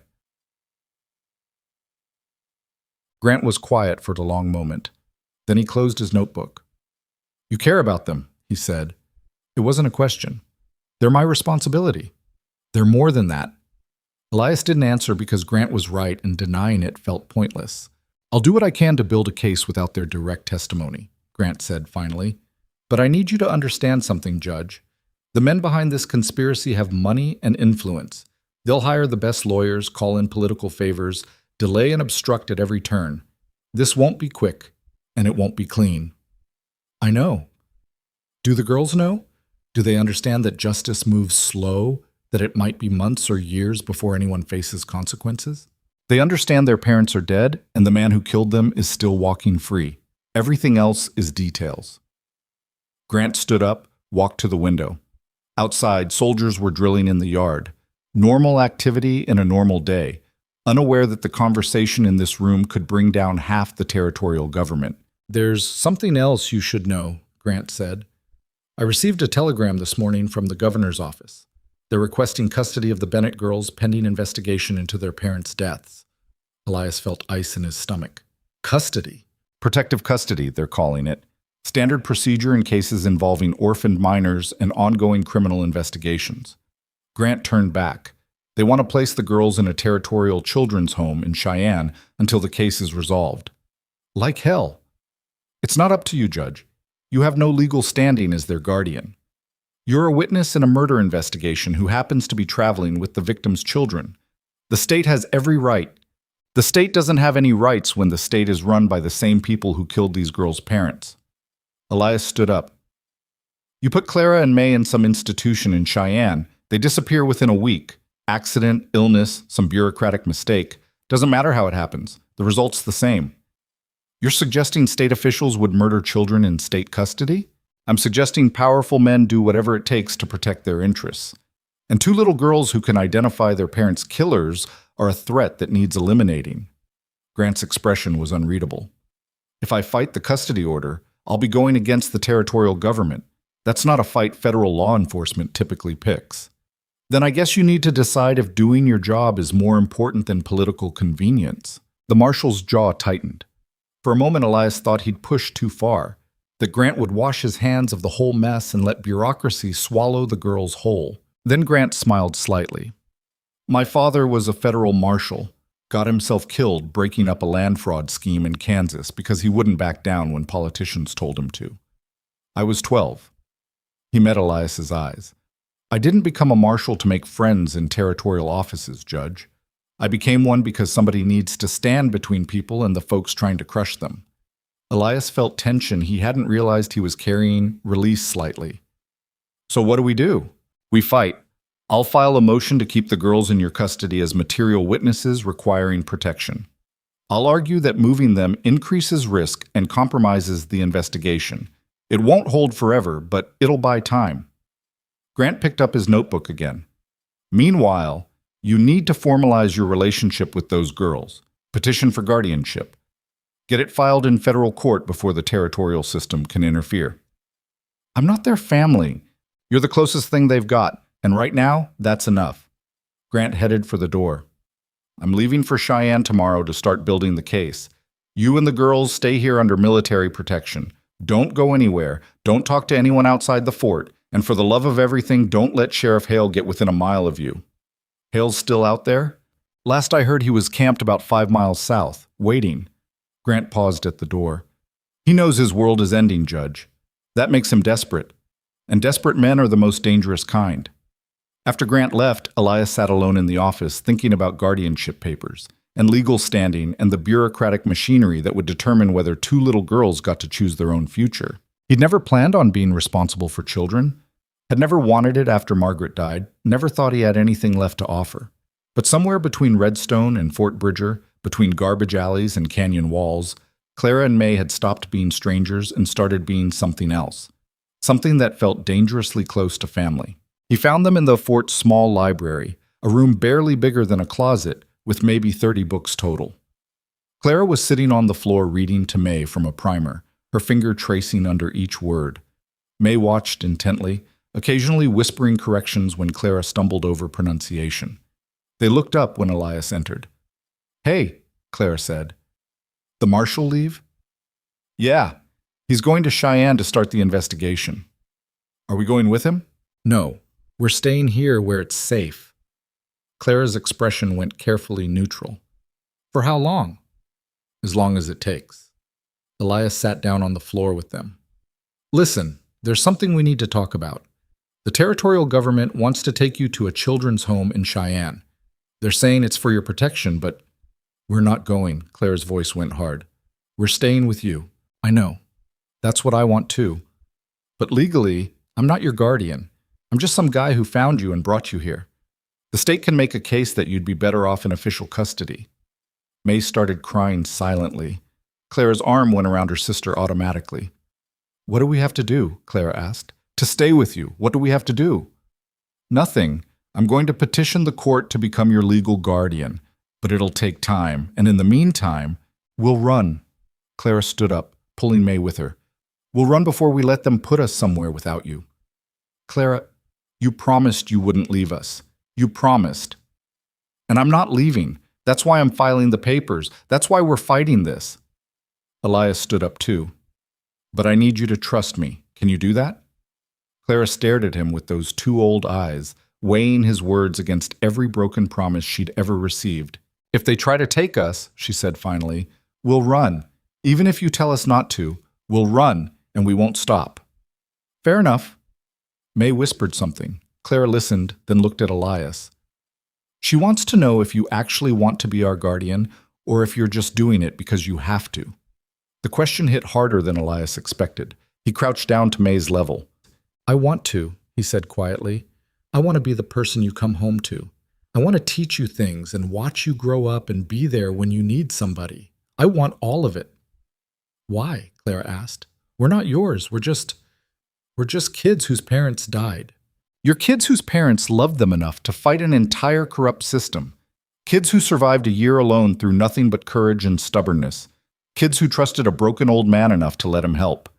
Grant was quiet for a long moment. Then he closed his notebook. "You care about them," he said. "It wasn't a question. They're my responsibility. They're more than that." Elias didn't answer because Grant was right and denying it felt pointless. "I'll do what I can to build a case without their direct testimony," Grant said finally. "But I need you to understand something, Judge. The men behind this conspiracy have money and influence. They'll hire the best lawyers, call in political favors, delay and obstruct at every turn. This won't be quick, and it won't be clean." "I know." "Do the girls know? Do they understand that justice moves slow, that it might be months or years before anyone faces consequences? They understand their parents are dead, and the man who killed them is still walking free. Everything else is details." Grant stood up, walked to the window. Outside, soldiers were drilling in the yard. Normal activity in a normal day, unaware that the conversation in this room could bring down half the territorial government. "There's something else you should know," Grant said. "I received a telegram this morning from the governor's office. They're requesting custody of the Bennett girls pending investigation into their parents' deaths." Elias felt ice in his stomach. "Custody?" "Protective custody, they're calling it. Standard procedure in cases involving orphaned minors and ongoing criminal investigations." Grant turned back. "They want to place the girls in a territorial children's home in Cheyenne until the case is resolved." Like hell. It's not up to you, Judge. You have no legal standing as their guardian. You're a witness in a murder investigation who happens to be traveling with the victim's children. The state has every right. The state doesn't have any rights when the state is run by the same people who killed these girls' parents. Elias stood up. You put Clara and May in some institution in Cheyenne. They disappear within a week. Accident, illness, some bureaucratic mistake. Doesn't matter how it happens. The result's the same. You're suggesting state officials would murder children in state custody? I'm suggesting powerful men do whatever it takes to protect their interests. And two little girls who can identify their parents' killers are a threat that needs eliminating. Grant's expression was unreadable. If I fight the custody order, I'll be going against the territorial government. That's not a fight federal law enforcement typically picks. Then I guess you need to decide if doing your job is more important than political convenience. The marshal's jaw tightened. For a moment, Elias thought he'd pushed too far, that Grant would wash his hands of the whole mess and let bureaucracy swallow the girls whole. Then Grant smiled slightly. My father was a federal marshal, got himself killed breaking up a land fraud scheme in Kansas because he wouldn't back down when politicians told him to. I was 12. He met Elias's eyes. I didn't become a marshal to make friends in territorial offices, Judge. I became one because somebody needs to stand between people and the folks trying to crush them. Elias felt tension he hadn't realized he was carrying released slightly. So what do? We fight. I'll file a motion to keep the girls in your custody as material witnesses requiring protection. I'll argue that moving them increases risk and compromises the investigation. It won't hold forever, but it'll buy time. Grant picked up his notebook again. Meanwhile, you need to formalize your relationship with those girls. Petition for guardianship. Get it filed in federal court before the territorial system can interfere. I'm not their family. You're the closest thing they've got, and right now, that's enough. Grant headed for the door. I'm leaving for Cheyenne tomorrow to start building the case. You and the girls stay here under military protection. Don't go anywhere. Don't talk to anyone outside the fort. And for the love of everything, don't let Sheriff Hale get within a mile of you. Hale's still out there? Last I heard, he was camped about 5 miles south, waiting. Grant paused at the door. He knows his world is ending, Judge. That makes him desperate. And desperate men are the most dangerous kind. After Grant left, Elias sat alone in the office thinking about guardianship papers and legal standing and the bureaucratic machinery that would determine whether two little girls got to choose their own future. He'd never planned on being responsible for children, had never wanted it after Margaret died, never thought he had anything left to offer. But somewhere between Redstone and Fort Bridger, between garbage alleys and canyon walls, Clara and May had stopped being strangers and started being something else. Something that felt dangerously close to family. He found them in the fort's small library, a room barely bigger than a closet, with maybe 30 books total. Clara was sitting on the floor reading to May from a primer, her finger tracing under each word. May watched intently, occasionally whispering corrections when Clara stumbled over pronunciation. They looked up when Elias entered. Hey, Clara said. The marshal leave? Yeah, he's going to Cheyenne to start the investigation. Are we going with him? No, we're staying here where it's safe. Clara's expression went carefully neutral. For how long? As long as it takes. Elias sat down on the floor with them. Listen, there's something we need to talk about. The territorial government wants to take you to a children's home in Cheyenne. They're saying it's for your protection, but we're not going. Clara's voice went hard. We're staying with you. I know. That's what I want too. But legally, I'm not your guardian. I'm just some guy who found you and brought you here. The state can make a case that you'd be better off in official custody. May started crying silently. Clara's arm went around her sister automatically. What do we have to do? Clara asked. To stay with you. What do we have to do? Nothing. I'm going to petition the court to become your legal guardian. But it'll take time, and in the meantime, we'll run. Clara stood up, pulling May with her. We'll run before we let them put us somewhere without you. Clara, you promised you wouldn't leave us. You promised. And I'm not leaving. That's why I'm filing the papers. That's why we're fighting this. Elias stood up too. But I need you to trust me. Can you do that? Clara stared at him with those two old eyes, weighing his words against every broken promise she'd ever received. If they try to take us, she said finally, we'll run. Even if you tell us not to, we'll run and we won't stop. Fair enough. May whispered something. Clara listened, then looked at Elias. She wants to know if you actually want to be our guardian or if you're just doing it because you have to. The question hit harder than Elias expected. He crouched down to May's level. I want to, he said quietly. I want to be the person you come home to. I want to teach you things and watch you grow up and be there when you need somebody. I want all of it. Why? Clara asked. We're not yours. We're just kids whose parents died. You're kids whose parents loved them enough to fight an entire corrupt system. Kids who survived a year alone through nothing but courage and stubbornness. Kids who trusted a broken old man enough to let him help.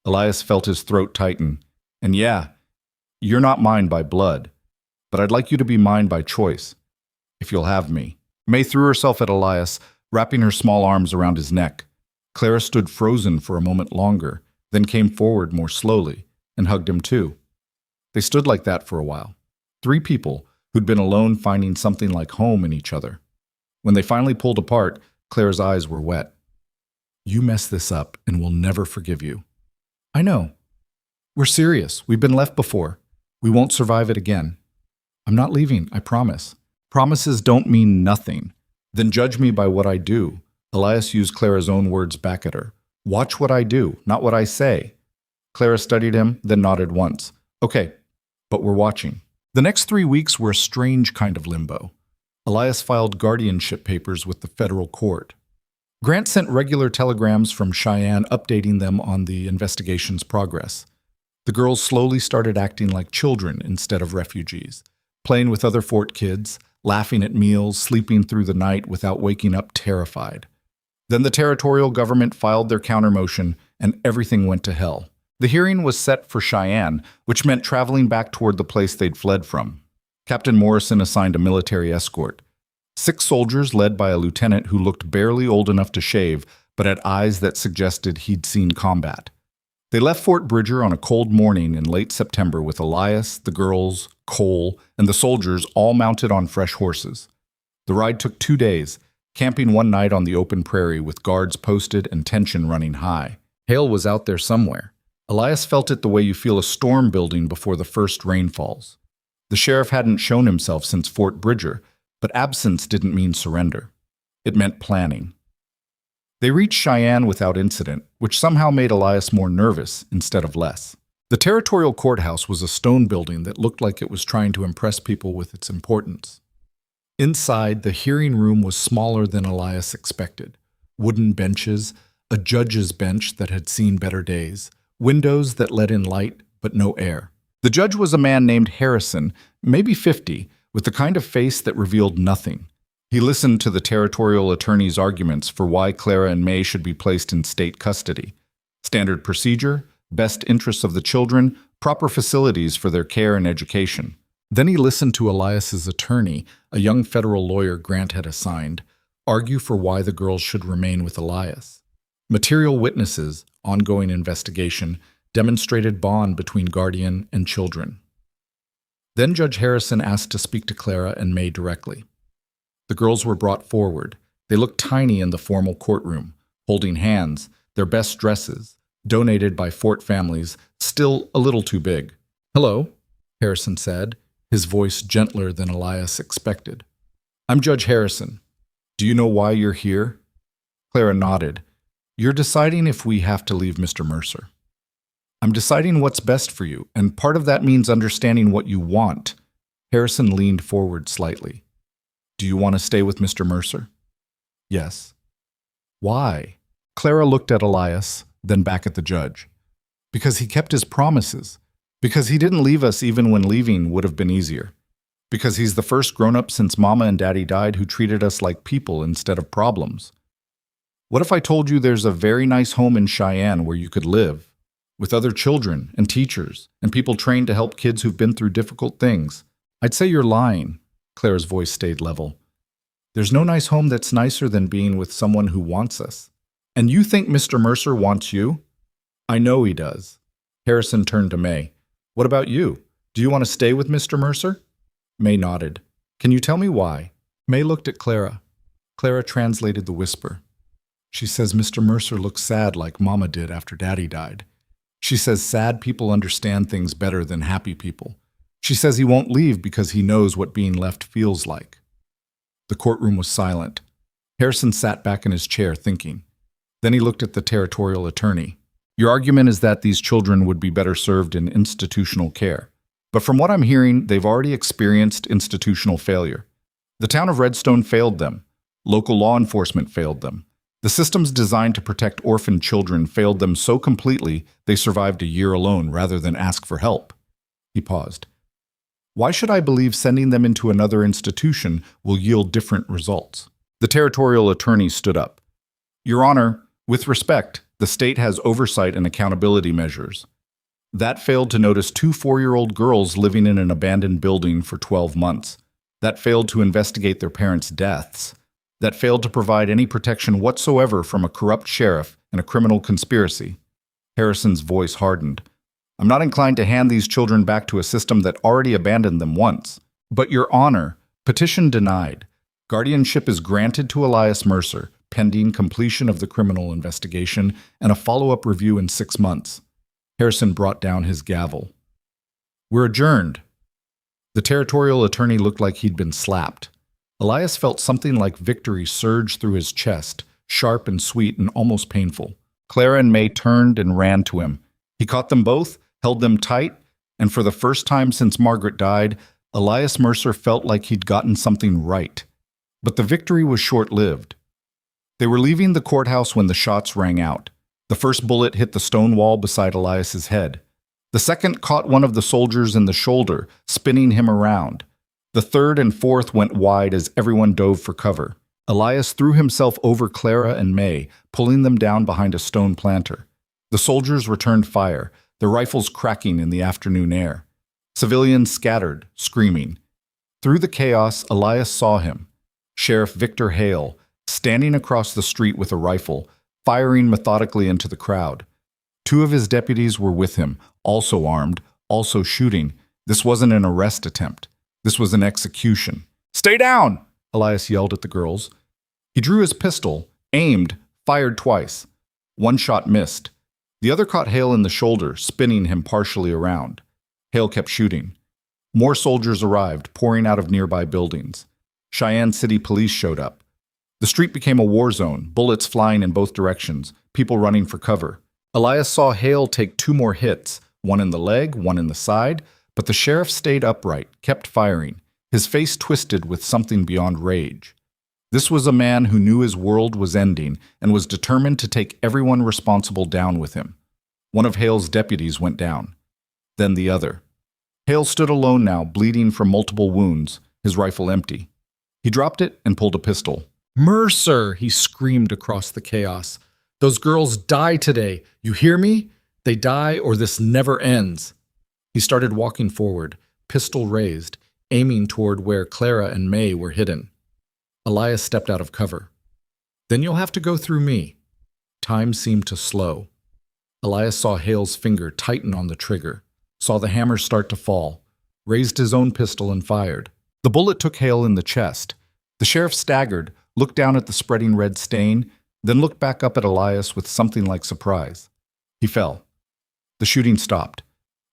Elias felt his throat tighten. And yeah, you're not mine by blood, but I'd like you to be mine by choice, if you'll have me. May threw herself at Elias, wrapping her small arms around his neck. Clara stood frozen for a moment longer, then came forward more slowly and hugged him too. They stood like that for a while. 3 people who'd been alone finding something like home in each other. When they finally pulled apart, Clara's eyes were wet. You messed this up and we'll never forgive you. I know. We're serious. We've been left before. We won't survive it again. I'm not leaving, I promise. Promises don't mean nothing. Then judge me by what I do. Elias used Clara's own words back at her. Watch what I do, not what I say. Clara studied him, then nodded once. Okay, but we're watching. The next 3 weeks were a strange kind of limbo. Elias filed guardianship papers with the federal court. Grant sent regular telegrams from Cheyenne updating them on the investigation's progress. The girls slowly started acting like children instead of refugees, playing with other fort kids, laughing at meals, sleeping through the night without waking up terrified. Then the territorial government filed their countermotion, and everything went to hell. The hearing was set for Cheyenne, which meant traveling back toward the place they'd fled from. Captain Morrison assigned a military escort. 6 soldiers led by a lieutenant who looked barely old enough to shave, but had eyes that suggested he'd seen combat. They left Fort Bridger on a cold morning in late September with Elias, the girls, Cole, and the soldiers all mounted on fresh horses. The ride took 2 days, camping one night on the open prairie with guards posted and tension running high. Hail was out there somewhere. Elias felt it the way you feel a storm building before the first rain falls. The sheriff hadn't shown himself since Fort Bridger, but absence didn't mean surrender. It meant planning. They reached Cheyenne without incident, which somehow made Elias more nervous instead of less. The territorial courthouse was a stone building that looked like it was trying to impress people with its importance. Inside, the hearing room was smaller than Elias expected. Wooden benches, a judge's bench that had seen better days, windows that let in light but no air. The judge was a man named Harrison, maybe 50, with the kind of face that revealed nothing. He listened to the territorial attorney's arguments for why Clara and May should be placed in state custody. Standard procedure, best interests of the children, proper facilities for their care and education. Then he listened to Elias's attorney, a young federal lawyer Grant had assigned, argue for why the girls should remain with Elias. Material witnesses, ongoing investigation, demonstrated bond between guardian and children. Then Judge Harrison asked to speak to Clara and May directly. The girls were brought forward. They looked tiny in the formal courtroom, holding hands, their best dresses, donated by Fort families, still a little too big. Hello, Harrison said, his voice gentler than Elias expected. I'm Judge Harrison. Do you know why you're here? Clara nodded. You're deciding if we have to leave Mr. Mercer. I'm deciding what's best for you, and part of that means understanding what you want. Harrison leaned forward slightly. Do you want to stay with Mr. Mercer? Yes. Why? Clara looked at Elias, then back at the judge. Because he kept his promises. Because he didn't leave us even when leaving would have been easier. Because he's the first grown-up since Mama and Daddy died who treated us like people instead of problems. What if I told you there's a very nice home in Cheyenne where you could live, with other children and teachers and people trained to help kids who've been through difficult things? I'd say you're lying. Clara's voice stayed level. There's no nice home that's nicer than being with someone who wants us. And you think Mr. Mercer wants you? I know he does. Harrison turned to May. What about you? Do you want to stay with Mr. Mercer? May nodded. Can you tell me why? May looked at Clara. Clara translated the whisper. She says Mr. Mercer looks sad like Mama did after Daddy died. She says sad people understand things better than happy people. She says he won't leave because he knows what being left feels like. The courtroom was silent. Harrison sat back in his chair thinking. Then he looked at the territorial attorney. Your argument is that these children would be better served in institutional care. But from what I'm hearing, they've already experienced institutional failure. The town of Redstone failed them. Local law enforcement failed them. The systems designed to protect orphan children failed them so completely they survived a year alone rather than ask for help. He paused. Why should I believe sending them into another institution will yield different results? The territorial attorney stood up. Your Honor, with respect, the state has oversight and accountability measures. That failed to notice 2 4-year-old girls living in an abandoned building for 12 months. That failed to investigate their parents' deaths. That failed to provide any protection whatsoever from a corrupt sheriff and a criminal conspiracy. Harrison's voice hardened. I'm not inclined to hand these children back to a system that already abandoned them once. But Your Honor, petition denied. Guardianship is granted to Elias Mercer, pending completion of the criminal investigation and a follow-up review in 6 months. Harrison brought down his gavel. We're adjourned. The territorial attorney looked like he'd been slapped. Elias felt something like victory surge through his chest, sharp and sweet and almost painful. Clara and May turned and ran to him. He caught them both, held them tight, and for the first time since Margaret died, Elias Mercer felt like he'd gotten something right. But the victory was short-lived. They were leaving the courthouse when the shots rang out. The first bullet hit the stone wall beside Elias's head. The second caught one of the soldiers in the shoulder, spinning him around. The third and fourth went wide as everyone dove for cover. Elias threw himself over Clara and May, pulling them down behind a stone planter. The soldiers returned fire, their rifles cracking in the afternoon air. Civilians scattered, screaming. Through the chaos, Elias saw him. Sheriff Victor Hale, standing across the street with a rifle, firing methodically into the crowd. 2 of his deputies were with him, also armed, also shooting. This wasn't an arrest attempt. This was an execution. Stay down! Elias yelled at the girls. He drew his pistol, aimed, fired twice. 1 shot missed. The other caught Hale in the shoulder, spinning him partially around. Hale kept shooting. More soldiers arrived, pouring out of nearby buildings. Cheyenne City Police showed up. The street became a war zone, bullets flying in both directions, people running for cover. Elias saw Hale take 2 more hits, 1 in the leg, 1 in the side, but the sheriff stayed upright, kept firing, his face twisted with something beyond rage. This was a man who knew his world was ending and was determined to take everyone responsible down with him. One of Hale's deputies went down. Then the other. Hale stood alone now, bleeding from multiple wounds, his rifle empty. He dropped it and pulled a pistol. Mercer, he screamed across the chaos. Those girls die today. You hear me? They die or this never ends. He started walking forward, pistol raised, aiming toward where Clara and May were hidden. Elias stepped out of cover. Then you'll have to go through me. Time seemed to slow. Elias saw Hale's finger tighten on the trigger, saw the hammer start to fall, raised his own pistol and fired. The bullet took Hale in the chest. The sheriff staggered, looked down at the spreading red stain, then looked back up at Elias with something like surprise. He fell. The shooting stopped.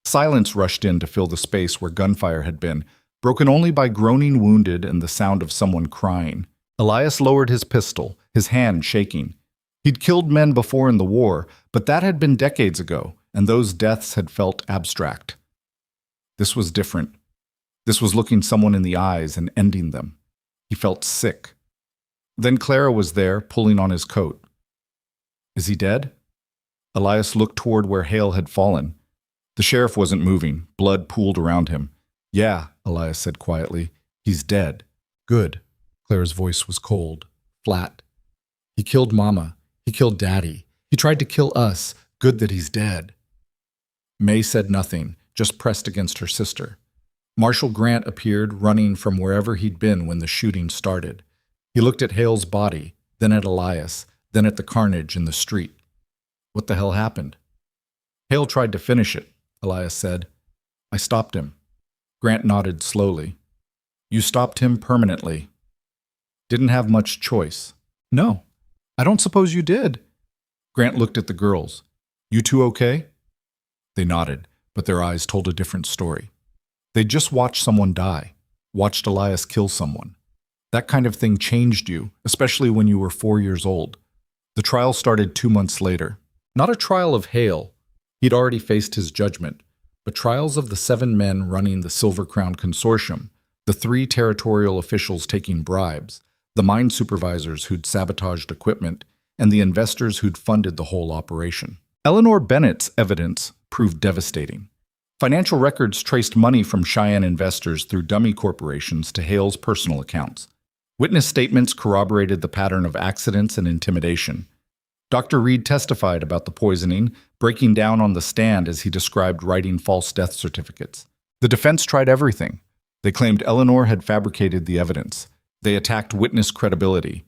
Silence rushed in to fill the space where gunfire had been, broken only by groaning wounded and the sound of someone crying. Elias lowered his pistol, his hand shaking. He'd killed men before in the war, but that had been decades ago, and those deaths had felt abstract. This was different. This was looking someone in the eyes and ending them. He felt sick. Then Clara was there, pulling on his coat. Is he dead? Elias looked toward where Hale had fallen. The sheriff wasn't moving. Blood pooled around him. Yeah, Elias said quietly. He's dead. Good. Clara's voice was cold, flat. He killed Mama. He killed Daddy. He tried to kill us. Good that he's dead. May said nothing, just pressed against her sister. Marshal Grant appeared, running from wherever he'd been when the shooting started. He looked at Hale's body, then at Elias, then at the carnage in the street. What the hell happened? Hale tried to finish it, Elias said. I stopped him. Grant nodded slowly. You stopped him permanently. Didn't have much choice. No. I don't suppose you did. Grant looked at the girls. You two okay? They nodded, but their eyes told a different story. They'd just watched someone die, watched Elias kill someone. That kind of thing changed you, especially when you were 4 years old. The trial started 2 months later. Not a trial of Hale. He'd already faced his judgment, but trials of the 7 men running the Silver Crown Consortium, the 3 territorial officials taking bribes, the mine supervisors who'd sabotaged equipment, and the investors who'd funded the whole operation. Eleanor Bennett's evidence proved devastating. Financial records traced money from Cheyenne investors through dummy corporations to Hale's personal accounts. Witness statements corroborated the pattern of accidents and intimidation. Dr. Reed testified about the poisoning, breaking down on the stand as he described writing false death certificates. The defense tried everything. They claimed Eleanor had fabricated the evidence. They attacked witness credibility.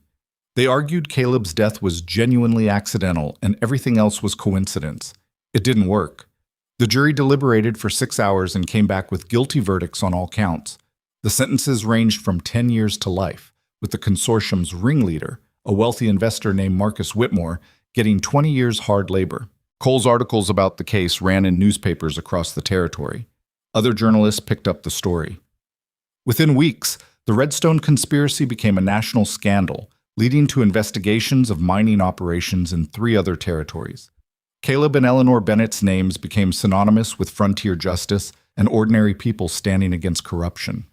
They argued Caleb's death was genuinely accidental and everything else was coincidence. It didn't work. The jury deliberated for 6 hours and came back with guilty verdicts on all counts. The sentences ranged from 10 years to life, with the consortium's ringleader, a wealthy investor named Marcus Whitmore, getting 20 years hard labor. Cole's articles about the case ran in newspapers across the territory. Other journalists picked up the story. Within weeks, the Redstone conspiracy became a national scandal, leading to investigations of mining operations in 3 other territories. Caleb and Eleanor Bennett's names became synonymous with frontier justice and ordinary people standing against corruption.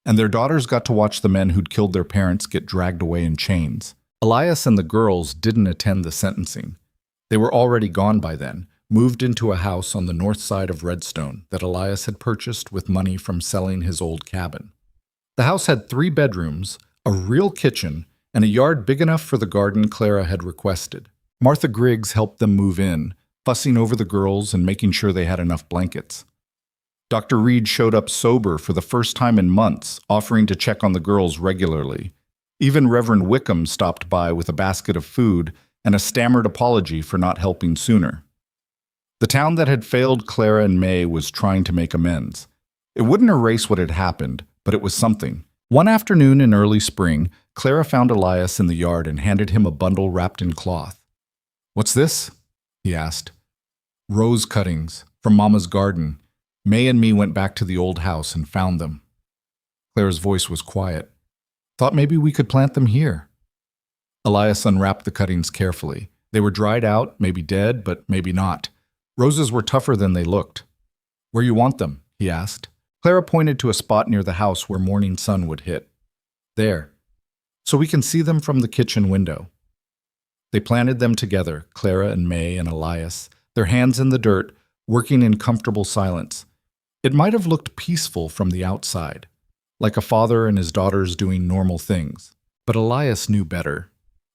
And their daughters got to watch the men who'd killed their parents get dragged away in chains. Elias and the girls didn't attend the sentencing. They were already gone by then, moved into a house on the north side of Redstone that Elias had purchased with money from selling his old cabin. The house had 3 bedrooms, a real kitchen, and a yard big enough for the garden Clara had requested. Martha Griggs helped them move in, fussing over the girls and making sure they had enough blankets. Dr. Reed showed up sober for the first time in months, offering to check on the girls regularly. Even Reverend Wickham stopped by with a basket of food and a stammered apology for not helping sooner. The town that had failed Clara and May was trying to make amends. It wouldn't erase what had happened, but it was something. One afternoon in early spring, Clara found Elias in the yard and handed him a bundle wrapped in cloth. "What's this?" he asked. "Rose cuttings from Mama's garden. May and me went back to the old house and found them." Clara's voice was quiet. "Thought maybe we could plant them here." Elias unwrapped the cuttings carefully. They were dried out, maybe dead, but maybe not. Roses were tougher than they looked. "Where you want them?" he asked. Clara pointed to a spot near the house where morning sun would hit. "There, so we can see them from the kitchen window." They planted them together, Clara and May and Elias, their hands in the dirt, working in comfortable silence. It might have looked peaceful from the outside, like a father and his daughters doing normal things. But Elias knew better.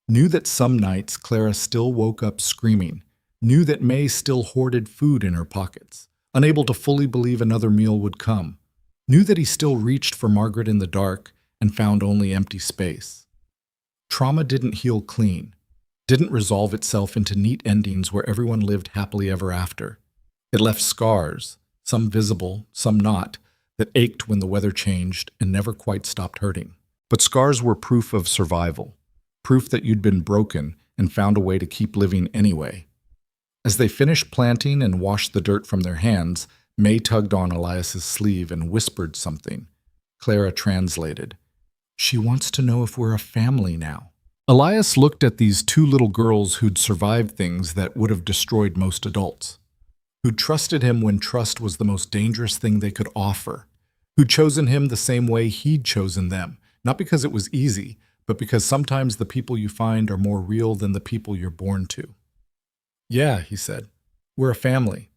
Knew that some nights Clara still woke up screaming. Knew that May still hoarded food in her pockets, unable to fully believe another meal would come. Knew that he still reached for Margaret in the dark and found only empty space. Trauma didn't heal clean, didn't resolve itself into neat endings where everyone lived happily ever after. It left scars, some visible, some not, that ached when the weather changed and never quite stopped hurting. But scars were proof of survival, proof that you'd been broken and found a way to keep living anyway. As they finished planting and washed the dirt from their hands, May tugged on Elias's sleeve and whispered something. Clara translated. "She wants to know if we're a family now." Elias looked at these 2 little girls who'd survived things that would have destroyed most adults, who'd trusted him when trust was the most dangerous thing they could offer, who'd chosen him the same way he'd chosen them, not because it was easy, but because sometimes the people you find are more real than the people you're born to. "Yeah," he said, "we're a family."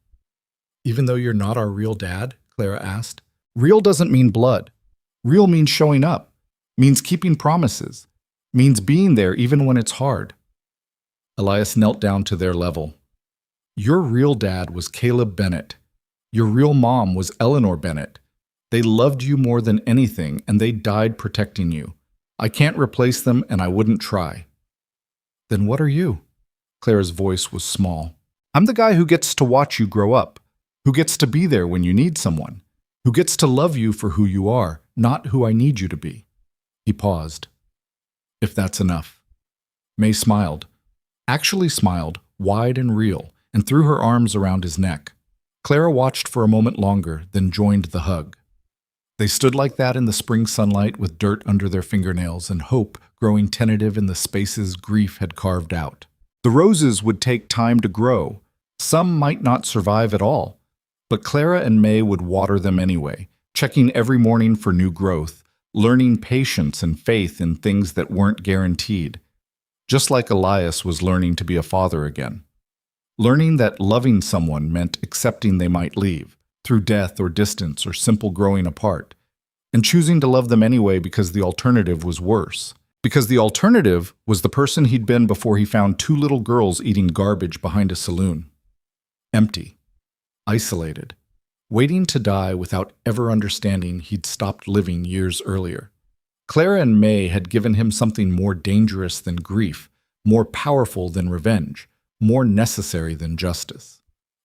"Even though you're not our real dad?" Clara asked. "Real doesn't mean blood. Real means showing up, means keeping promises, means being there even when it's hard." Elias knelt down to their level. "Your real dad was Caleb Bennett. Your real mom was Eleanor Bennett. They loved you more than anything, and they died protecting you. I can't replace them, and I wouldn't try." "Then what are you?" Clara's voice was small. "I'm the guy who gets to watch you grow up, who gets to be there when you need someone, who gets to love you for who you are, not who I need you to be." He paused. "If that's enough." May smiled. actually smiled, wide and real, and threw her arms around his neck. Clara watched for a moment longer, then joined the hug. They stood like that in the spring sunlight with dirt under their fingernails and hope growing tentative in the spaces grief had carved out. The roses would take time to grow. Some might not survive at all. But Clara and May would water them anyway, checking every morning for new growth, learning patience and faith in things that weren't guaranteed. Just like Elias was learning to be a father again. Learning that loving someone meant accepting they might leave, through death or distance or simple growing apart, and choosing to love them anyway because the alternative was worse. Because the alternative was the person he'd been before he found two little girls eating garbage behind a saloon. Empty. Isolated. Waiting to die without ever understanding he'd stopped living years earlier. Clara and May had given him something more dangerous than grief, more powerful than revenge, more necessary than justice.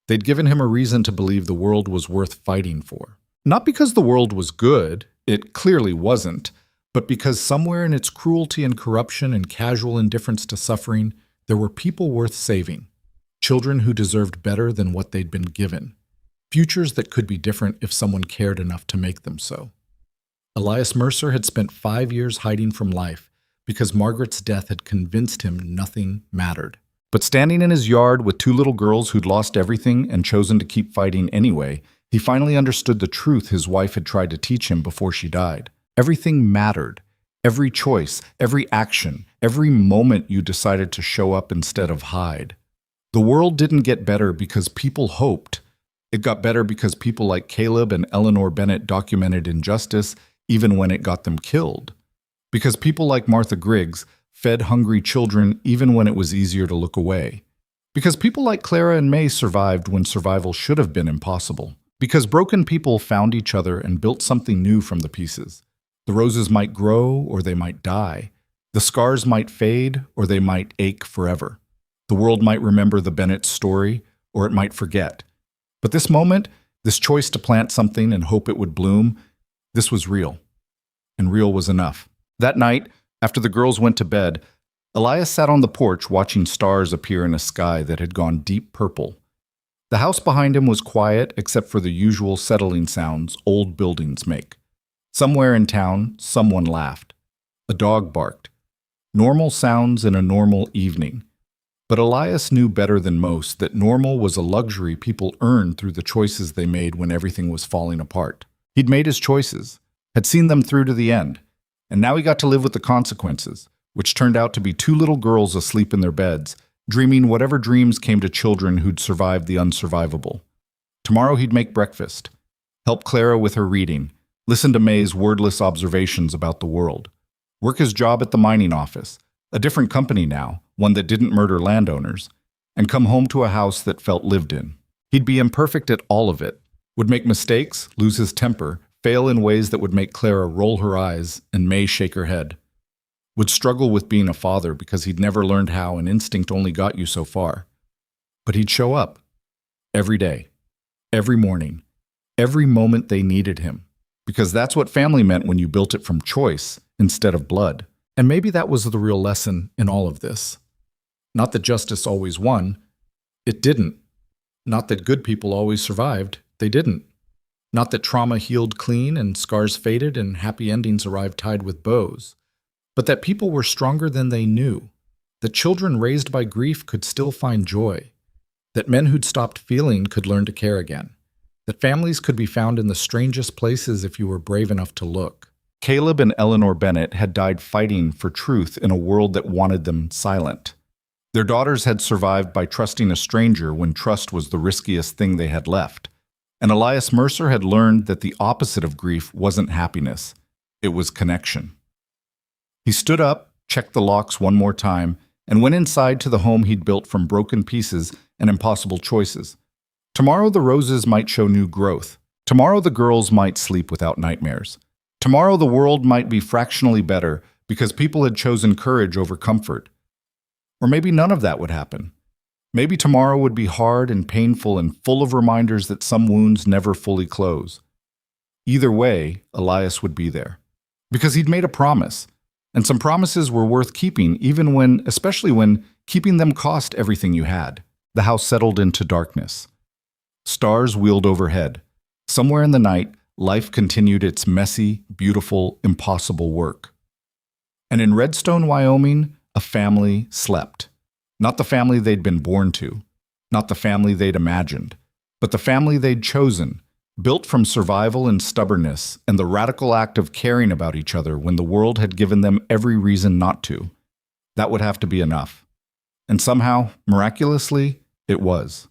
They'd given him a reason to believe the world was worth fighting for. Not because the world was good, it clearly wasn't, but because somewhere in its cruelty and corruption and casual indifference to suffering, there were people worth saving. Children who deserved better than what they'd been given. Futures that could be different if someone cared enough to make them so. Elias Mercer had spent 5 years hiding from life because Margaret's death had convinced him nothing mattered. But standing in his yard with two little girls who'd lost everything and chosen to keep fighting anyway, he finally understood the truth his wife had tried to teach him before she died. Everything mattered. Every choice, every action, every moment you decided to show up instead of hide. The world didn't get better because people hoped. It got better because people like Caleb and Eleanor Bennett documented injustice even when it got them killed. Because people like Martha Griggs fed hungry children even when it was easier to look away. Because people like Clara and May survived when survival should have been impossible. Because broken people found each other and built something new from the pieces. The roses might grow or they might die. The scars might fade or they might ache forever. The world might remember the Bennett story or it might forget. But this moment, this choice to plant something and hope it would bloom, this was real. And real was enough. That night, after the girls went to bed, Elias sat on the porch watching stars appear in a sky that had gone deep purple. The house behind him was quiet except for the usual settling sounds old buildings make. Somewhere in town, someone laughed. A dog barked. Normal sounds in a normal evening. But Elias knew better than most that normal was a luxury people earned through the choices they made when everything was falling apart. He'd made his choices, had seen them through to the end, and now he got to live with the consequences, which turned out to be two little girls asleep in their beds, dreaming whatever dreams came to children who'd survived the unsurvivable. Tomorrow he'd make breakfast, help Clara with her reading, listen to May's wordless observations about the world, work his job at the mining office, a different company now, one that didn't murder landowners, and come home to a house that felt lived in. He'd be imperfect at all of it, would make mistakes, lose his temper, fail in ways that would make Clara roll her eyes and May shake her head. Would struggle with being a father because he'd never learned how and instinct only got you so far. But he'd show up. Every day. Every morning. Every moment they needed him. Because that's what family meant when you built it from choice instead of blood. And maybe that was the real lesson in all of this. Not that justice always won. It didn't. Not that good people always survived. They didn't. Not that trauma healed clean and scars faded and happy endings arrived tied with bows. But that people were stronger than they knew. That children raised by grief could still find joy. That men who'd stopped feeling could learn to care again. That families could be found in the strangest places if you were brave enough to look. Caleb and Eleanor Bennett had died fighting for truth in a world that wanted them silent. Their daughters had survived by trusting a stranger when trust was the riskiest thing they had left. And Elias Mercer had learned that the opposite of grief wasn't happiness. It was connection. He stood up, checked the locks one more time, and went inside to the home he'd built from broken pieces and impossible choices. Tomorrow the roses might show new growth. Tomorrow the girls might sleep without nightmares. Tomorrow the world might be fractionally better because people had chosen courage over comfort. Or maybe none of that would happen. Maybe tomorrow would be hard and painful and full of reminders that some wounds never fully close. Either way, Elias would be there. Because he'd made a promise. And some promises were worth keeping, especially when keeping them cost everything you had. The house settled into darkness. Stars wheeled overhead. Somewhere in the night, life continued its messy, beautiful, impossible work. And in Redstone, Wyoming, a family slept. Not the family they'd been born to, not the family they'd imagined, but the family they'd chosen, built from survival and stubbornness and the radical act of caring about each other when the world had given them every reason not to. That would have to be enough. And somehow, miraculously, it was.